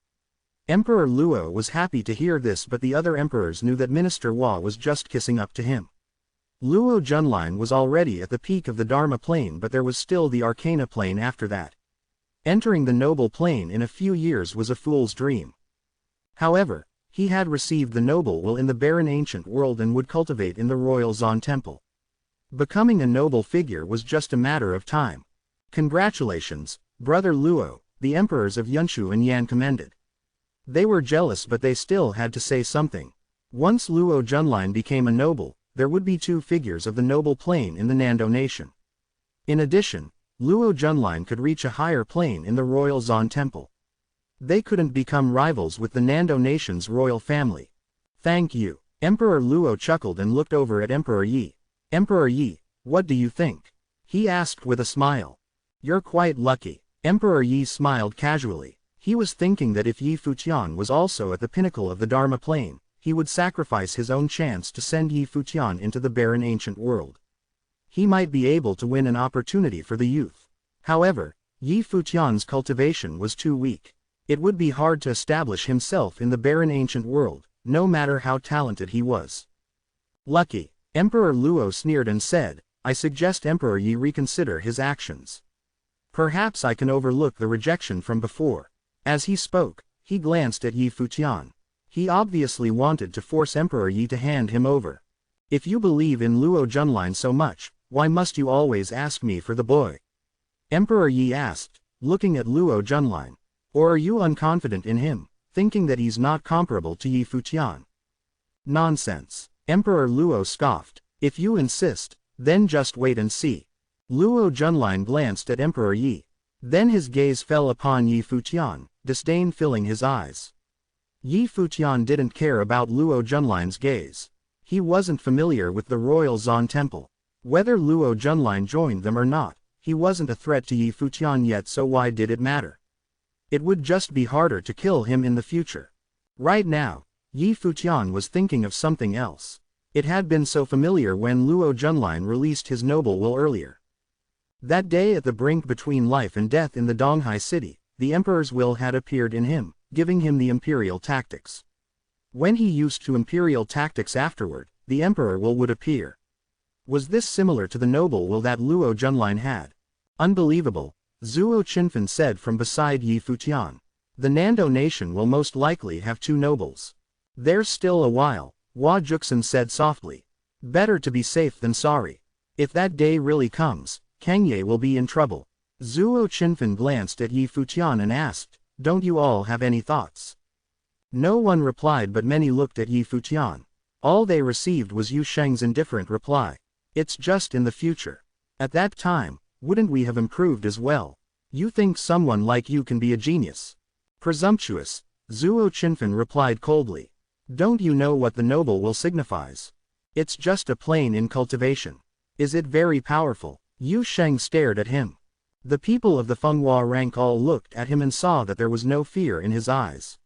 Emperor Luo was happy to hear this, but the other emperors knew that Minister Hua was just kissing up to him. Luo Junlin was already at the peak of the Dharma plane, but there was still the Arcana plane after that. Entering the noble plane in a few years was a fool's dream. However, he had received the noble will in the barren ancient world and would cultivate in the Royal Zon Temple. Becoming a noble figure was just a matter of time. Congratulations, Brother Luo, the emperors of Yunshu and Yan commended. They were jealous, but they still had to say something. Once Luo Junlin became a noble, there would be 2 figures of the noble plane in the Nando nation. In addition, Luo Junlin could reach a higher plane in the Royal Zon Temple. They couldn't become rivals with the Nando nation's royal family. Thank you. Emperor Luo chuckled and looked over at Emperor Yi. Emperor Yi, What do you think? He asked with a smile. You're quite lucky. Emperor Yi smiled casually. He was thinking that if Yi Futian was also at the pinnacle of the Dharma plane, he would sacrifice his own chance to send Yi Futian into the barren ancient world. He might be able to win an opportunity for the youth. However, Yi Futian's cultivation was too weak. It would be hard to establish himself in the barren ancient world, no matter how talented he was. Lucky. Emperor Luo sneered and said, I suggest Emperor Yi reconsider his actions. Perhaps I can overlook the rejection from before. As he spoke, he glanced at Yi Futian. He obviously wanted to force Emperor Yi to hand him over. If you believe in Luo Junlin so much, why must you always ask me for the boy? Emperor Yi asked, looking at Luo Junlin. Or are you unconfident in him, thinking that he's not comparable to Yi Futian? Nonsense. Emperor Luo scoffed. If you insist, then just wait and see. Luo Junlin glanced at Emperor Yi. Then his gaze fell upon Yi Futian, disdain filling his eyes. Yi Futian didn't care about Luo Junlin's gaze. He wasn't familiar with the royal Zan temple. Whether Luo Junlin joined them or not, he wasn't a threat to Yi Futian yet, so why did it matter? It would just be harder to kill him in the future. Right now, Yi Futian was thinking of something else. It had been so familiar when Luo Junlin released his noble will earlier. That day at the brink between life and death in the Donghai city, the emperor's will had appeared in him, giving him the imperial tactics. When he used to imperial tactics afterward, the emperor will would appear. Was this similar to the noble will that Luo Junlin had? Unbelievable, Zuo Qinfen said from beside Yi Futian. The Nando nation will most likely have 2 nobles. There's still a while, Hua Juxin said softly. Better to be safe than sorry. If that day really comes, Kangye will be in trouble. Zuo Qinfen glanced at Yi Futian and asked, don't you all have any thoughts? No one replied, but many looked at Yi Futian. All they received was Yu Sheng's indifferent reply. It's just in the future. At that time, wouldn't we have improved as well? You think someone like you can be a genius? Presumptuous, Zuo Qinfen replied coldly. Don't you know what the noble will signifies? It's just a plane in cultivation. Is it very powerful? Yu Sheng stared at him. The people of the Fenghua rank all looked at him and saw that there was no fear in his eyes.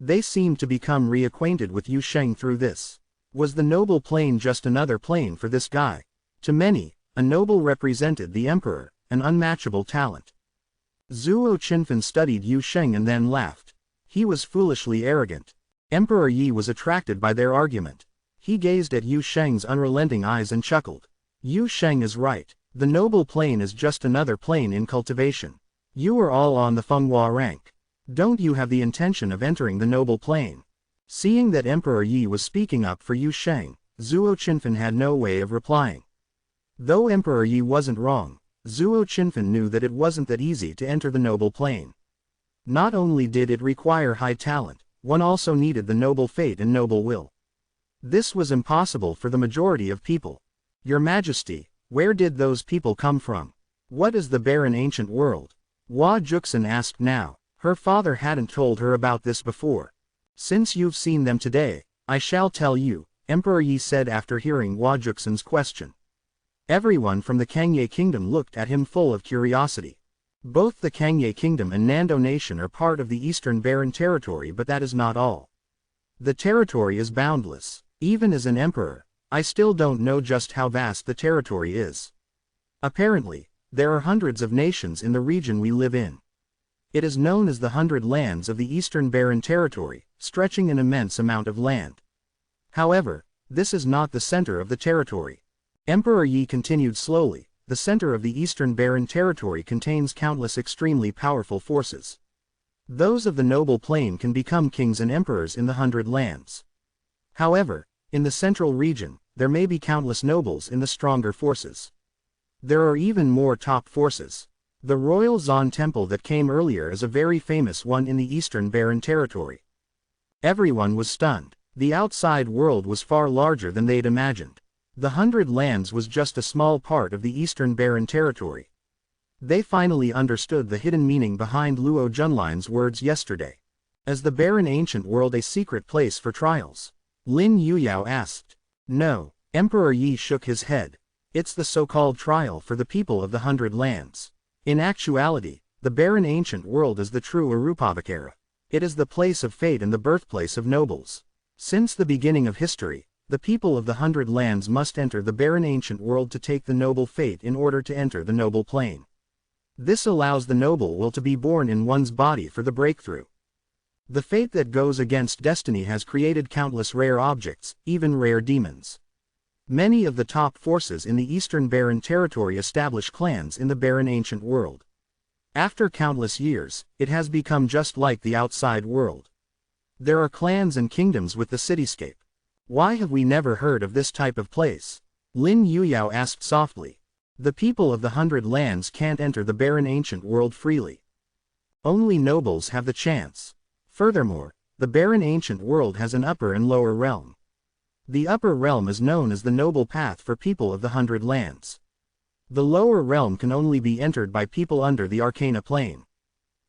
They seemed to become reacquainted with Yu Sheng through this. Was the noble plane just another plane for this guy? To many, a noble represented the emperor, an unmatchable talent. Zuo Qinfen studied Yu Sheng and then laughed. He was foolishly arrogant. Emperor Yi was attracted by their argument. He gazed at Yu Sheng's unrelenting eyes and chuckled. Yu Sheng is right. The noble plane is just another plane in cultivation. You are all on the Fenghua rank. Don't you have the intention of entering the noble plane? Seeing that Emperor Yi was speaking up for Yu Sheng, Zuo Qinfen had no way of replying. Though Emperor Yi wasn't wrong, Zuo Qinfen knew that it wasn't that easy to enter the noble plane. Not only did it require high talent, one also needed the noble fate and noble will. This was impossible for the majority of people. Your Majesty, where did those people come from? What is the barren ancient world? Hua Juxin asked now. Her father hadn't told her about this before. Since you've seen them today, I shall tell you, Emperor Yi said after hearing Hua Juxin's question. Everyone from the Kangye kingdom looked at him full of curiosity. Both the Kangye kingdom and Nando nation are part of the eastern barren territory, but that is not all. The territory is boundless. Even as an emperor, I still don't know just how vast the territory is. Apparently, there are hundreds of nations in the region we live in. It is known as the 100 lands of the Eastern Barren Territory, stretching an immense amount of land. However, this is not the center of the territory. Emperor Yi continued slowly. The center of the Eastern Barren Territory contains countless extremely powerful forces. Those of the noble plane can become kings and emperors in the 100 lands. However, in the central region, there may be countless nobles in the stronger forces. There are even more top forces. The royal Zan temple that came earlier is a very famous one in the Eastern Barren Territory. Everyone was stunned. The outside world was far larger than they'd imagined. The 100 lands was just a small part of the Eastern Barren Territory. They finally understood the hidden meaning behind Luo Junlin's words yesterday. Is the barren ancient world a secret place for trials? Lin Yuyao asked. No. Emperor Yi shook his head. It's the so-called trial for the people of the 100 Lands. In actuality, the barren ancient world is the true Arupavikara. It is the place of fate and the birthplace of nobles. Since the beginning of history, the people of the 100 Lands must enter the barren ancient world to take the noble fate in order to enter the noble plane. This allows the noble will to be born in one's body for the breakthrough. The fate that goes against destiny has created countless rare objects, even rare demons. Many of the top forces in the Eastern Barren Territory establish clans in the barren ancient world. After countless years, it has become just like the outside world. There are clans and kingdoms with the cityscape. Why have we never heard of this type of place? Lin Yuyao asked softly. The people of the 100 Lands can't enter the barren ancient world freely. Only nobles have the chance. Furthermore, the barren ancient world has an upper and lower realm. The upper realm is known as the noble path for people of the 100 Lands. The lower realm can only be entered by people under the Arcana plane.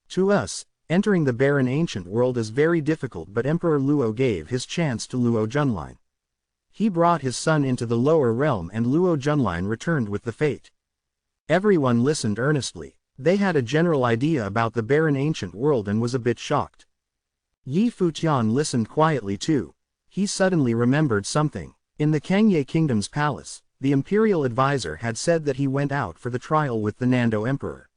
To us, entering the barren ancient world is very difficult, but Emperor Luo gave his chance to Luo Junline. He brought his son into the lower realm and Luo Junline returned with the fate. Everyone listened earnestly. They had a general idea about the barren ancient world and was a bit shocked. Yi Futian listened quietly too. He suddenly remembered something. In the Kangye Kingdom's palace, the imperial advisor had said that he went out for the trial with the Nando Emperor.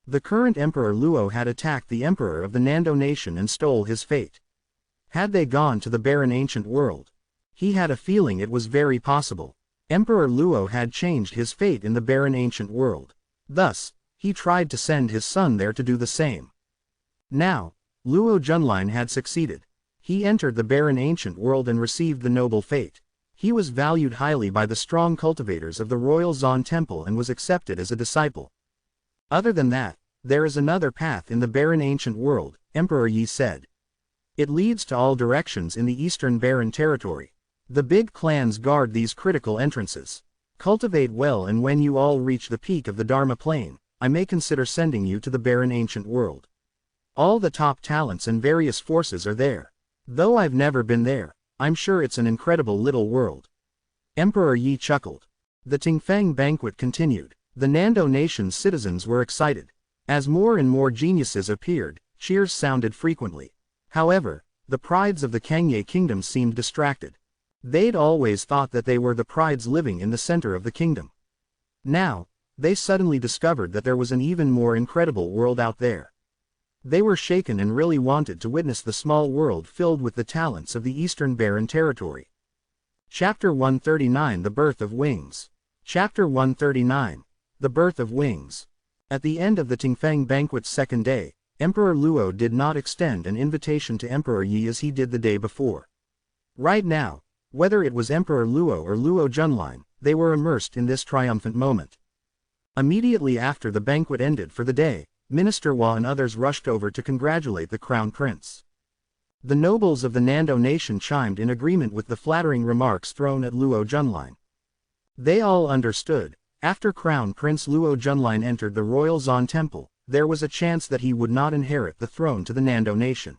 The current Emperor Luo had attacked the Emperor of the Nando nation and stole his fate. Had they gone to the barren ancient world? He had a feeling it was very possible. Emperor Luo had changed his fate in the barren ancient world. Thus, he tried to send his son there to do the same. Now, Luo Junline had succeeded. He entered the barren ancient world and received the noble fate. He was valued highly by the strong cultivators of the Royal Zon Temple and was accepted as a disciple. Other than that, there is another path in the barren ancient world, Emperor Yi said. It leads to all directions in the Eastern Barren Territory. The big clans guard these critical entrances. Cultivate well, and when you all reach the peak of the Dharma plane, I may consider sending you to the barren ancient world. All the top talents and various forces are there. Though I've never been there, I'm sure it's an incredible little world. Emperor Yi chuckled. The Tingfeng banquet continued. The Nando nation's citizens were excited. As more and more geniuses appeared, cheers sounded frequently. However, the prides of the Kangye kingdom seemed distracted. They'd always thought that they were the prides living in the center of the kingdom. Now, they suddenly discovered that there was an even more incredible world out there. They were shaken and really wanted to witness the small world filled with the talents of the Eastern Barren Territory. Chapter 139 The Birth of Wings. Chapter 139 The Birth of Wings. At the end of the Tingfeng banquet's second day, Emperor Luo did not extend an invitation to Emperor Yi as he did the day before. Right now, whether it was Emperor Luo or Luo Junline, they were immersed in this triumphant moment. Immediately after the banquet ended for the day, Minister Hua and others rushed over to congratulate the Crown Prince. The nobles of the Nando nation chimed in agreement with the flattering remarks thrown at Luo Junline. They all understood. After Crown Prince Luo Junline entered the Royal Zon Temple, there was a chance that he would not inherit the throne to the Nando nation.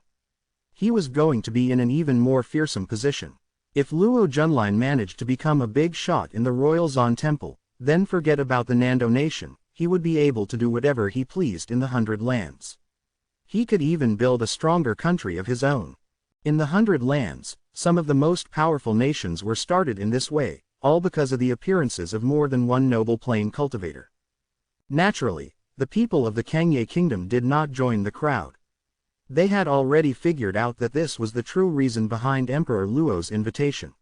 He was going to be in an even more fearsome position. If Luo Junline managed to become a big shot in the Royal Zon Temple, then forget about the Nando nation. He would be able to do whatever he pleased in the 100 Lands. He could even build a stronger country of his own. In the 100 Lands, some of the most powerful nations were started in this way, all because of the appearances of more than one noble plane cultivator. Naturally, the people of the Kangye kingdom did not join the crowd. They had already figured out that this was the true reason behind Emperor Luo's invitation.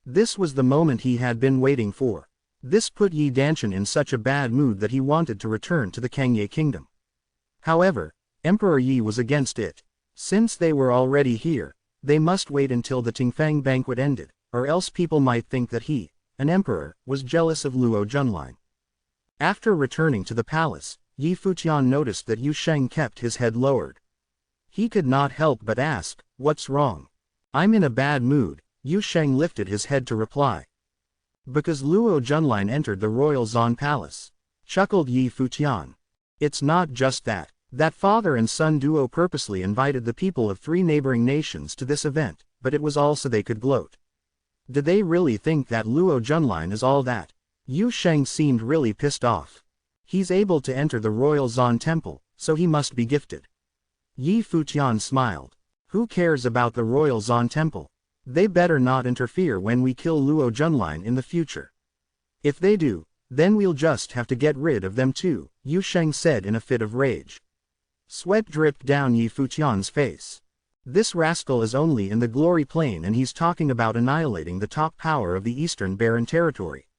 This was the moment he had been waiting for. This put Yi Danshan in such a bad mood that he wanted to return to the Kangye kingdom. However, Emperor Yi was against it. Since they were already here, they must wait until the Tingfeng banquet ended, or else people might think that he, an emperor, was jealous of Luo Junline. After returning to the palace, Yi Futian noticed that Yu Sheng kept his head lowered. He could not help but ask, "What's wrong?" "I'm in a bad mood," Yu Sheng lifted his head to reply. "Because Luo Junline entered the Royal Zon Palace," chuckled Yi Futian. "It's not just that. That father and son duo purposely invited the people of 3 neighboring nations to this event, but it was all so they could gloat. Did they really think that Luo Junline is all that?" Yu Sheng seemed really pissed off. He's able to enter the royal Zan temple, so he must be gifted. Yi Futian smiled. Who cares about the royal Zan temple? They better not interfere when we kill Luo Junlin in the future. If they do, then we'll just have to get rid of them too, Yu Sheng said in a fit of rage. Sweat dripped down Yi Futian's face. This rascal is only in the glory plane and he's talking about annihilating the top power of the Eastern Barren Territory.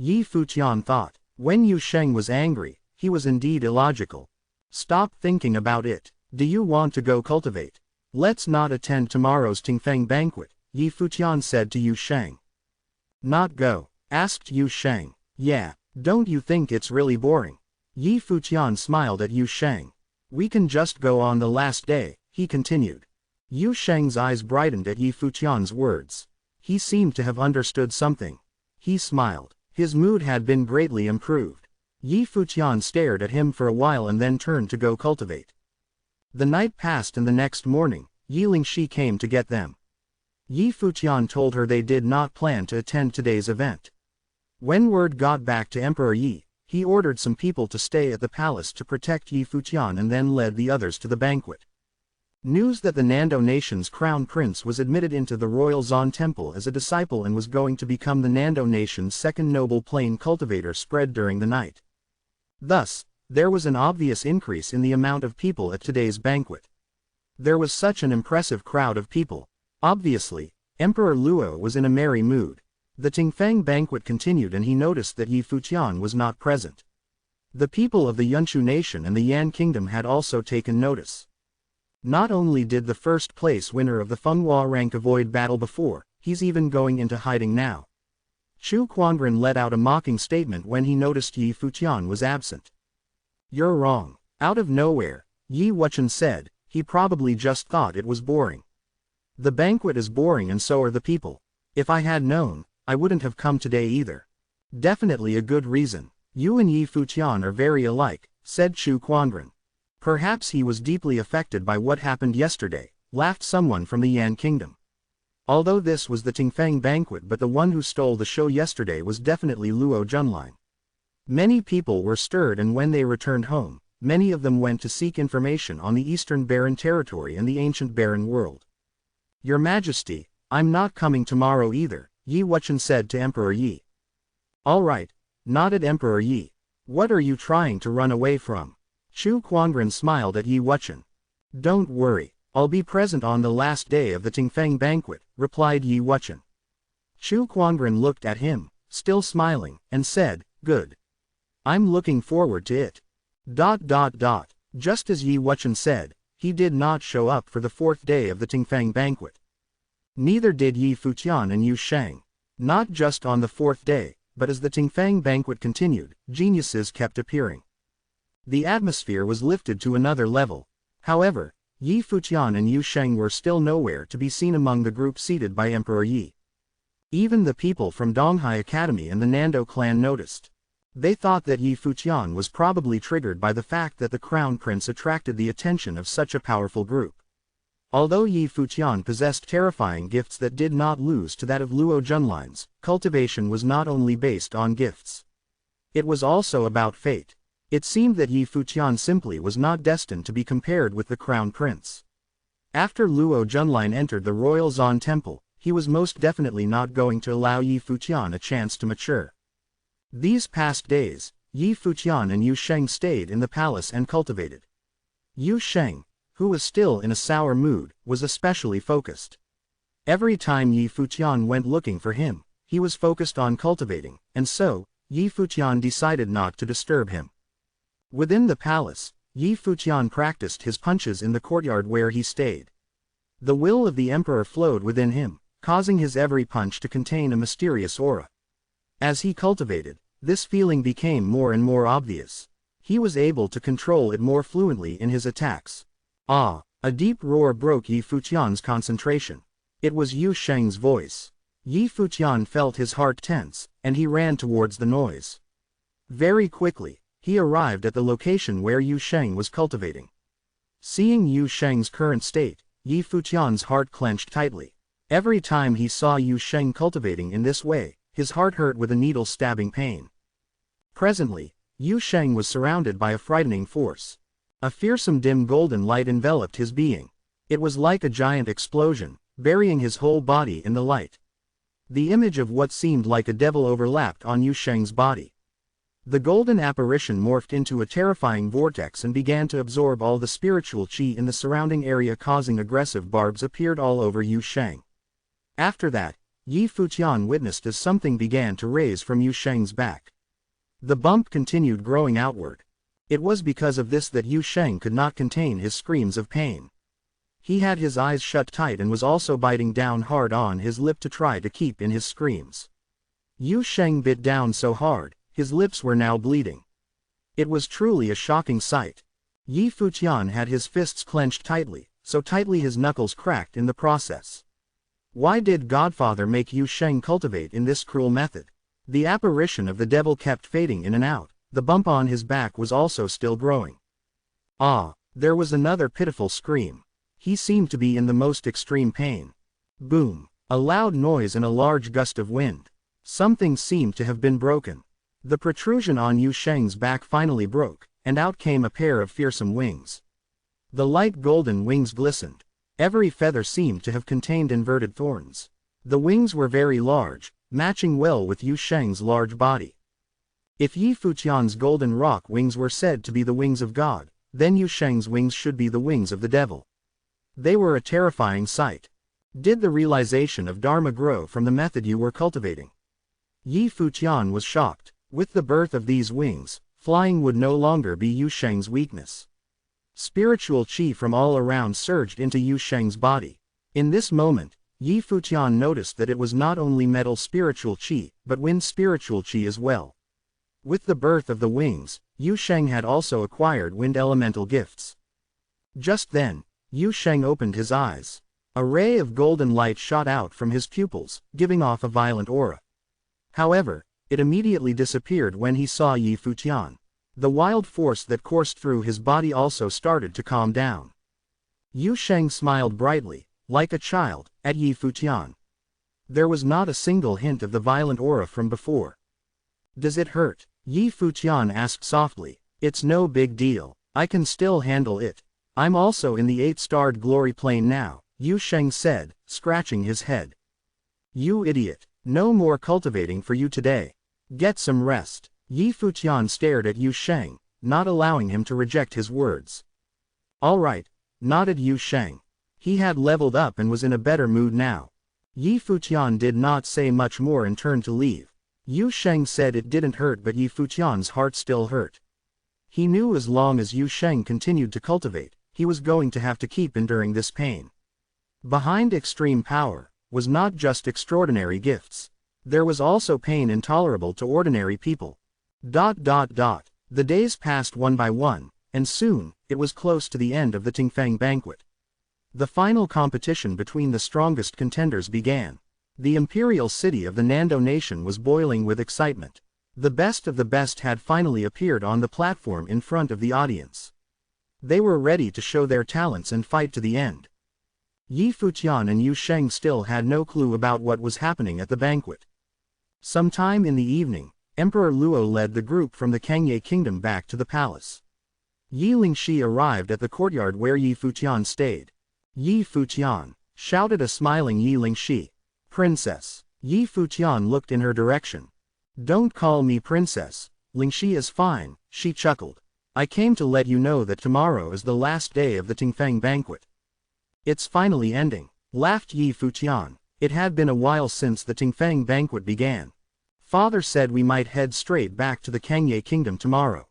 Yi Futian thought. When Yu Sheng was angry, he was indeed illogical. Stop thinking about it. Do you want to go cultivate? Let's not attend tomorrow's Tingfeng banquet, Yi Futian said to Yu Sheng. Not go? Asked Yu Sheng. Yeah, don't you think it's really boring? Yi Futian smiled at Yu Sheng. We can just go on the last day, he continued. Yu Sheng's eyes brightened at Yi Futian's words. He seemed to have understood something. He smiled. His mood had been greatly improved. Yi Futian stared at him for a while and then turned to go cultivate. The night passed and the next morning, Yi Lingxi came to get them. Yi Futian told her they did not plan to attend today's event. When word got back to Emperor Yi, he ordered some people to stay at the palace to protect Yi Futian and then led the others to the banquet. News that the Nando nation's crown prince was admitted into the royal Zan temple as a disciple and was going to become the Nando nation's second noble plain cultivator spread during the night. Thus, there was an obvious increase in the amount of people at today's banquet. There was such an impressive crowd of people. Obviously, Emperor Luo was in a merry mood. The Tingfeng banquet continued and he noticed that Yi Futian was not present. The people of the Yunshu nation and the Yan kingdom had also taken notice. Not only did the first place winner of the Fenghua rank avoid battle before, he's even going into hiding now. Chu Quanren let out a mocking statement when he noticed Yi Futian was absent. You're wrong. Out of nowhere, Yi Wuchen said, he probably just thought it was boring. The banquet is boring and so are the people. If I had known, I wouldn't have come today either. Definitely a good reason. You and Yi Futian are very alike, said Chu Quanren. Perhaps he was deeply affected by what happened yesterday, laughed someone from the Yan kingdom. Although this was the Tingfeng banquet, but the one who stole the show yesterday was definitely Luo Junlin. Many people were stirred and when they returned home, many of them went to seek information on the Eastern Barren Territory and the ancient Barren world. Your Majesty, I'm not coming tomorrow either, Yi Wuchen said to Emperor Yi. All right, nodded Emperor Yi. What are you trying to run away from? Chu Quanren smiled at Yi Wuchen. Don't worry, I'll be present on the last day of the Tingfeng banquet, replied Yi Wuchen. Chu Quanren looked at him, still smiling, and said, good. I'm looking forward to it. Just as Yi Wuchen said, he did not show up for the fourth day of the Tingfeng banquet. Neither did Yi Futian and Yu Sheng. Not just on the fourth day, but as the Tingfeng banquet continued, geniuses kept appearing. The atmosphere was lifted to another level. However, Yi Futian and Yu Sheng were still nowhere to be seen among the group seated by Emperor Yi. Even the people from Donghai Academy and the Nando clan noticed. They thought that Yi Futian was probably triggered by the fact that the crown prince attracted the attention of such a powerful group. Although Yi Futian possessed terrifying gifts that did not lose to that of Luo Junlin's, cultivation was not only based on gifts. It was also about fate. It seemed that Yi Futian simply was not destined to be compared with the crown prince. After Luo Junlin entered the royal Zan temple, he was most definitely not going to allow Yi Futian a chance to mature. These past days, Yi Futian and Yu Sheng stayed in the palace and cultivated. Yu Sheng, who was still in a sour mood, was especially focused. Every time Yi Futian went looking for him, he was focused on cultivating, and so, Yi Futian decided not to disturb him. Within the palace, Yi Futian practiced his punches in the courtyard where he stayed. The will of the emperor flowed within him, causing his every punch to contain a mysterious aura. As he cultivated, this feeling became more and more obvious. He was able to control it more fluently in his attacks. Ah! A deep roar broke Yi Futian's concentration. It was Yu Sheng's voice. Yi Futian felt his heart tense, and he ran towards the noise. Very quickly, he arrived at the location where Yu Sheng was cultivating. Seeing Yu Sheng's current state, Yi Futian's heart clenched tightly. Every time he saw Yu Sheng cultivating in this way, his heart hurt with a needle-stabbing pain. Presently, Yu Sheng was surrounded by a frightening force. A fearsome dim golden light enveloped his being. It was like a giant explosion, burying his whole body in the light. The image of what seemed like a devil overlapped on Yu Sheng's body. The golden apparition morphed into a terrifying vortex and began to absorb all the spiritual qi in the surrounding area, causing aggressive barbs appeared all over Yu Sheng. After that, Yi Futian witnessed as something began to raise from Yu Sheng's back. The bump continued growing outward. It was because of this that Yu Sheng could not contain his screams of pain. He had his eyes shut tight and was also biting down hard on his lip to try to keep in his screams. Yu Sheng bit down so hard, his lips were now bleeding. It was truly a shocking sight. Yi Futian had his fists clenched tightly, so tightly his knuckles cracked in the process. Why did Godfather make Yu Sheng cultivate in this cruel method? The apparition of the devil kept fading in and out, the bump on his back was also still growing. Ah, there was another pitiful scream. He seemed to be in the most extreme pain. Boom! A loud noise and a large gust of wind. Something seemed to have been broken. The protrusion on Yu Sheng's back finally broke, and out came a pair of fearsome wings. The light golden wings glistened. Every feather seemed to have contained inverted thorns. The wings were very large, matching well with Yu Sheng's large body. If Yi Futian's golden rock wings were said to be the wings of God, then Yu Sheng's wings should be the wings of the devil. They were a terrifying sight. Did the realization of Dharma grow from the method you were cultivating? Yi Futian was shocked. With the birth of these wings, flying would no longer be Yu Sheng's weakness. Spiritual qi from all around surged into Yu Sheng's body. In this moment, Yi Futian noticed that it was not only metal spiritual qi, but wind spiritual qi as well. With the birth of the wings, Yu Sheng had also acquired wind elemental gifts. Just then, Yu Sheng opened his eyes. A ray of golden light shot out from his pupils, giving off a violent aura. However, it immediately disappeared when he saw Yi Futian. The wild force that coursed through his body also started to calm down. Yu Sheng smiled brightly, like a child, at Yi Futian. There was not a single hint of the violent aura from before. Does it hurt? Yi Futian asked softly. It's no big deal. I can still handle it. I'm also in the 8-starred glory plane now, Yu Sheng said, scratching his head. You idiot. No more cultivating for you today. Get some rest. Yi Futian stared at Yu Sheng, not allowing him to reject his words. All right, nodded Yu Sheng. He had leveled up and was in a better mood now. Yi Futian did not say much more and turned to leave. Yu Sheng said it didn't hurt, but Yi Futian's heart still hurt. He knew as long as Yu Sheng continued to cultivate, he was going to have to keep enduring this pain. Behind extreme power was not just extraordinary gifts. There was also pain intolerable to ordinary people. The days passed one by one, and soon, it was close to the end of the Tingfeng banquet. The final competition between the strongest contenders began. The imperial city of the Nando nation was boiling with excitement. The best of the best had finally appeared on the platform in front of the audience. They were ready to show their talents and fight to the end. Yi Futian and Yu Sheng still had no clue about what was happening at the banquet. Sometime in the evening, Emperor Luo led the group from the Kangye kingdom back to the palace. Yi Lingxi arrived at the courtyard where Yi Futian stayed. Yi Futian, shouted a smiling Yi Lingxi. Princess. Yi Futian looked in her direction. Don't call me princess, Lingxi is fine, she chuckled. I came to let you know that tomorrow is the last day of the Tingfeng banquet. It's finally ending, laughed Yi Futian. It had been a while since the Tingfeng banquet began. Father said we might head straight back to the Kangye kingdom tomorrow.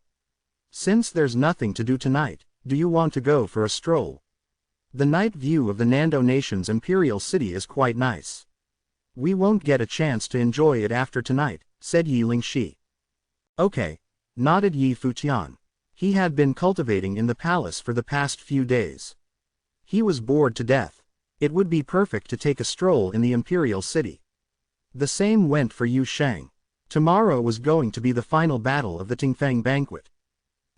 Since there's nothing to do tonight, do you want to go for a stroll? The night view of the Nando nation's imperial city is quite nice. We won't get a chance to enjoy it after tonight, said Yi Lingxi. Okay, nodded Yi Futian. He had been cultivating in the palace for the past few days. He was bored to death. It would be perfect to take a stroll in the imperial city. The same went for Yu Sheng. Tomorrow was going to be the final battle of the Tingfeng banquet.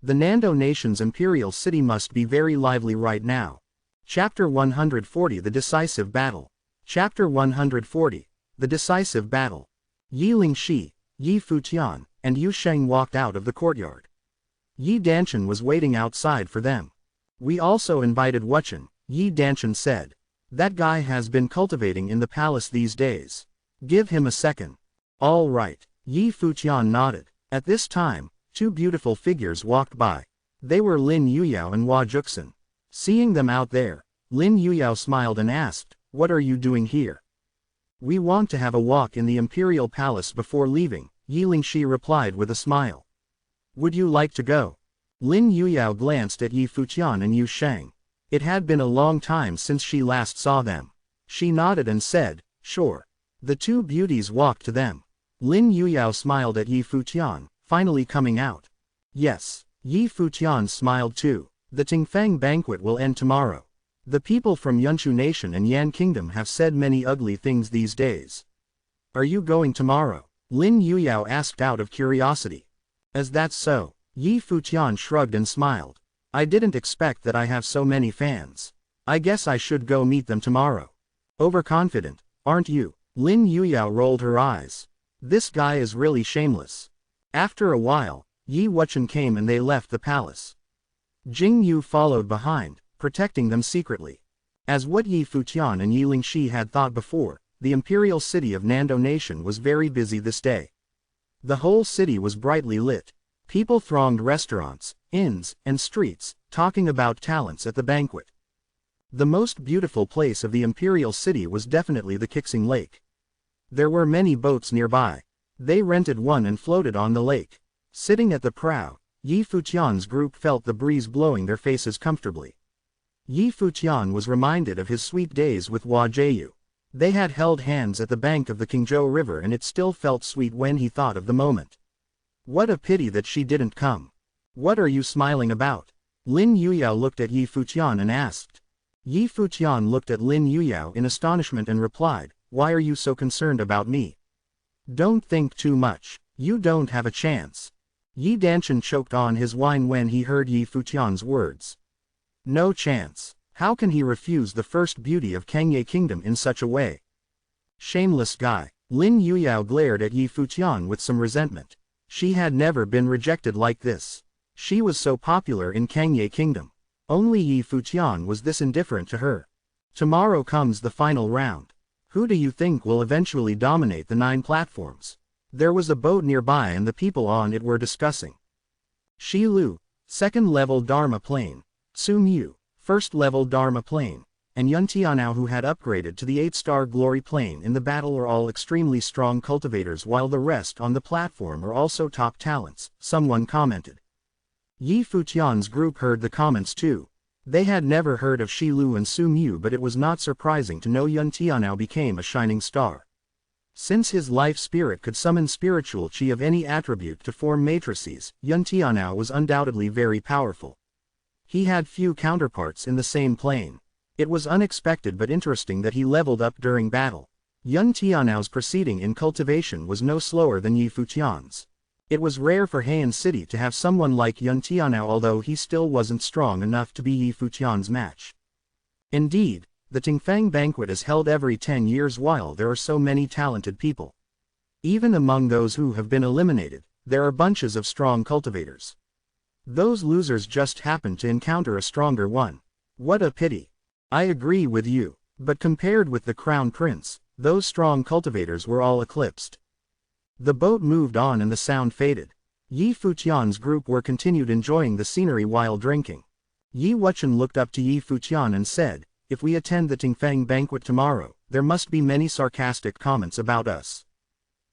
The Nando nation's imperial city must be very lively right now. Chapter 140 The Decisive Battle. Chapter 140 The Decisive Battle. Yi Lingxi, Yi Futian, and Yu Sheng walked out of the courtyard. Yi Danshan was waiting outside for them. We also invited Wuchen, Yi Danshan said. That guy has been cultivating in the palace these days. Give him a second. All right, Yi Futian nodded. At this time, two beautiful figures walked by. They were Lin Yuyao and Hua Juxin. Seeing them out there, Lin Yuyao smiled and asked, "What are you doing here?" "We want to have a walk in the imperial palace before leaving," Yi Lingxi replied with a smile. "Would you like to go?" Lin Yuyao glanced at Yi Futian and Yu Sheng. It had been a long time since she last saw them. She nodded and said, "Sure." The two beauties walked to them. Lin Yuyao smiled at Yi Futian, finally coming out. Yes, Yi Futian smiled too. The Tingfang banquet will end tomorrow. The people from Yunshu Nation and Yan Kingdom have said many ugly things these days. Are you going tomorrow? Lin Yuyao asked out of curiosity. Is that so? Yi Futian shrugged and smiled. I didn't expect that I have so many fans. I guess I should go meet them tomorrow. Overconfident, aren't you? Lin Yuyao rolled her eyes. This guy is really shameless. After a while, Yi Wuchen came and they left the palace. Jing Yu followed behind, protecting them secretly. As what Yi Futian and Yi Lingxi had thought before, the imperial city of Nando Nation was very busy this day. The whole city was brightly lit. People thronged restaurants, inns, and streets, talking about talents at the banquet. The most beautiful place of the imperial city was definitely the Kixing Lake. There were many boats nearby. They rented one and floated on the lake. Sitting at the prow, Yi Futian's group felt the breeze blowing their faces comfortably. Yi Futian was reminded of his sweet days with Hua Jiu. They had held hands at the bank of the Qingzhou River and it still felt sweet when he thought of the moment. What a pity that she didn't come. What are you smiling about? Lin Yuyao looked at Yi Futian and asked. Yi Futian looked at Lin Yuyao in astonishment and replied, "Why are you so concerned about me?" Don't think too much. You don't have a chance. Yi Danshan choked on his wine when he heard Yi Futian's words. No chance. How can he refuse the first beauty of Kangye Kingdom in such a way? Shameless guy. Lin Yuyao glared at Yi Futian with some resentment. She had never been rejected like this. She was so popular in Kangye Kingdom. Only Yi Futian was this indifferent to her. Tomorrow comes the final round. Who do you think will eventually dominate the 9 platforms? There was a boat nearby and the people on it were discussing. Shi Lu, 2nd level Dharma Plane, Su Mu, 1st level Dharma Plane, and Yun Tianao who had upgraded to the 8-star Glory Plane in the battle are all extremely strong cultivators while the rest on the platform are also top talents, someone commented. Yi Futian's group heard the comments too. They had never heard of Shi Lu and Su Mu but it was not surprising to know Yun Tianao became a shining star. Since his life spirit could summon spiritual chi of any attribute to form matrices, Yun Tianao was undoubtedly very powerful. He had few counterparts in the same plane. It was unexpected but interesting that he leveled up during battle. Yun Tianao's proceeding in cultivation was no slower than Yi Futian's. It was rare for Heian City to have someone like Yun Tianao although he still wasn't strong enough to be Yi Futian's match. Indeed, the Tingfang banquet is held every 10 years while there are so many talented people. Even among those who have been eliminated, there are bunches of strong cultivators. Those losers just happened to encounter a stronger one. What a pity. I agree with you, but compared with the Crown Prince, those strong cultivators were all eclipsed. The boat moved on and the sound faded. Yi Futian's group were continued enjoying the scenery while drinking. Yi Wuchen looked up to Yi Futian and said, "If we attend the Tingfang banquet tomorrow, there must be many sarcastic comments about us.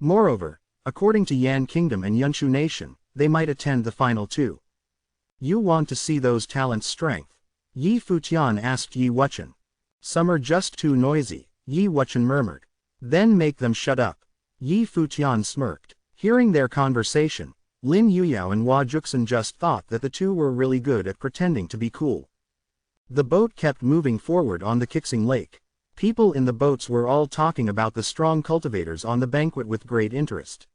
Moreover, according to Yan Kingdom and Yunshu Nation, they might attend the final too. You want to see those talents' strength?" Yi Futian asked Yi Wuchen. "Some are just too noisy," Yi Wuchen murmured. "Then make them shut up." Yi Futian smirked. Hearing their conversation, Lin Yuyao and Hua Juxin just thought that the two were really good at pretending to be cool. The boat kept moving forward on the Kixing Lake. People in the boats were all talking about the strong cultivators on the banquet with great interest.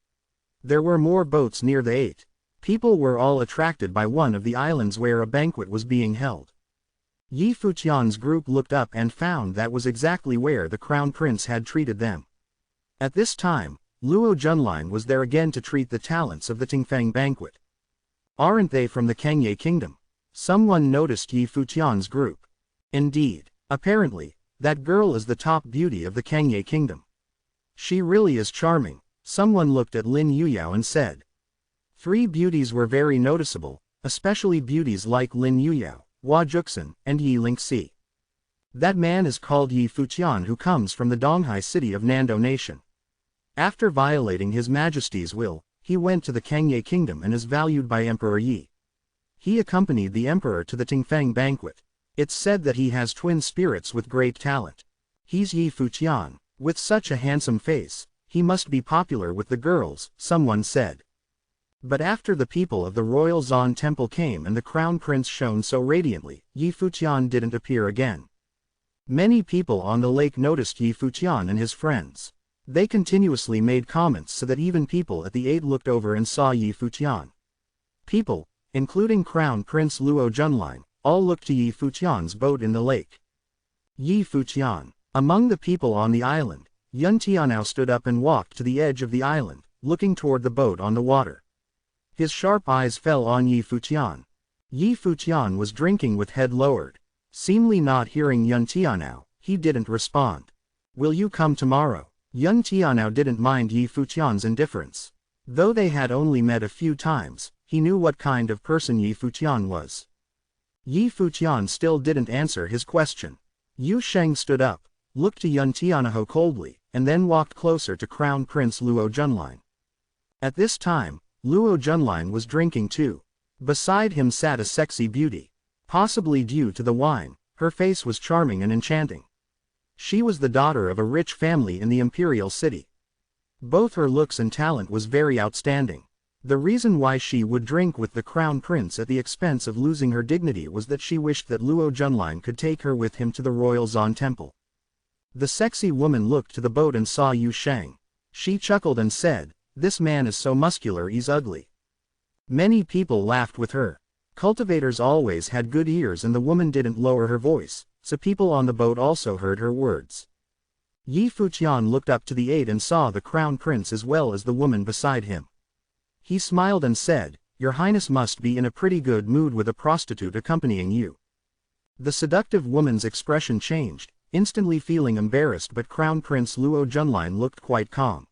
There were more boats near the 8. People were all attracted by one of the islands where a banquet was being held. Yi Futian's group looked up and found that was exactly where the Crown Prince had treated them. At this time, Luo Junlin was there again to treat the talents of the Tingfang banquet. Aren't they from the Kangye kingdom? Someone noticed Yi Futian's group. Indeed. Apparently, that girl is the top beauty of the Kangye kingdom. She really is charming. Someone looked at Lin Yuyao and said. 3 beauties were very noticeable, especially beauties like Lin Yuyao, Hua Juxin, and Yi Lingxi. That man is called Yi Futian, who comes from the Donghai city of Nando Nation. After violating His Majesty's will, he went to the Kangye kingdom and is valued by Emperor Yi. He accompanied the emperor to the Tingfang banquet. It's said that he has twin spirits with great talent. He's Yi Futian. With such a handsome face, he must be popular with the girls, someone said. But after the people of the royal Zan temple came and the crown prince shone so radiantly, Yi Futian didn't appear again. Many people on the lake noticed Yi Futian and his friends. They continuously made comments so that even people at the 8 looked over and saw Yi Futian. People, including Crown Prince Luo Junlin, all looked to Yi Futian's boat in the lake. Yi Futian. Among the people on the island, Yun Tianao stood up and walked to the edge of the island, looking toward the boat on the water. His sharp eyes fell on Yi Futian. Yi Futian was drinking with head lowered. Seemingly not hearing Yun Tianao, he didn't respond. Will you come tomorrow? Yun Tianao didn't mind Yi Futian's indifference. Though they had only met a few times, he knew what kind of person Yi Futian was. Yi Futian still didn't answer his question. Yu Sheng stood up, looked to Yun Tianao coldly, and then walked closer to Crown Prince Luo Junlin. At this time, Luo Junlin was drinking too. Beside him sat a sexy beauty. Possibly due to the wine, her face was charming and enchanting. She was the daughter of a rich family in the imperial city. Both her looks and talent was very outstanding. The reason why she would drink with the crown prince at the expense of losing her dignity was that she wished that Luo Junlin could take her with him to the royal Zan temple. The sexy woman looked to the boat and saw Yu Sheng. She chuckled and said, "This man is so muscular he's ugly." Many people laughed with her. Cultivators always had good ears and the woman didn't lower her voice, so people on the boat also heard her words. Yi Futian looked up to the 8 and saw the crown prince as well as the woman beside him. He smiled and said, "Your Highness must be in a pretty good mood with a prostitute accompanying you." The seductive woman's expression changed, instantly feeling embarrassed, but Crown Prince Luo Junlin looked quite calm.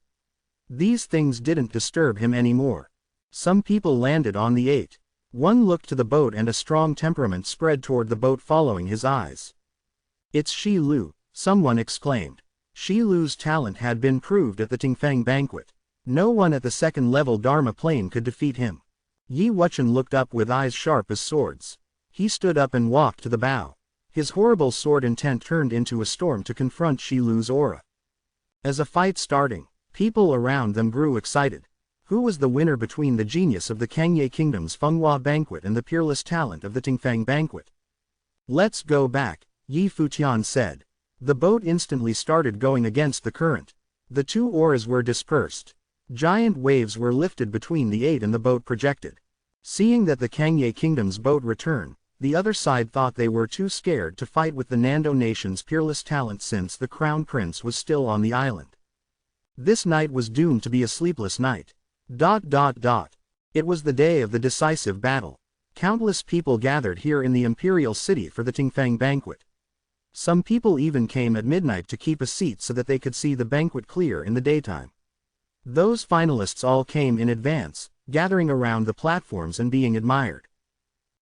These things didn't disturb him anymore. Some people landed on the 8. One looked to the boat and a strong temperament spread toward the boat following his eyes. "It's Shi Lu," someone exclaimed. Shi Lu's talent had been proved at the Tingfang banquet. No one at the second-level Dharma plane could defeat him. Yi Wuchen looked up with eyes sharp as swords. He stood up and walked to the bow. His horrible sword intent turned into a storm to confront Shi Lu's aura. As a fight starting, people around them grew excited. Who was the winner between the genius of the Kangye Kingdom's Fenghua banquet and the peerless talent of the Tingfang banquet? "Let's go back," Yi Futian said. The boat instantly started going against the current. The 2 oars were dispersed. Giant waves were lifted between the 8 and the boat projected. Seeing that the Kangye Kingdom's boat returned, the other side thought they were too scared to fight with the Nando nation's peerless talent since the crown prince was still on the island. This night was doomed to be a sleepless night. It was the day of the decisive battle. Countless people gathered here in the imperial city for the Tingfang banquet. Some people even came at midnight to keep a seat so that they could see the banquet clear in the daytime. Those finalists all came in advance, gathering around the platforms and being admired.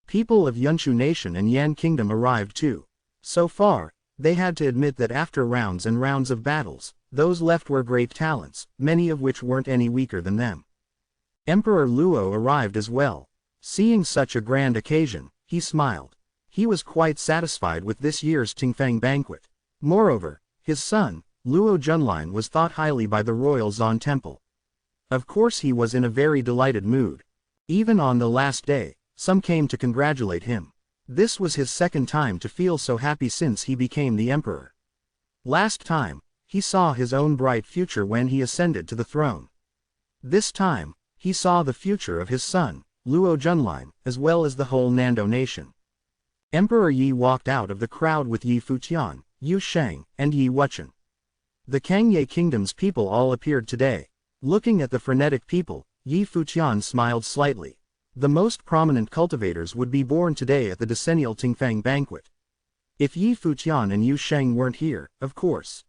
People of Yunshu Nation and Yan Kingdom arrived too. So far, they had to admit that after rounds and rounds of battles, those left were great talents, many of which weren't any weaker than them. Emperor Luo arrived as well. Seeing such a grand occasion, he smiled. He was quite satisfied with this year's Tingfang banquet. Moreover, his son, Luo Junlin, was thought highly by the royal Zan temple. Of course he was in a very delighted mood. Even on the last day, some came to congratulate him. This was his second time to feel so happy since he became the emperor. Last time, he saw his own bright future when he ascended to the throne. This time, he saw the future of his son, Luo Junlin, as well as the whole Nando nation. Emperor Yi walked out of the crowd with Yi Futian, Yu Sheng, and Yi Wuchen. The Kangye Kingdom's people all appeared today. Looking at the frenetic people, Yi Futian smiled slightly. The most prominent cultivators would be born today at the decennial Tingfang banquet. If Yi Futian and Yu Sheng weren't here, of course.